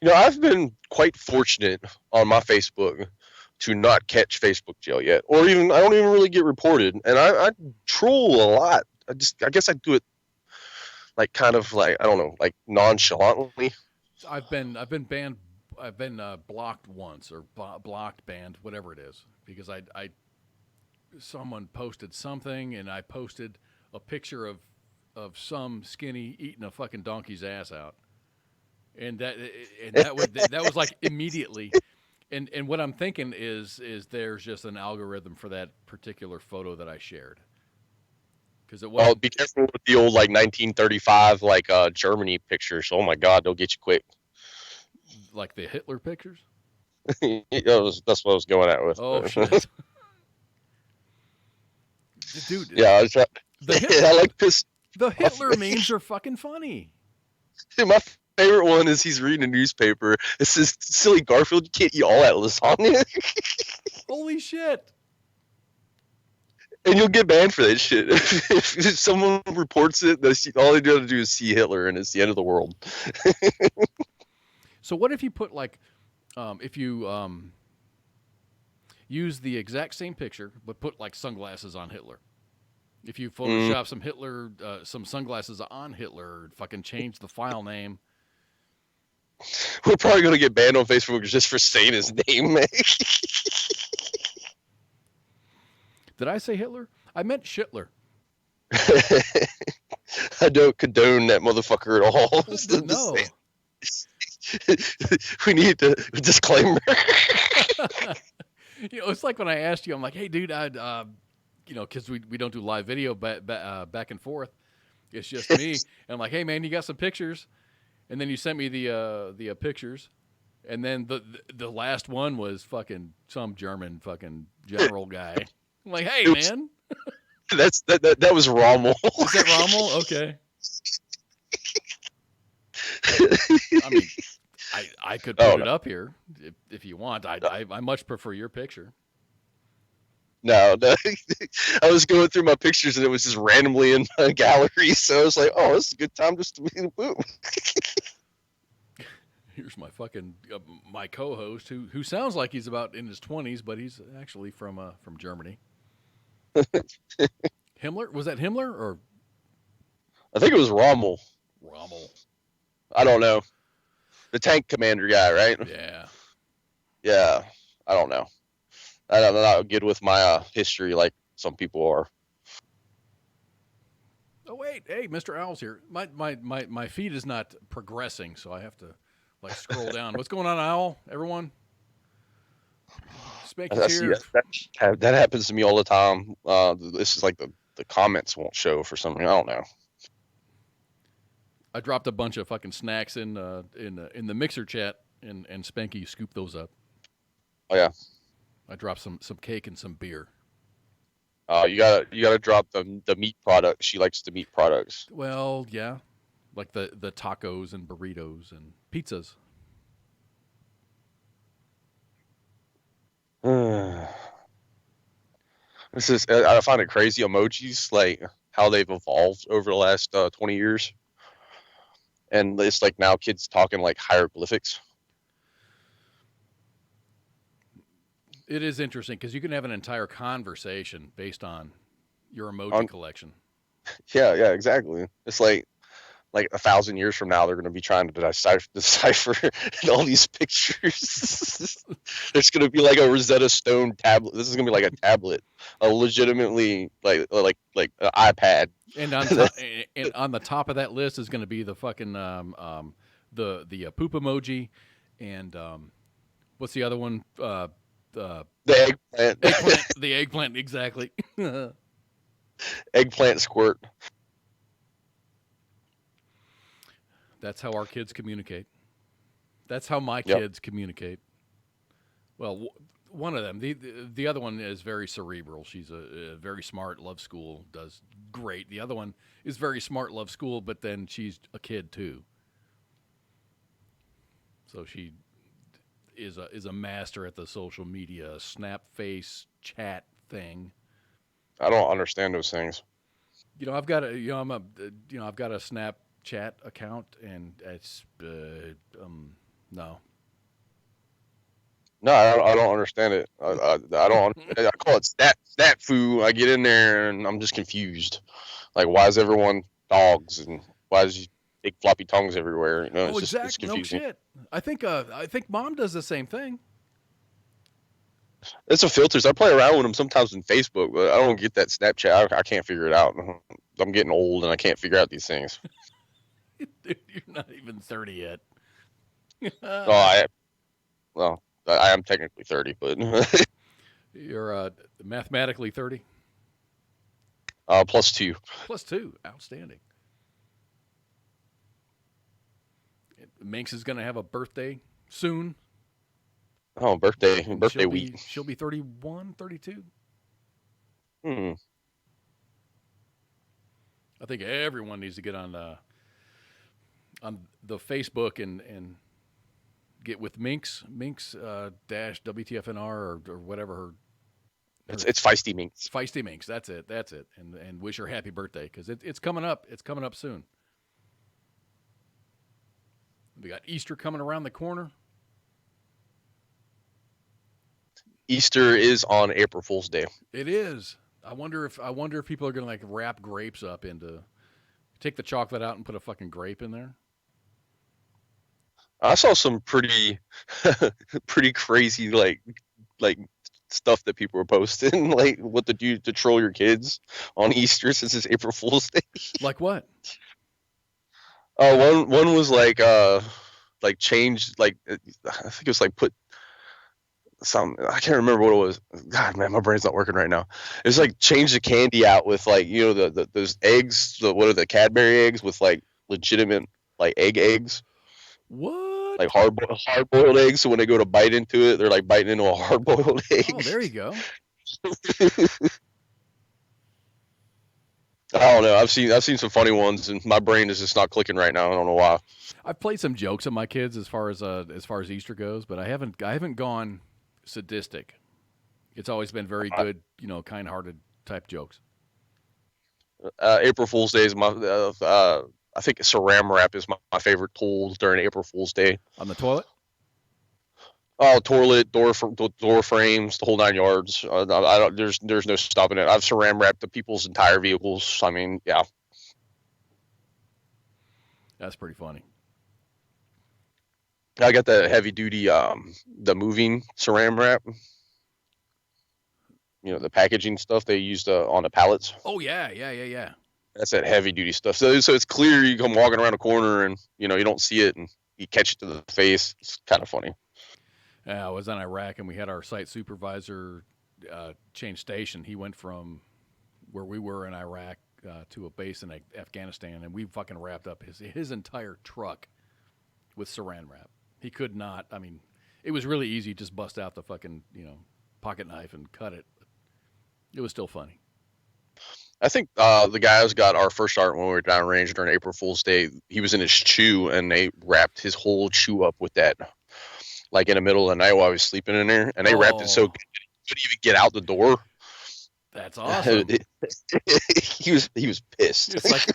I've been quite fortunate on my Facebook to not catch Facebook jail yet, or even I don't even really get reported, and I troll a lot. I guess I do it like kind of like I don't know, like nonchalantly. I've been banned. I've been blocked once or blocked, banned, whatever it is, because someone posted something, and I posted a picture of some skinny eating a fucking donkey's ass out. And that was like immediately, and what I'm thinking is there's just an algorithm for that particular photo that I shared, because it was. Well, be careful with the old like 1935 like Germany pictures. Oh my God, they'll get you quick. Like the Hitler pictures. That's what I was going at with. Oh shit, dude. Yeah, I like this. The Hitler memes are fucking funny. Dude, my favorite one is he's reading a newspaper. It says, "Silly Garfield, you can't eat all that lasagna." Holy shit! And you'll get banned for that shit. If someone reports it, all they do is see Hitler, and it's the end of the world. So what if you put like, if you use the exact same picture but put like sunglasses on Hitler? If you Photoshop some Hitler, some sunglasses on Hitler, fucking change the file name. We're probably going to get banned on Facebook just for saying his name, man. Did I say Hitler? I meant Shitler. I don't condone that motherfucker at all. No. We need a disclaimer. It's like when I asked you, I'm like, hey, dude, because we don't do live video back and forth. It's just me. And I'm like, hey, man, you got some pictures? And then you sent me the pictures. And then the last one was fucking some German fucking general guy. I'm like, hey, man. That was Rommel. Is that Rommel? Okay. I mean, I could put it up here if you want. I much prefer your picture. No. I was going through my pictures and it was just randomly in my gallery, so I was like, "Oh, this is a good time just to be the boom." Here's my fucking my co-host who sounds like he's about in his 20s, but he's actually from Germany. Himmler? Was that Himmler or? I think it was Rommel. Rommel. I don't know. The tank commander guy, right? Yeah. Yeah. I don't know. I'm not good with my history like some people are. Oh wait, hey, Mr. Owl's here. My feed is not progressing, so I have to Like scroll down. What's going on, Owl? Everyone? I Spanky's see here. that happens to me all the time. This is like the comments won't show for some reason. I don't know. I dropped a bunch of fucking snacks in the mixer chat, and Spanky scooped those up. Oh yeah. I dropped some cake and some beer. You gotta drop the meat products. She likes the meat products. Well, yeah, like the tacos and burritos and pizzas. I find it crazy, emojis, like how they've evolved over the last 20 years, and it's like now kids talking like hieroglyphics. It is interesting because you can have an entire conversation based on your emoji collection. Yeah, exactly. It's like 1,000 years from now, they're going to be trying to decipher all these pictures. There's going to be like a Rosetta Stone tablet. This is going to be like a tablet, a legitimately like an iPad. And on the top of that list is going to be the fucking the poop emoji, and what's the other one? The eggplant. The eggplant, exactly. Eggplant squirt. That's how our kids communicate. That's how my kids communicate. Well, one of them. The other one is very cerebral. She's a very smart, loves school, does great. The other one is very smart, loves school, but then she's a kid too. So she is a master at the social media snap face chat thing. I don't understand those things. I've got a I've got a Snapchat account, and it's no. No, I don't understand it. I don't. I call it stat foo. I get in there and I'm just confused. Like, why is everyone dogs and why is big floppy tongues everywhere? It's exactly. It's confusing. No shit. I think Mom does the same thing. It's a filters. I play around with them sometimes in Facebook, but I don't get that Snapchat. I can't figure it out. I'm getting old and I can't figure out these things. Dude, you're not even 30 yet. I am technically 30, but you're mathematically 30. +2. +2, outstanding. Minx is going to have a birthday soon. Oh, birthday week. She'll be 31, 32. I think everyone needs to get on the Facebook and get with Minx dash WTFNR or whatever her. It's Feisty Minx. Feisty Minx. That's it. And wish her happy birthday because it's coming up. It's coming up soon. We got Easter coming around the corner. Easter is on April Fool's Day. It is. I wonder if people are gonna like wrap grapes up into, take the chocolate out and put a fucking grape in there. I saw some pretty crazy like stuff that people were posting, like what to do to troll your kids on Easter since it's April Fool's Day. Like what? One was like change, like I think it was like put some, I can't remember what it was. God, man, my brain's not working right now. It was like change the candy out with like, those eggs, what are the Cadbury eggs with like legitimate like eggs. What? Like hard-boiled eggs, so when they go to bite into it, they're like biting into a hard-boiled egg. Oh, there you go. I don't know. I've seen some funny ones, and my brain is just not clicking right now. I don't know why. I've played some jokes on my kids as far as Easter goes, but I haven't gone sadistic. It's always been very good, kind-hearted type jokes. April Fool's Day is my. I think Saran wrap is my favorite tool during April Fool's Day. On the toilet? Oh, toilet, door frames, the whole 9 yards. I don't. There's no stopping it. I've Saran wrapped the people's entire vehicles. I mean, yeah. That's pretty funny. I got the heavy duty, the moving Saran wrap. The packaging stuff they used on the pallets. Oh yeah. That's that heavy duty stuff. So it's clear. You come walking around a corner and you don't see it, and you catch it to the face. It's kind of funny. I was in Iraq, and we had our site supervisor change station. He went from where we were in Iraq to a base in Afghanistan, and we fucking wrapped up his entire truck with saran wrap. He could not. I mean, it was really easy. Just bust out the fucking pocket knife and cut it. It was still funny. I think the guys got our first start when we were downrange during April Fool's Day. He was in his chew, and they wrapped his whole chew up with that, like in the middle of the night while I was sleeping in there. And they wrapped it so good he couldn't even get out the door. That's awesome. he was pissed. It's like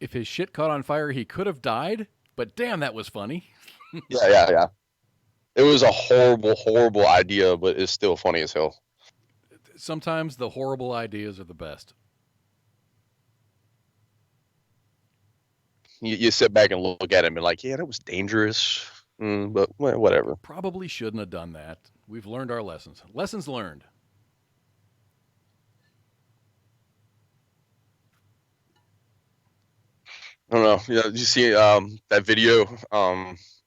if his shit caught on fire, he could have died. But damn, that was funny. Yeah. It was a horrible idea, but it's still funny as hell. Sometimes the horrible ideas are the best. You sit back and look at it and be like, yeah, that was dangerous, but whatever. Probably shouldn't have done that. We've learned our lessons. Lessons learned. I don't know. Yeah, did you see that video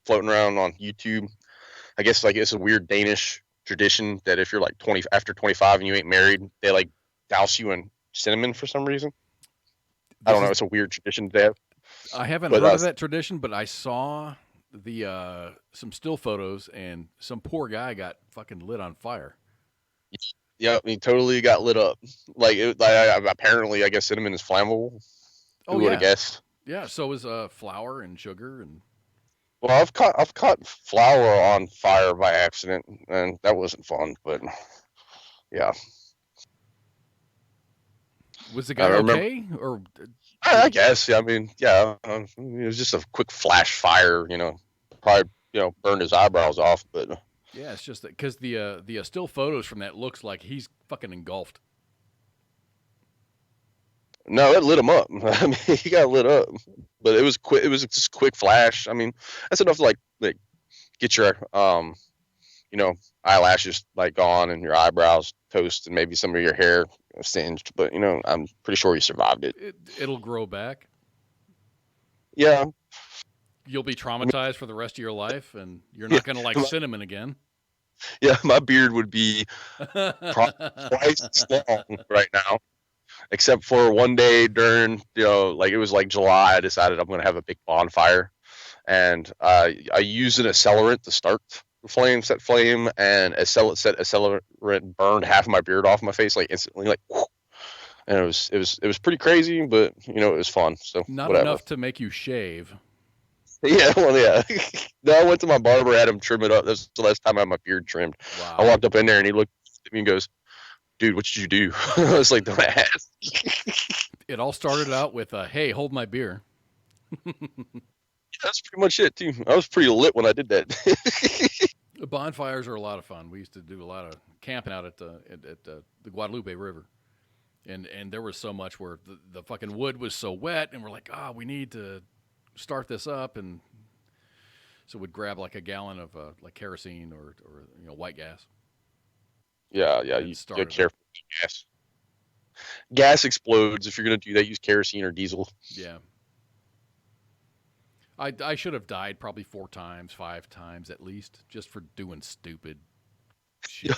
floating around on YouTube? I guess like it's a weird Danish tradition that if you're like after 25 and you ain't married, they like douse you in cinnamon for some reason. I don't know. It's a weird tradition to have. I haven't heard of that tradition, but I saw the some still photos, and some poor guy got fucking lit on fire. Yeah, he totally got lit up. Like, apparently, I guess cinnamon is flammable. Oh, Who would have guessed? Yeah, so is flour and sugar and. Well, I've caught flour on fire by accident, and that wasn't fun. But yeah, was the guy okay? Or I guess. Yeah, I mean, yeah, it was just a quick flash fire. Probably burned his eyebrows off. But yeah, it's just that because the still photos from that looks like he's fucking engulfed. No, it lit him up. I mean, he got lit up, but it was quick. It was just a quick flash. I mean, that's enough to like get your eyelashes like gone and your eyebrows toast and maybe some of your hair singed. But I'm pretty sure he survived it. It'll grow back. Yeah. You'll be traumatized for the rest of your life, and you're not going to like cinnamon again. Yeah, my beard would be probably twice as long right now. Except for one day during, like it was like July, I decided I'm going to have a big bonfire. And I used an accelerant to start the set flame, and accelerant burned half of my beard off my face, like instantly, like, whoosh. And it was pretty crazy, but it was fun. So not whatever. Enough to make you shave. Yeah, well, yeah. No, I went to my barber, had him trim it up. That's the last time I had my beard trimmed. Wow. I walked up in there, and he looked at me and goes, "Dude, what did you do?" I was like, "Don't ask." It all started out with, "Hey, hold my beer." That's pretty much it, too. I was pretty lit when I did that. The bonfires are a lot of fun. We used to do a lot of camping out at the Guadalupe River, and there was so much where the fucking wood was so wet, and we're like, we need to start this up, and so we'd grab like a gallon of like kerosene or white gas. Yeah, you gotta careful with gas. Gas explodes. If you're gonna do that, use kerosene or diesel. Yeah. I should have died probably 4 times, 5 times at least, just for doing stupid shit.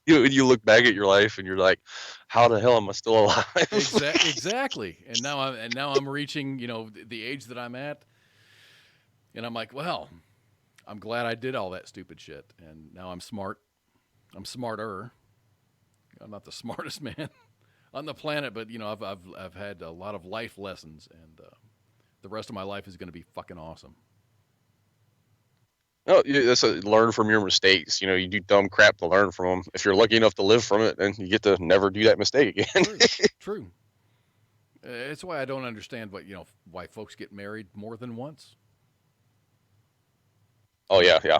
You look back at your life and you're like, how the hell am I still alive? Exactly. And now I'm reaching, the age that I'm at, and I'm like, well, I'm glad I did all that stupid shit, and now I'm smart. I'm smarter. I'm not the smartest man on the planet, but I've had a lot of life lessons, and the rest of my life is going to be fucking awesome. No, that's learn from your mistakes. You do dumb crap to learn from them. If you're lucky enough to live from it, then you get to never do that mistake again. True. It's why I don't understand why folks get married more than once. Oh yeah. I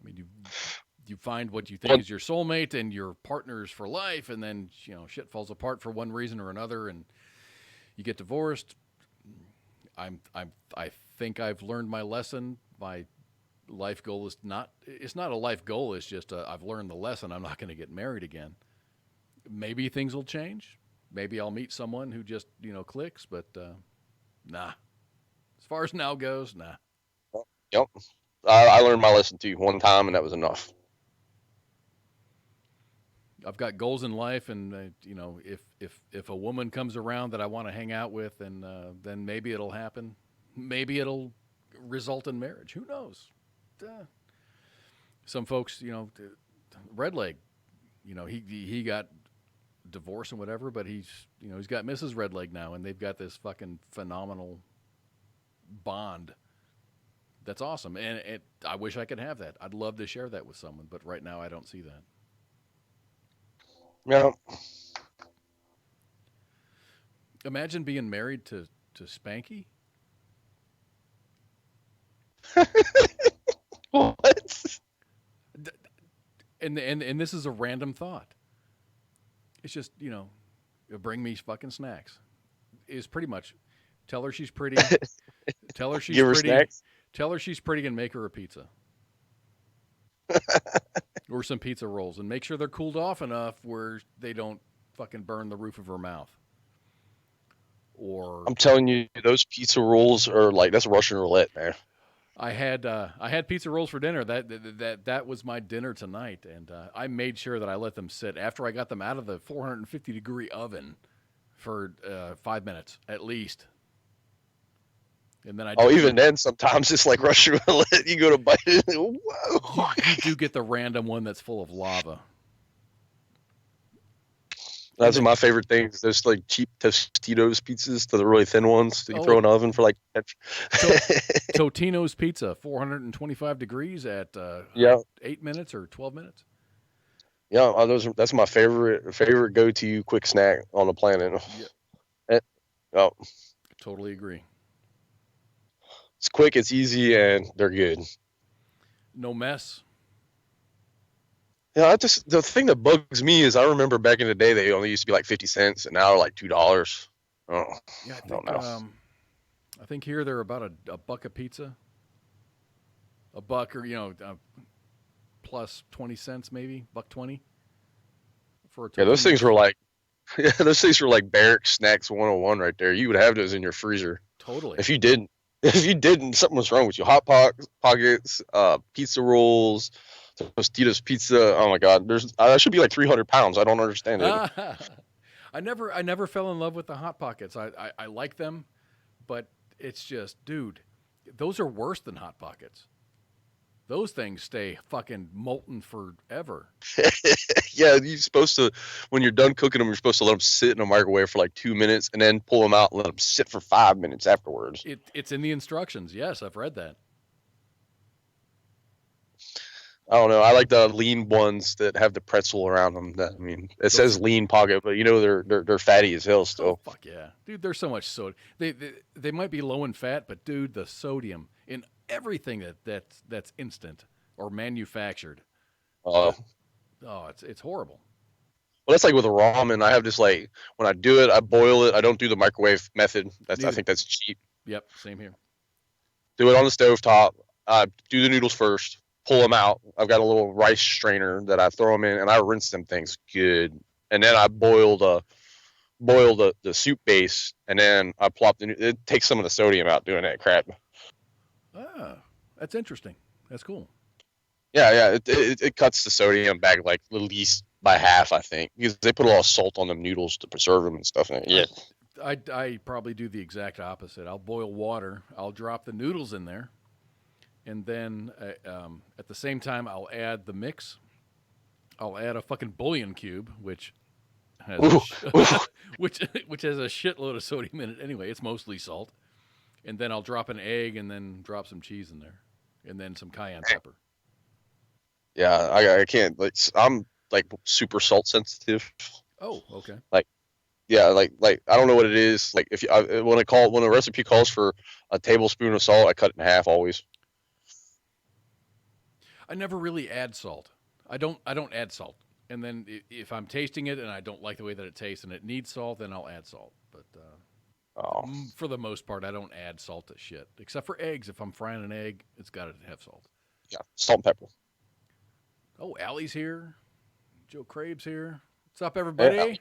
mean, you find what you think is your soulmate and your partners for life, and then shit falls apart for one reason or another, and you get divorced. I think I've learned my lesson. My life goal is not a life goal. It's just I've learned the lesson. I'm not going to get married again. Maybe things will change. Maybe I'll meet someone who just clicks, but nah. As far as now goes, nah. Yep. I learned my lesson too one time, and that was enough. I've got goals in life, and if a woman comes around that I want to hang out with, and then maybe it'll happen. Maybe it'll result in marriage. Who knows? Some folks, Redleg, he got divorced and whatever, but he's got Mrs. Redleg now, and they've got this fucking phenomenal bond. That's awesome, and I wish I could have that. I'd love to share that with someone, but right now I don't see that. Yeah. Imagine being married to Spanky. What? And this is a random thought. It's just, bring me fucking snacks. Is pretty much tell her she's pretty. Tell her she's Give her pretty. snacks? Tell her she's pretty and make her a pizza. Or some pizza rolls, and make sure they're cooled off enough where they don't fucking burn the roof of her mouth. Or I'm telling you, those pizza rolls are that's Russian roulette, man. I had pizza rolls for dinner. That was my dinner tonight, and I made sure that I let them sit after I got them out of the 450-degree oven for 5 minutes at least. And then even then, sometimes it's like Russian roulette. You go to bite it, whoa! You do get the random one that's full of lava. That's one of my favorite things. Those cheap Tostitos pizzas, the really thin ones that you throw in the oven for Totino's pizza, 425 degrees at 8 minutes or 12 minutes. Yeah, that's my favorite go-to quick snack on the planet. Yeah. Totally agree. It's quick, it's easy, and they're good. No mess. Yeah, the thing that bugs me is I remember back in the day they only used to be like 50 cents, and now they're like $2. Oh, yeah, I don't know. I think here they're about a buck a pizza. A buck, or plus 20 cents maybe, $1.20 for a. Yeah, those things were like, Barracks Snacks 101 right there. You would have those in your freezer. Totally. If you didn't, something was wrong with you. Hot Pockets, pizza rolls, Tostitos pizza. Oh my God, that should be like 300 pounds. I don't understand it. I never fell in love with the Hot Pockets. I like them, but it's just, dude, those are worse than Hot Pockets. Those things stay fucking molten forever. Yeah, you're supposed to, when you're done cooking them, you're supposed to let them sit in a microwave for like 2 minutes and then pull them out and let them sit for 5 minutes afterwards. It's in the instructions. Yes, I've read that. I don't know. I like the lean ones that have the pretzel around them. It says lean pocket, but they're fatty as hell still. Oh, fuck yeah, dude. There's so much soda. They might be low in fat, but dude, the sodium in everything that's instant or manufactured. It's horrible. Well, that's like with ramen. I have this when I do it, I boil it. I don't do the microwave method. I think that's cheap. Yep, same here. Do it on the stovetop. Do the noodles first. Pull them out. I've got a little rice strainer that I throw them in, and I rinse them things good. And then I boil the soup base, and then I plop it takes some of the sodium out doing that crap. That's interesting. That's cool. Yeah. It cuts the sodium back like at least by half, I think, because they put a lot of salt on them noodles to preserve them and stuff. Yeah. I probably do the exact opposite. I'll boil water. I'll drop the noodles in there. And then at the same time, I'll add the mix. I'll add a fucking bouillon cube, which has which has a shitload of sodium in it. Anyway, it's mostly salt. And then I'll drop an egg and then drop some cheese in there, and then some cayenne pepper. Yeah, I can't. I'm super salt sensitive. Oh, okay. Yeah, I don't know what it is. If when a recipe calls for a tablespoon of salt, I cut it in half always. I never really add salt. I don't add salt. And then if I'm tasting it and I don't like the way that it tastes and it needs salt, then I'll add salt. But for the most part, I don't add salt to shit. Except for eggs. If I'm frying an egg, it's got to have salt. Yeah, salt and pepper. Oh, Allie's here. Joe Crabe's here. What's up, everybody?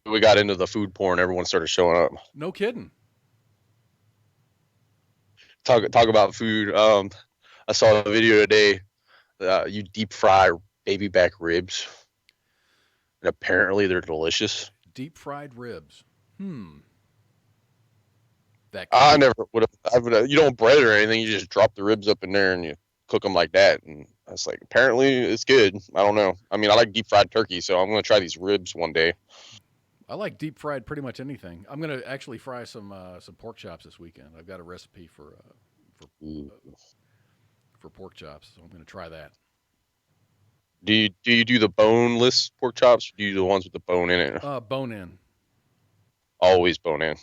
we got into the food porn. Everyone started showing up. No kidding. Talk about food. I saw a video today. You deep fry baby back ribs, and apparently they're delicious. Deep fried ribs. That I never would have. You don't bread it or anything. You just drop the ribs up in there and you cook them like that. And I was like, apparently it's good. I don't know. I mean, I like deep fried turkey, so I'm gonna try these ribs one day. I like deep fried pretty much anything. I'm gonna actually fry some pork chops this weekend. I've got a recipe for pork chops, so I'm gonna try that. Do you do the boneless pork chops? Or do you do the ones with the bone in it? Bone in. Always bone in.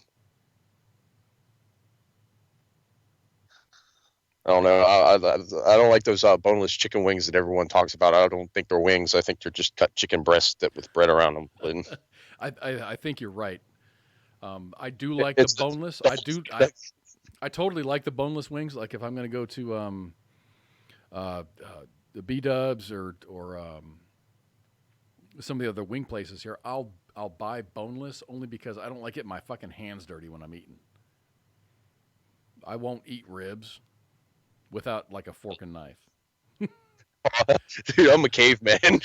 I don't know. I don't like those boneless chicken wings that everyone talks about. I don't think they're wings. I think they're just cut chicken breasts with bread around them. I think you're right. I do like the boneless. I totally like the boneless wings. Like if I'm going to go to the B-Dubs or some of the other wing places here, I'll buy boneless only because I don't like getting my fucking hands dirty when I'm eating. I won't eat ribs without like a fork and knife. Dude, I'm a caveman.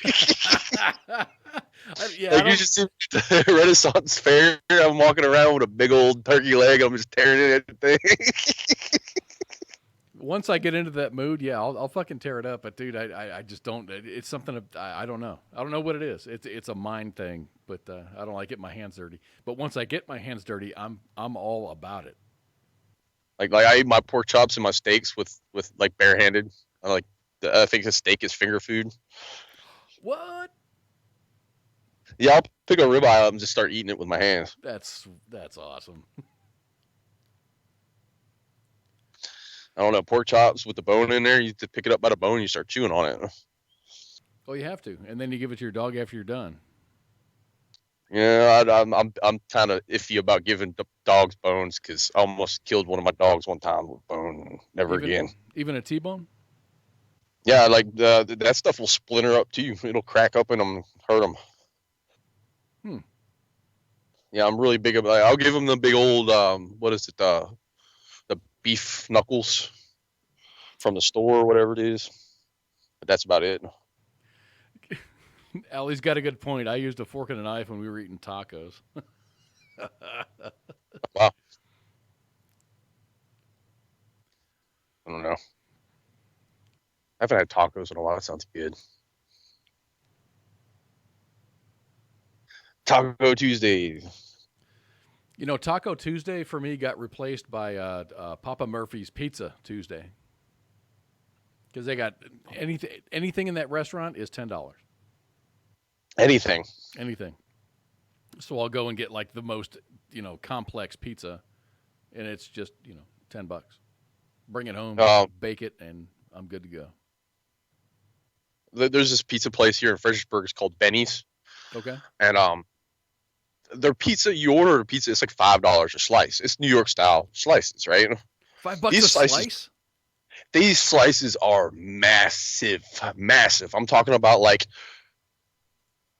Yeah, you just see the Renaissance fair. I'm walking around with a big old turkey leg. I'm just tearing it at the thing. Once I get into that mood, yeah, I'll fucking tear it up. But dude, I just don't. It's something I don't know. I don't know what it is. It's a mind thing. But I don't like getting my hands dirty. But once I get my hands dirty, I'm all about it. Like I eat my pork chops and my steaks with like barehanded. I think a steak is finger food. What? Yeah, I'll pick a ribeye up and just start eating it with my hands. That's awesome. I don't know, pork chops with the bone in there. You just pick it up by the bone and you start chewing on it. Oh, you have to, and then you give it to your dog after you're done. Yeah, I'm kind of iffy about giving dogs bones because I almost killed one of my dogs one time with bone. Never again. Even a T-bone? Yeah, like that stuff will splinter up too. It'll crack up in them, hurt them. Yeah, I'm really big about. I'll give them the big old what is it? The beef knuckles from the store or whatever it is. But that's about it. Allie's got a good point. I used a fork and a knife when we were eating tacos. Wow. I don't know. I haven't had tacos in a while. That sounds good. Taco Tuesday. You know, Taco Tuesday for me got replaced by Papa Murphy's Pizza Tuesday. Because they got anything in that restaurant is $10. Anything. So I'll go and get like the most, complex pizza, and it's just, $10. Bring it home, bake it, and I'm good to go. There's this pizza place here in Fredericksburg. It's called Benny's. Okay. And their pizza, you order a pizza, it's like $5 a slice. It's New York style slices, right? $5 a slice? These slices are massive. I'm talking about like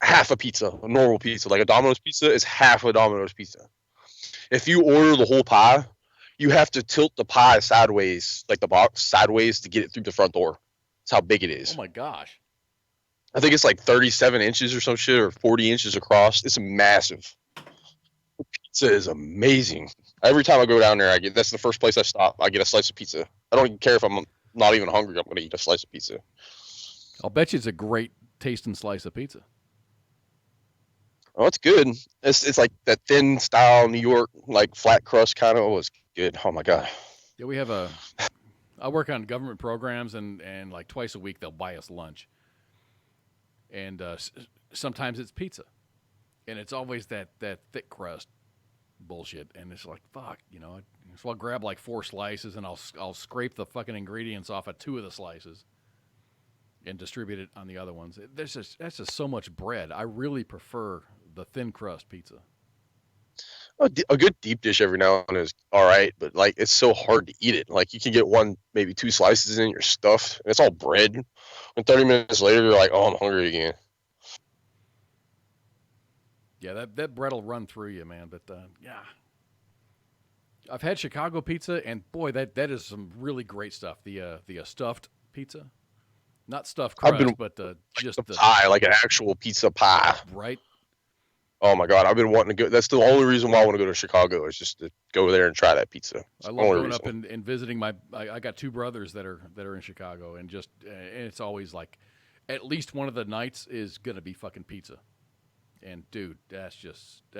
half a pizza, a normal pizza. Like a Domino's pizza is half a Domino's pizza. If you order the whole pie, you have to tilt the pie sideways, like the box sideways, to get it through the front door. That's how big it is. Oh my gosh. I think it's like 37 inches or some shit, or 40 inches across. It's massive. The pizza is amazing. Every time I go down there, that's the first place I stop. I get a slice of pizza. I don't even care if I'm not even hungry. I'm going to eat a slice of pizza. I'll bet you it's a great tasting slice of pizza. Oh, it's good. It's like that thin style New York, like flat crust kind of. Was good. Oh my god. Yeah, we have I work on government programs, and like twice a week they'll buy us lunch. And sometimes it's pizza, and it's always that thick crust bullshit. And it's like, fuck, So I'll grab like 4 slices, and I'll scrape the fucking ingredients off of 2 of the slices, and distribute it on the other ones. That's just so much bread. I really prefer the thin crust pizza. A good deep dish every now and then is all right, but like it's so hard to eat it. Like you can get 1, maybe 2 slices in, you're stuffed, and it's all bread. And 30 minutes later, you're like, oh, I'm hungry again. Yeah, that bread will run through you, man. But yeah, I've had Chicago pizza, and boy, that is some really great stuff. The stuffed pizza, not stuffed I've crust, been but just the the pie, like an actual pizza pie. right. Oh my god, I've been wanting to go. That's the only reason why I want to go to Chicago is just to go there and try that pizza. It's I the love only going reason. up and visiting my. I got two brothers that are in Chicago, and just and it's always like, at least one of the nights is gonna be fucking pizza. And dude, that's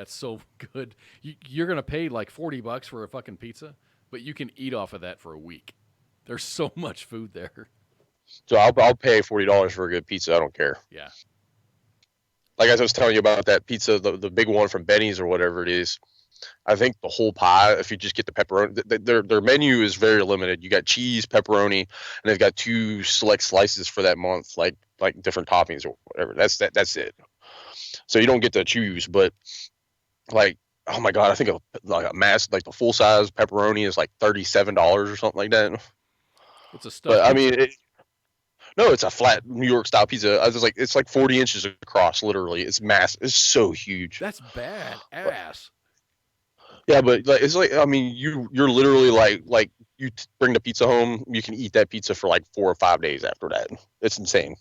so good. You're gonna pay like $40 for a fucking pizza, but you can eat off of that for a week. There's so much food there. So I'll pay $40 for a good pizza. I don't care. Yeah. Like I was telling you about that pizza, the big one from Benny's or whatever it is. I think the whole pie, if you just get the pepperoni, their menu is very limited. You got cheese, pepperoni, and they've got 2 select slices for that month, like different toppings or whatever. That's it. So you don't get to choose, but like, oh my god, I think like a mass, like the full size pepperoni is like $37 or something like that. It's a stuffed But I pizza. mean, no, it's a flat New York style pizza. I was like, it's like 40 inches across, literally. It's massive. It's so huge. That's bad ass. Yeah, but like, it's like, I mean, you're literally like you bring the pizza home, you can eat that pizza for like 4 or 5 days after that. It's insane.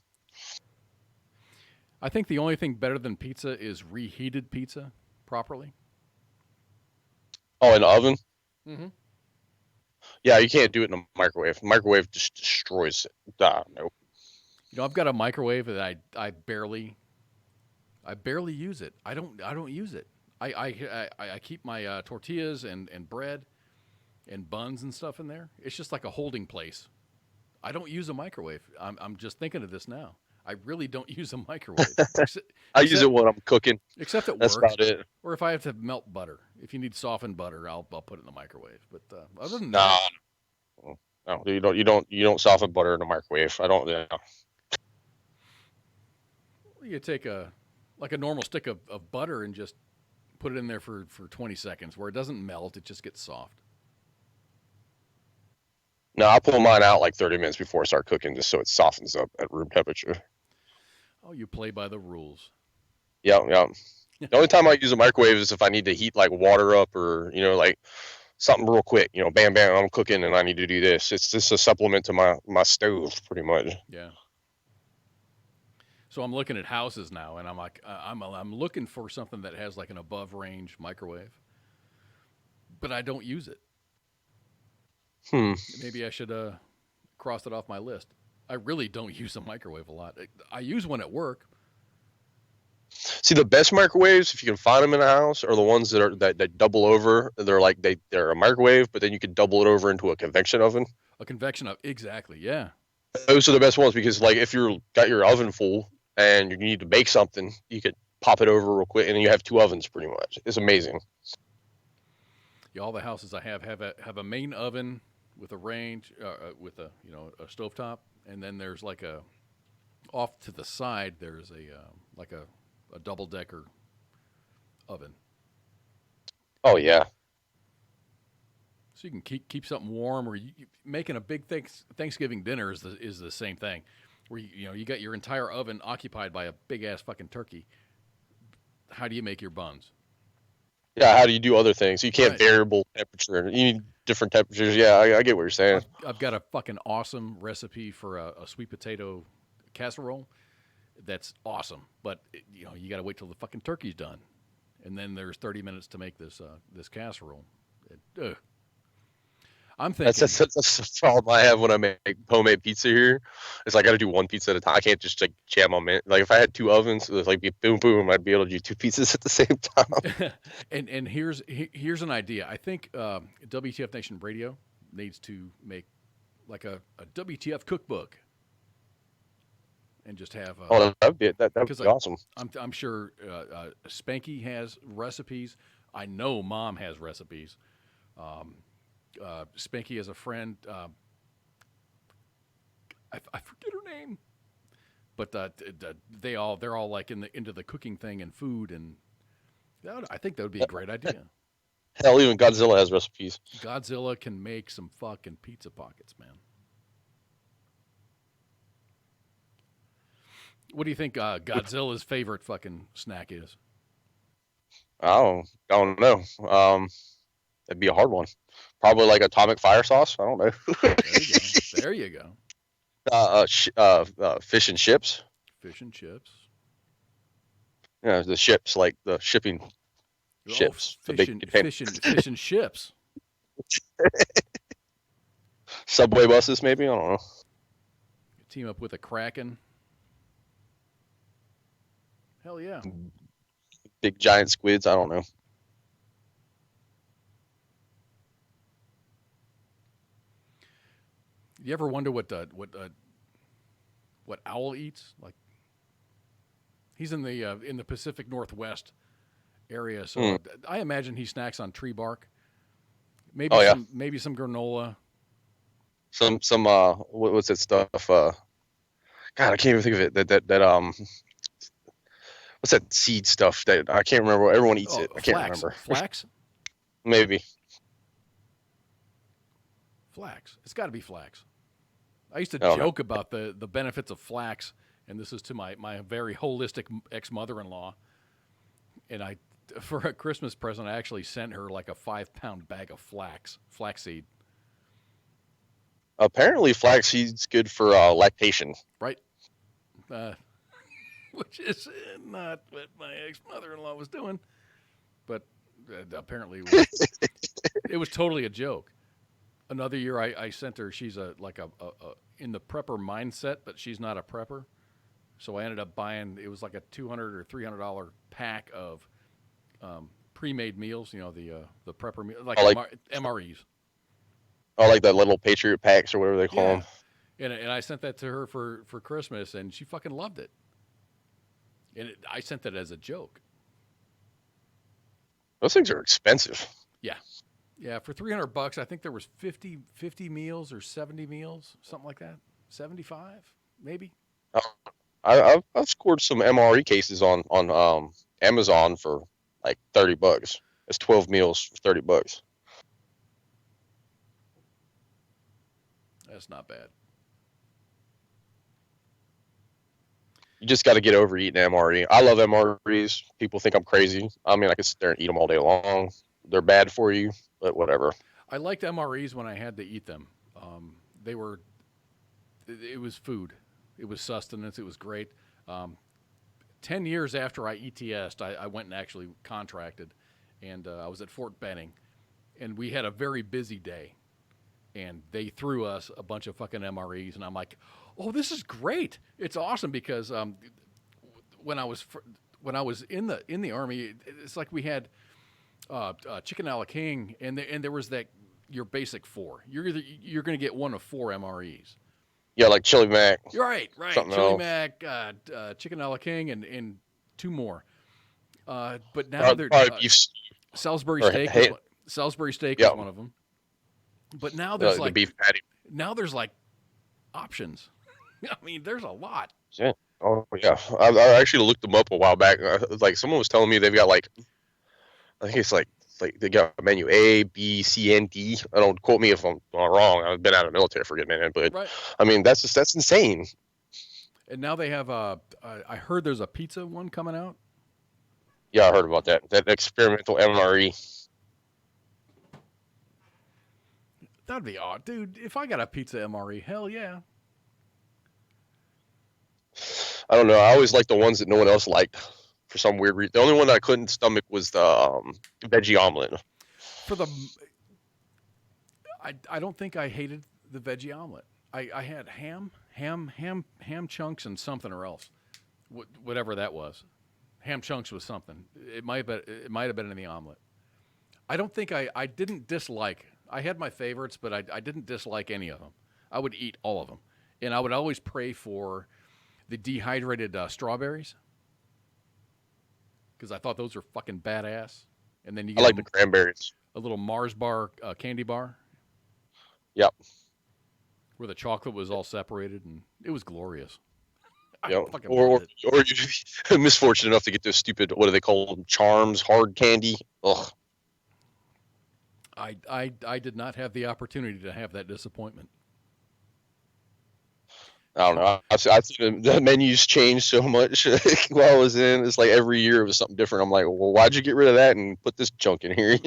I think the only thing better than pizza is reheated pizza properly. Oh, in the oven? Mm-hmm. Yeah, you can't do it in a microwave. Microwave just destroys it. Nope. You know, I've got a microwave that I barely use it. I don't use it. I keep my tortillas and bread and buns and stuff in there. It's just like a holding place. I don't use a microwave. I'm just thinking of this now. I really don't use a microwave. I use it when I'm cooking. Except at That's work. about it. Or if I have to melt butter. If you need softened butter, I'll put it in the microwave. But other than Nah. that, No, you don't soften butter in a microwave. I don't. Yeah. you take a normal stick of butter and just put it in there for 20 seconds where it doesn't melt, it just gets soft. No, I pull mine out like 30 minutes before I start cooking, just so it softens up at room temperature. Oh, you play by the rules. Yeah. The only time I use a microwave is if I need to heat like water up or like something real quick. Bam, bam, I'm cooking and I need to do this. It's just a supplement to my stove, pretty much. Yeah. So I'm looking at houses now, and I'm like, I'm looking for something that has like an above range microwave, but I don't use it. Maybe I should cross it off my list. I really don't use a microwave a lot. I use one at work. See, the best microwaves, if you can find them in a house, are the ones that double over. They're a microwave, but then you can double it over into a convection oven. A convection oven, exactly. Yeah. Those are the best ones because, like, if you're got your oven full and you need to bake something, you could pop it over real quick, and then you have 2 ovens pretty much. It's amazing. Yeah, all the houses I have a main oven with a range, with a stovetop, and then there's like a off to the side there's a double decker oven. Oh yeah. So you can keep something warm, or making a big Thanksgiving dinner is the same thing, where you got your entire oven occupied by a big ass fucking turkey. How do you make your buns? Yeah, how do you do other things? You can't Right. variable temperature. You need different temperatures. Yeah, I get what you're saying. I've got a fucking awesome recipe for a sweet potato casserole. That's awesome, but you got to wait till the fucking turkey's done, and then there's 30 minutes to make this casserole. I'm thinking That's the problem I have when I make homemade pizza here. It's like I got to do one pizza at a time. I can't just like jam them in. Like if I had 2 ovens, it was like be boom boom. I'd be able to do 2 pizzas at the same time. and here's an idea. I think WTF Nation Radio needs to make like a WTF cookbook, and just have. That'd be awesome. I'm sure Spanky has recipes. I know Mom has recipes. Spanky has a friend. I forget her name, but they're all like into the cooking thing and food, and I think that would be a great idea. Hell, even Godzilla has recipes. Godzilla can make some fucking pizza pockets, man. What do you think Godzilla's favorite fucking snack is? I don't know. That'd be a hard one. Probably like atomic fire sauce. I don't know. There you go. There you go. Fish and chips. Fish and chips. Yeah, the ships, like the shipping ships. The big container. Fish and ships. Subway buses, maybe. I don't know. Team up with a Kraken. Hell yeah. Big giant squids. I don't know. You ever wonder what owl eats? Like, he's in the Pacific Northwest area, so I imagine he snacks on tree bark. Maybe maybe some granola. Some what's that stuff? God, I can't even think of it. That what's that seed stuff that I can't remember. Everyone eats it. I can't remember. Flax? Maybe. Flax. It's got to be flax. I used to joke about the benefits of flax, and this is to my very holistic ex-mother-in-law. And for a Christmas present, I actually sent her like a 5-pound bag of flaxseed. Apparently, flaxseed's good for lactation. Right. Which is not what my ex-mother-in-law was doing. But apparently it was totally a joke. Another year I sent her, she's a in the prepper mindset, but she's not a prepper. So I ended up buying, it was like a $200 or $300 pack of pre-made meals, the prepper meal, like MREs. Oh, like the little Patriot packs or whatever they call them. And I sent that to her for Christmas, and she fucking loved it. And I sent that as a joke. Those things are expensive. Yeah. Yeah, for $300, I think there was 50 meals or 70 meals, something like that. 75, maybe. I've scored some MRE cases on Amazon for like $30. It's 12 meals for $30. That's not bad. You just got to get over eating MRE. I love MREs. People think I'm crazy. I mean, I could sit there and eat them all day long. They're bad for you, but whatever. I liked MREs when I had to eat them. It was food. It was sustenance. It was great. 10 years after I ETS'd, I went and actually contracted, and I was at Fort Benning, and we had a very busy day, and they threw us a bunch of fucking MREs, and I'm like, oh, this is great. It's awesome because when I was in the Army, it's like we had chicken a la king, and there was that your basic 4. You're going to get one of 4 MREs. Yeah, like Chili Mac. You're right. Something Chili else. Mac, chicken a la king, and 2 more. But now they're Salisbury steak. Salisbury steak is one of them. But now there's the beef patty. Now there's like options. I mean, there's a lot. Yeah. Oh yeah. I actually looked them up a while back. Like someone was telling me they've got like, I think it's like they got menu A, B, C, and D. I don't quote me if I'm wrong. I've been out of the military for a good minute, but Right. I mean that's insane. And now they have I heard there's a pizza one coming out. Yeah, I heard about that. That experimental MRE. That'd be odd, dude. If I got a pizza MRE, hell yeah. I don't know. I always liked the ones that no one else liked for some weird reason. The only one that I couldn't stomach was the veggie omelet. I don't think I hated the veggie omelet. I had ham chunks and something or else, whatever that was. Ham chunks was something. It might have been in the omelet. I don't think I didn't dislike. I had my favorites, but I didn't dislike any of them. I would eat all of them, and I would always pray for the dehydrated strawberries because I thought those were fucking badass. And then you get I like the cranberries. A little Mars bar candy bar. Yep. Where the chocolate was all separated, and it was glorious. Yep. Or you misfortunate enough to get those stupid, what do they call them, Charms, hard candy. Ugh. I did not have the opportunity to have that disappointment. I don't know. I've seen the menus change so much while I was in. It's like every year it was something different. I'm like, well, why'd you get rid of that and put this junk in here?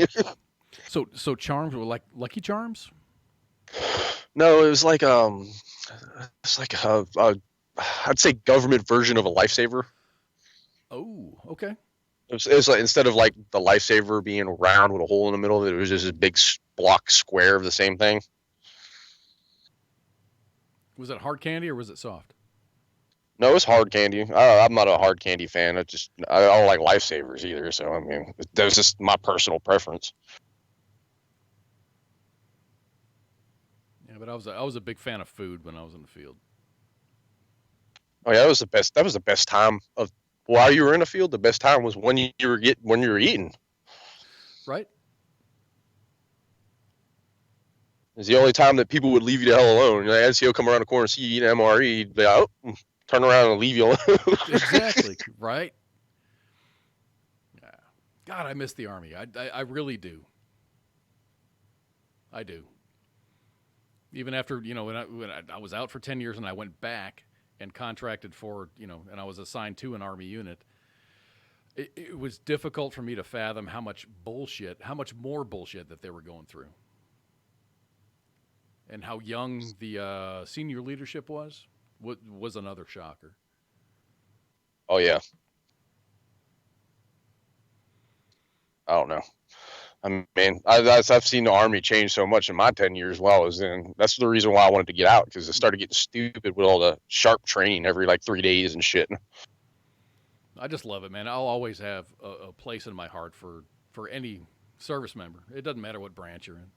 So charms were like Lucky Charms? No, it was like it's like I'd say government version of a lifesaver. Oh, okay. It was like instead of like the lifesaver being round with a hole in the middle of it, it was just a big block square of the same thing. Was it hard candy or was it soft? No, it was hard candy. I'm not a hard candy fan. I don't like lifesavers either. So I mean, that was just my personal preference. Yeah, but I was a big fan of food when I was in the field. Oh yeah, that was the best. That was the best time of while you were in the field. The best time was when you were eating. Right? It's the only time that people would leave you the hell alone. Like, NCO come around the corner, see you eat MRE, you'd be like, oh, turn around and leave you alone. Exactly. Right? Yeah. God, I miss the Army. I really do. I do. Even after, when I was out for 10 years and I went back and contracted for, and I was assigned to an Army unit, it was difficult for me to fathom how much more bullshit that they were going through. And how young the senior leadership was another shocker. Oh, yeah. I don't know. I mean, I've seen the Army change so much in my 10 years while I was in. That's the reason why I wanted to get out, because it started getting stupid with all the sharp training every, 3 days and shit. I just love it, man. I'll always have a place in my heart for any service member. It doesn't matter what branch you're in.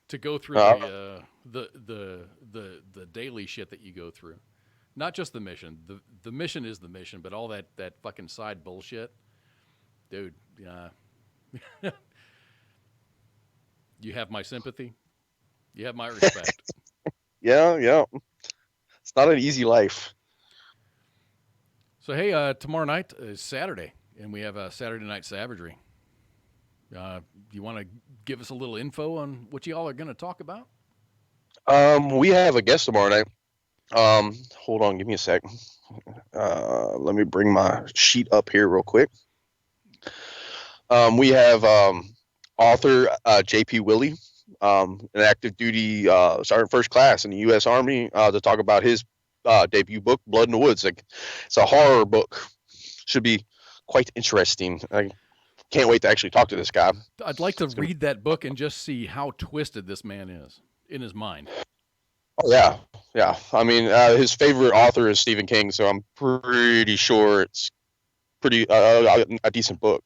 To go through the daily shit that you go through, not just the mission. The mission is the mission, but all that fucking side bullshit, dude. You have my sympathy. You have my respect. Yeah. It's not an easy life. So hey, tomorrow night is Saturday, and we have a Saturday Night Savagery. You want to give us a little info on what y'all are going to talk about? We have a guest tomorrow night. Hold on, give me a sec. Let me bring my sheet up here real quick. We have author J.P. Willie, an active duty sergeant first class in the U.S. Army, to talk about his debut book, Blood in the Woods. It's a horror book. Should be quite interesting. I can't wait to actually talk to this guy. I'd like to read that book and just see how twisted this man is in his mind. Oh, yeah. I mean, his favorite author is Stephen King, so I'm pretty sure it's pretty a decent book.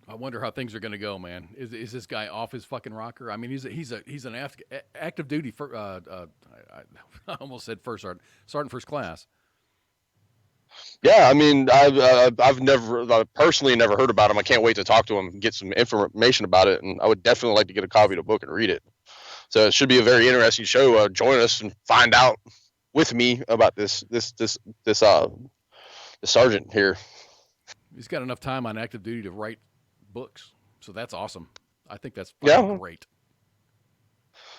I wonder how things are going to go, man. Is this guy off his fucking rocker? I mean, he's an active duty for I almost said sergeant first class. Yeah, I mean, I've never personally never heard about him. I can't wait to talk to him and get some information about it, and I would definitely like to get a copy of the book and read it. So it should be a very interesting show. Join us and find out with me about this sergeant here. He's got enough time on active duty to write books, so that's awesome. I think that's great.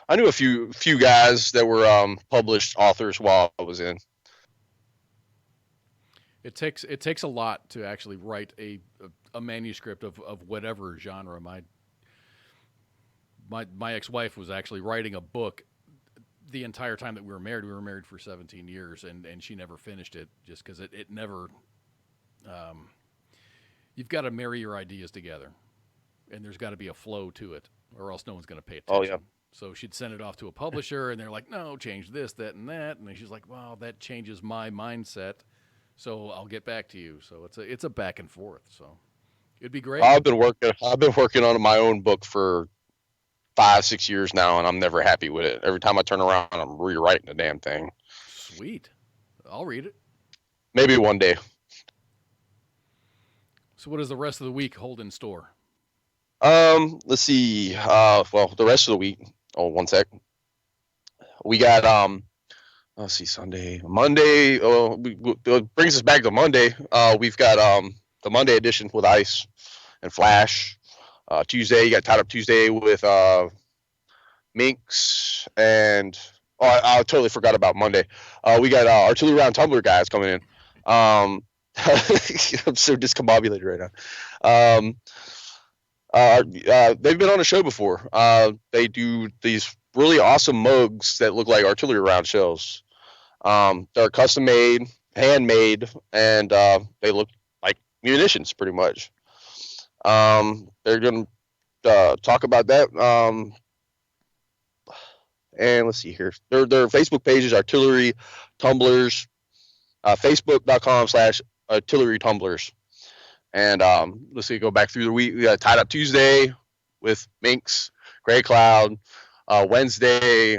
I knew a few guys that were published authors while I was in. It takes a lot to actually write a manuscript of whatever genre. My ex-wife was actually writing a book the entire time that we were married. We were married for 17 years, and she never finished it just because it never. You've got to marry your ideas together, and there's got to be a flow to it, or else no one's going to pay attention. Oh yeah. So she'd send it off to a publisher, and they're like, "No, change this, that, and that," and then she's like, "Well, that changes my mindset." So I'll get back to you. So it's a back and forth. So it'd be great. I've been working on my own book for 5-6 years now, and I'm never happy with it. Every time I turn around, I'm rewriting the damn thing. Sweet. I'll read it. Maybe one day. So what does the rest of the week hold in store? Let's see. Well, the rest of the week. Oh, one sec. We got let's see, Sunday, Monday. It brings us back to Monday. We've got the Monday edition with Ice and Flash. Tuesday, you got Tied Up Tuesday with Minx, and I totally forgot about Monday. We got Artillery Round Tumbler guys coming in. I'm so discombobulated right now. They've been on a show before. They do these really awesome mugs that look like artillery round shells. They're custom made, handmade, and they look like munitions pretty much. They're going to talk about that. And let's see here. Their Facebook page is Artillery Tumblers, facebook.com/Artillery Tumblers. And let's see, go back through the week. We got Tied Up Tuesday with Minx, Gray Cloud. Wednesday,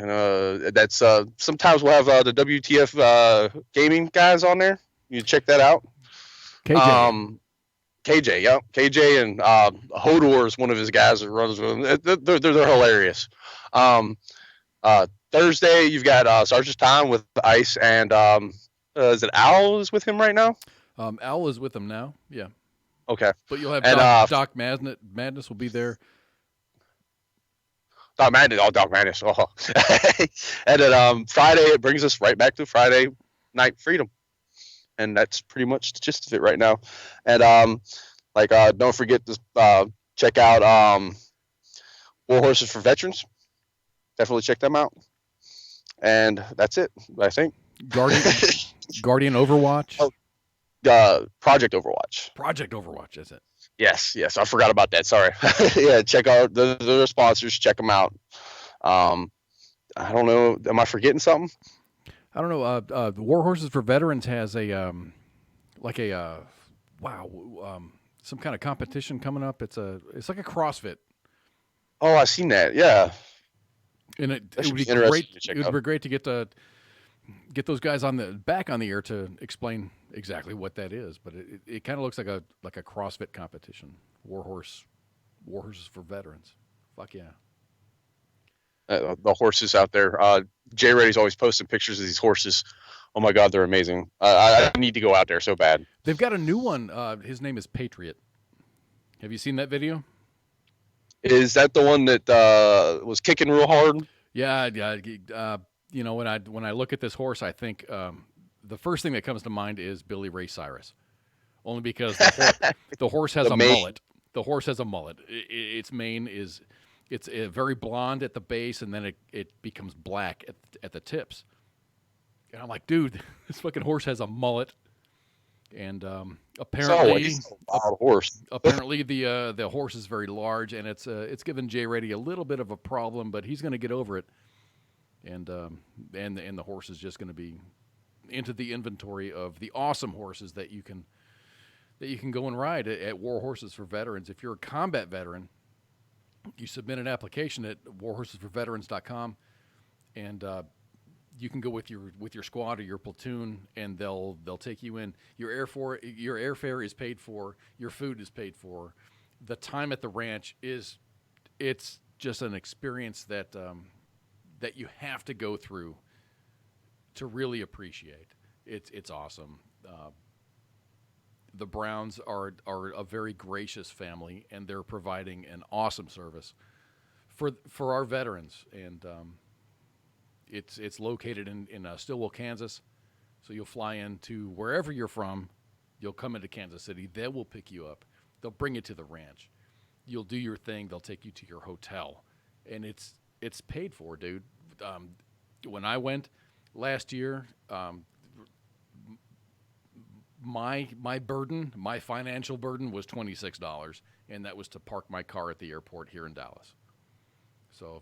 that's sometimes we'll have the WTF gaming guys on there. You check that out. KJ. KJ, yeah. KJ and Hodor is one of his guys that runs with them. They're hilarious. Thursday, you've got Sergeant's Time with Ice, and is it Al is with him right now? Al is with him now, yeah. Okay. But you'll have And, Doc Madness will be there. Doc Madness. Oh. And then Friday, it brings us right back to Friday Night Freedom. And that's pretty much the gist of it right now. And don't forget to check out War Horses for Veterans. Definitely check them out. And that's it, I think. Guardian Overwatch. Project Overwatch. Project Overwatch, is it? Yes, I forgot about that. Sorry. Yeah, check out the sponsors. Check them out. I don't know. Am I forgetting something? I don't know. War Horses for Veterans has some kind of competition coming up. It's like a CrossFit. Oh, I've seen that. Yeah. And it would be interesting great. to check It would out. be great to get those guys back on the air to explain exactly what that is. But it kind of looks like a CrossFit competition. War Horses for Veterans. Fuck yeah. The horses out there. Jay Reddy's always posting pictures of these horses. Oh my God, they're amazing. I need to go out there so bad. They've got a new one. His name is Patriot. Have you seen that video? Is that the one that was kicking real hard? Yeah. When I look at this horse, I think the first thing that comes to mind is Billy Ray Cyrus, only because the horse has a mullet. The horse has a mullet. Its mane is very blonde at the base, and then it becomes black at the tips. And I'm like, dude, this fucking horse has a mullet. And apparently, it's a wild horse. apparently the horse is very large, and it's given Jay Reddy a little bit of a problem, but he's going to get over it. And the horse is just going to be into the inventory of the awesome horses that you can go and ride at War Horses for Veterans. If you're a combat veteran, you submit an application at warhorsesforveterans.com, and you can go with your squad or your platoon, and they'll take you in. Your airfare is paid for. Your food is paid for. The time at the ranch it's just an experience that you have to go through to really appreciate. It's awesome. The Browns are a very gracious family, and they're providing an awesome service for our veterans. And it's located in Stillwell, Kansas. So you'll fly into wherever you're from. You'll come into Kansas City. They will pick you up. They'll bring you to the ranch. You'll do your thing. They'll take you to your hotel, and it's paid for, dude. When I went last year, my financial burden was $26, and that was to park my car at the airport here in Dallas. So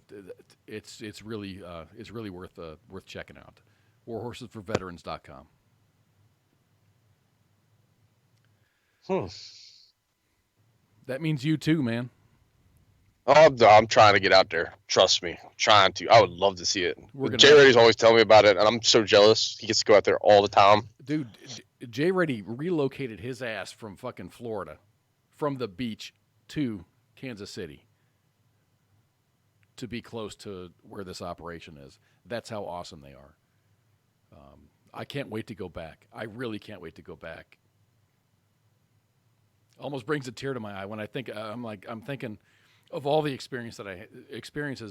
it's really worth checking out. warhorsesforveterans.com. That means you too, man. Oh, I'm trying to get out there. Trust me. I'm trying to. I would love to see it. We're gonna- Jay Reddy's always telling me about it, and I'm so jealous. He gets to go out there all the time. Dude, Jay Reddy relocated his ass from fucking Florida, from the beach to Kansas City, to be close to where this operation is. That's how awesome they are. I can't wait to go back. I really can't wait to go back. Almost brings a tear to my eye when I think. I'm thinking, of all the experiences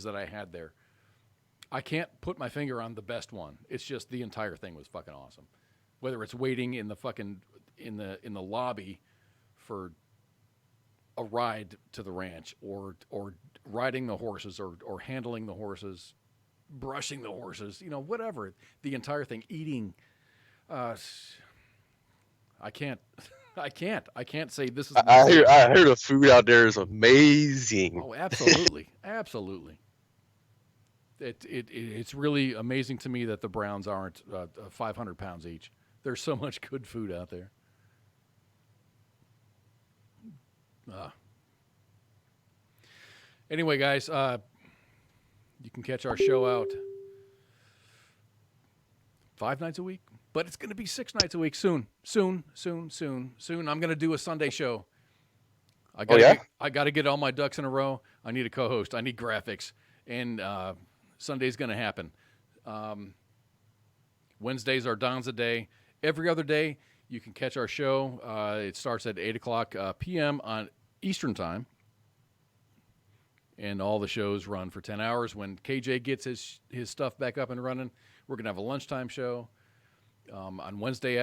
that I had there, I can't put my finger on the best one. It's just the entire thing was fucking awesome. Whether it's waiting in the fucking in the lobby for a ride to the ranch, or riding the horses, or handling the horses, brushing the horses, whatever. The entire thing, eating. I can't say this is. I hear the food out there is amazing. Oh, absolutely, absolutely. It's really amazing to me that the Browns aren't 500 pounds each. There's so much good food out there. Anyway, guys, you can catch our show out 5 nights a week, but it's going to be 6 nights a week soon. Soon. I'm going to do a Sunday show. I got to get all my ducks in a row. I need a co-host. I need graphics, and Sunday's going to happen. Wednesdays are Donza Day. Every other day, you can catch our show. It starts at 8 o'clock p.m. on Eastern Time. And all the shows run for 10 hours. When KJ gets his stuff back up and running, we're going to have a lunchtime show. On Wednesday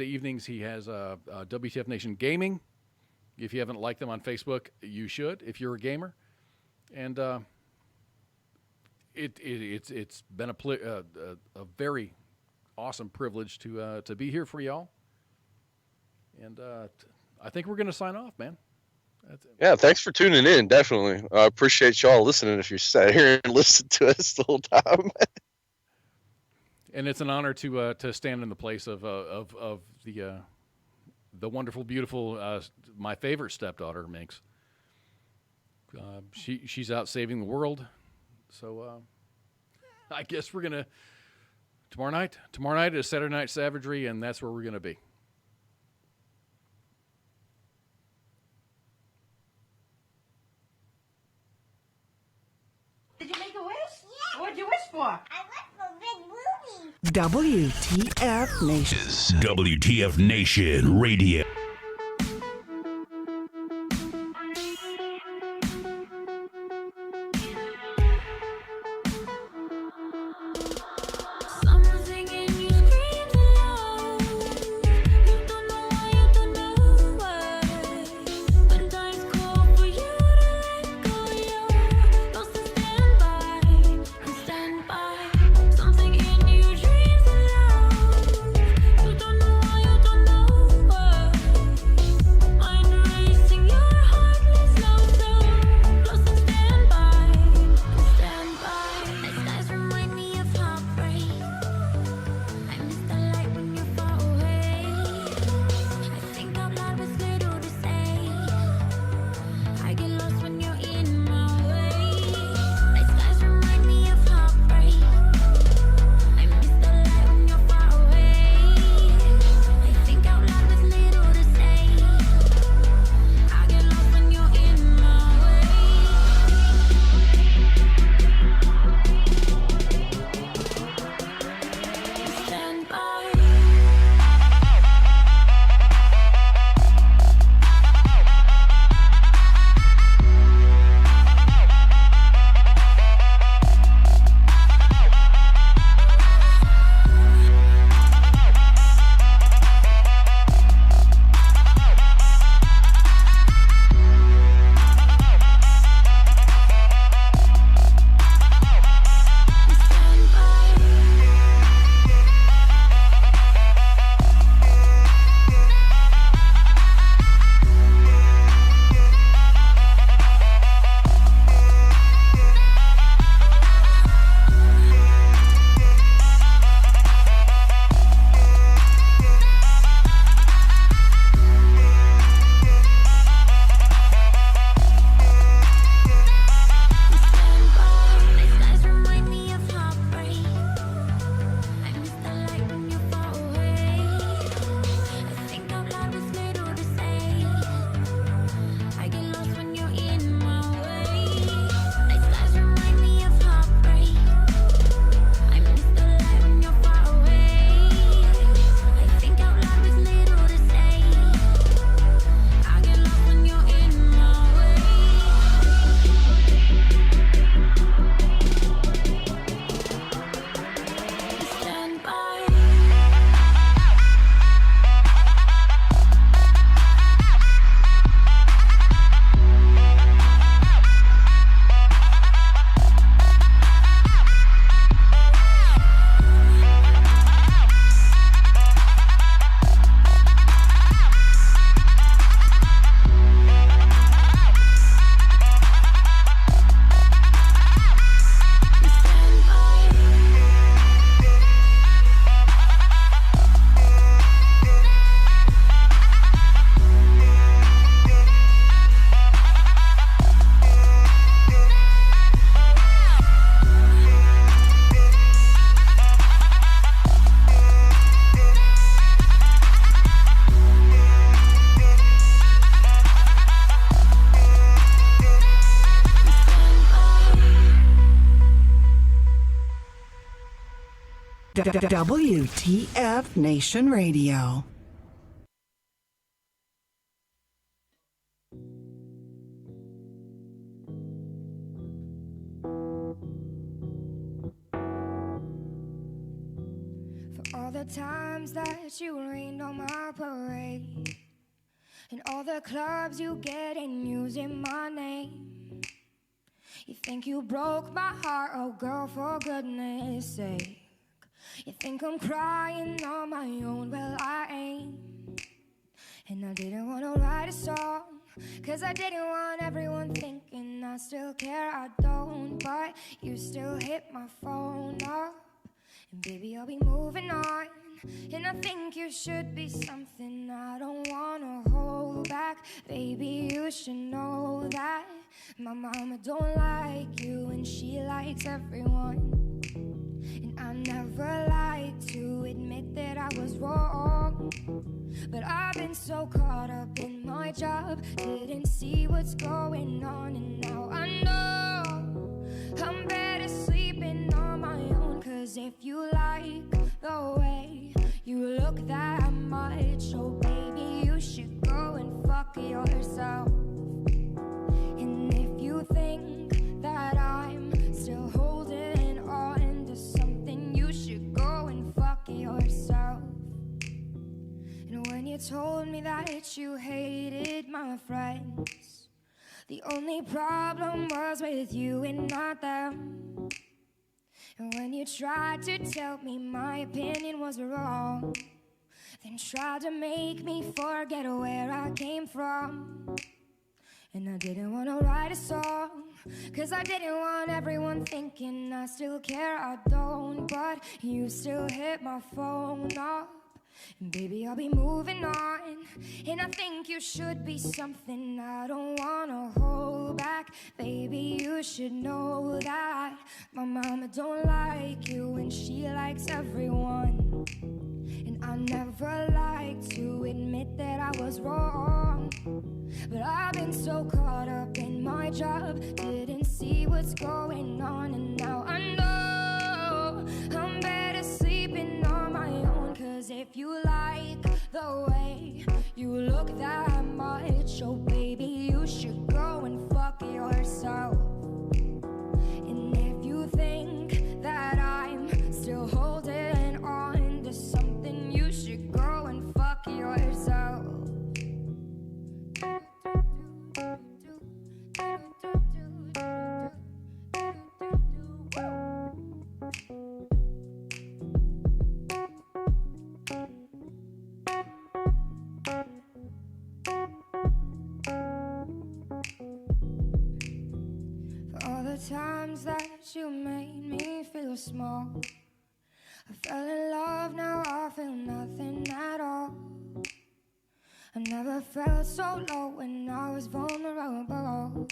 evenings, he has WTF Nation Gaming. If you haven't liked them on Facebook, you should if you're a gamer. And it's been a very awesome privilege to be here for y'all. And I think we're going to sign off, man. Yeah, thanks for tuning in. Definitely, I appreciate y'all listening. If you sat here and listened to us the whole time, and it's an honor to stand in the place of the wonderful, beautiful, my favorite stepdaughter, Minx. She's out saving the world. So I guess we're gonna tomorrow night. Tomorrow night is Saturday Night Savagery, and that's where we're gonna be. Did you make a wish? Yeah. What'd you wish for? I wish for big movies. WTF Nation. WTF Nation Radio. WTF Nation Radio. For all the times that you rained on my parade, and all the clubs you get in using my name. You think you broke my heart, oh girl, for goodness sake. You think I'm crying on my own, well I ain't. And I didn't want to write a song, cause I didn't want everyone thinking I still care, I don't. But you still hit my phone up, and baby I'll be moving on. And I think you should be something I don't wanna hold back. Baby, you should know that my mama don't like you and she likes everyone. And I never like to admit that I was wrong, but I've been so caught up in my job, didn't see what's going on. And now I know I'm better sleeping on my own. Cause if you like the way you look that much, oh baby, you should go and fuck yourself. And if you think that I'm still holding on to something, you should go and fuck yourself. And when you told me that you hated my friends, the only problem was with you and not them. And when you tried to tell me my opinion was wrong, then tried to make me forget where I came from. And I didn't want to write a song, cause I didn't want everyone thinking I still care, I don't. But you still hit my phone up, and baby I'll be moving on. And I think you should be something I don't wanna hold back. Baby, you should know that my mama don't like you and she likes everyone. And I never like to admit that I was wrong, but I've been so caught up in my job, didn't see what's going on. And now I know I'm better sleeping on my own. Cause if you like the way you look that much, oh baby, you should go and fuck yourself. And if you think that I'm still holding on to something, you should go and fuck yourself. Times that you made me feel small, I fell in love, now I feel nothing at all. I never felt so low when I was vulnerable.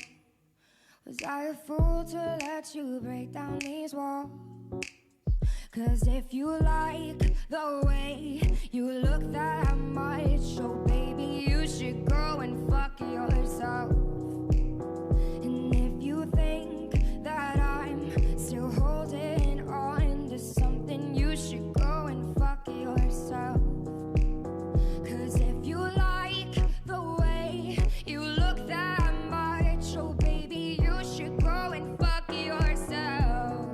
Was I a fool to let you break down these walls? Cause if you like the way you look that much, oh baby, you should go and fuck yourself. And if you think that I'm still holding on to something, you should go and fuck yourself. Cause if you like the way you look that much, oh baby, you should go and fuck yourself.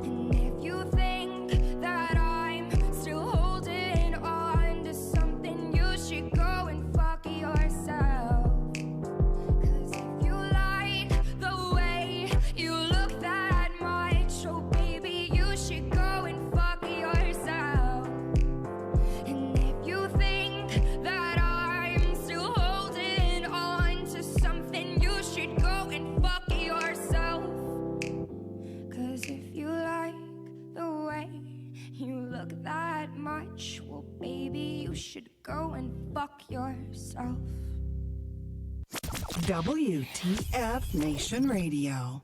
And if you think that I'm still holding on to something, you should go and fuck yourself. Cause if you like the way you look that much, oh baby, you should go and fuck yourself. And if you think that I'm still holding on to something, you should go and fuck yourself. Cause if you like the way you look that much, well baby, you should go and fuck yourself. WTF Nation Radio.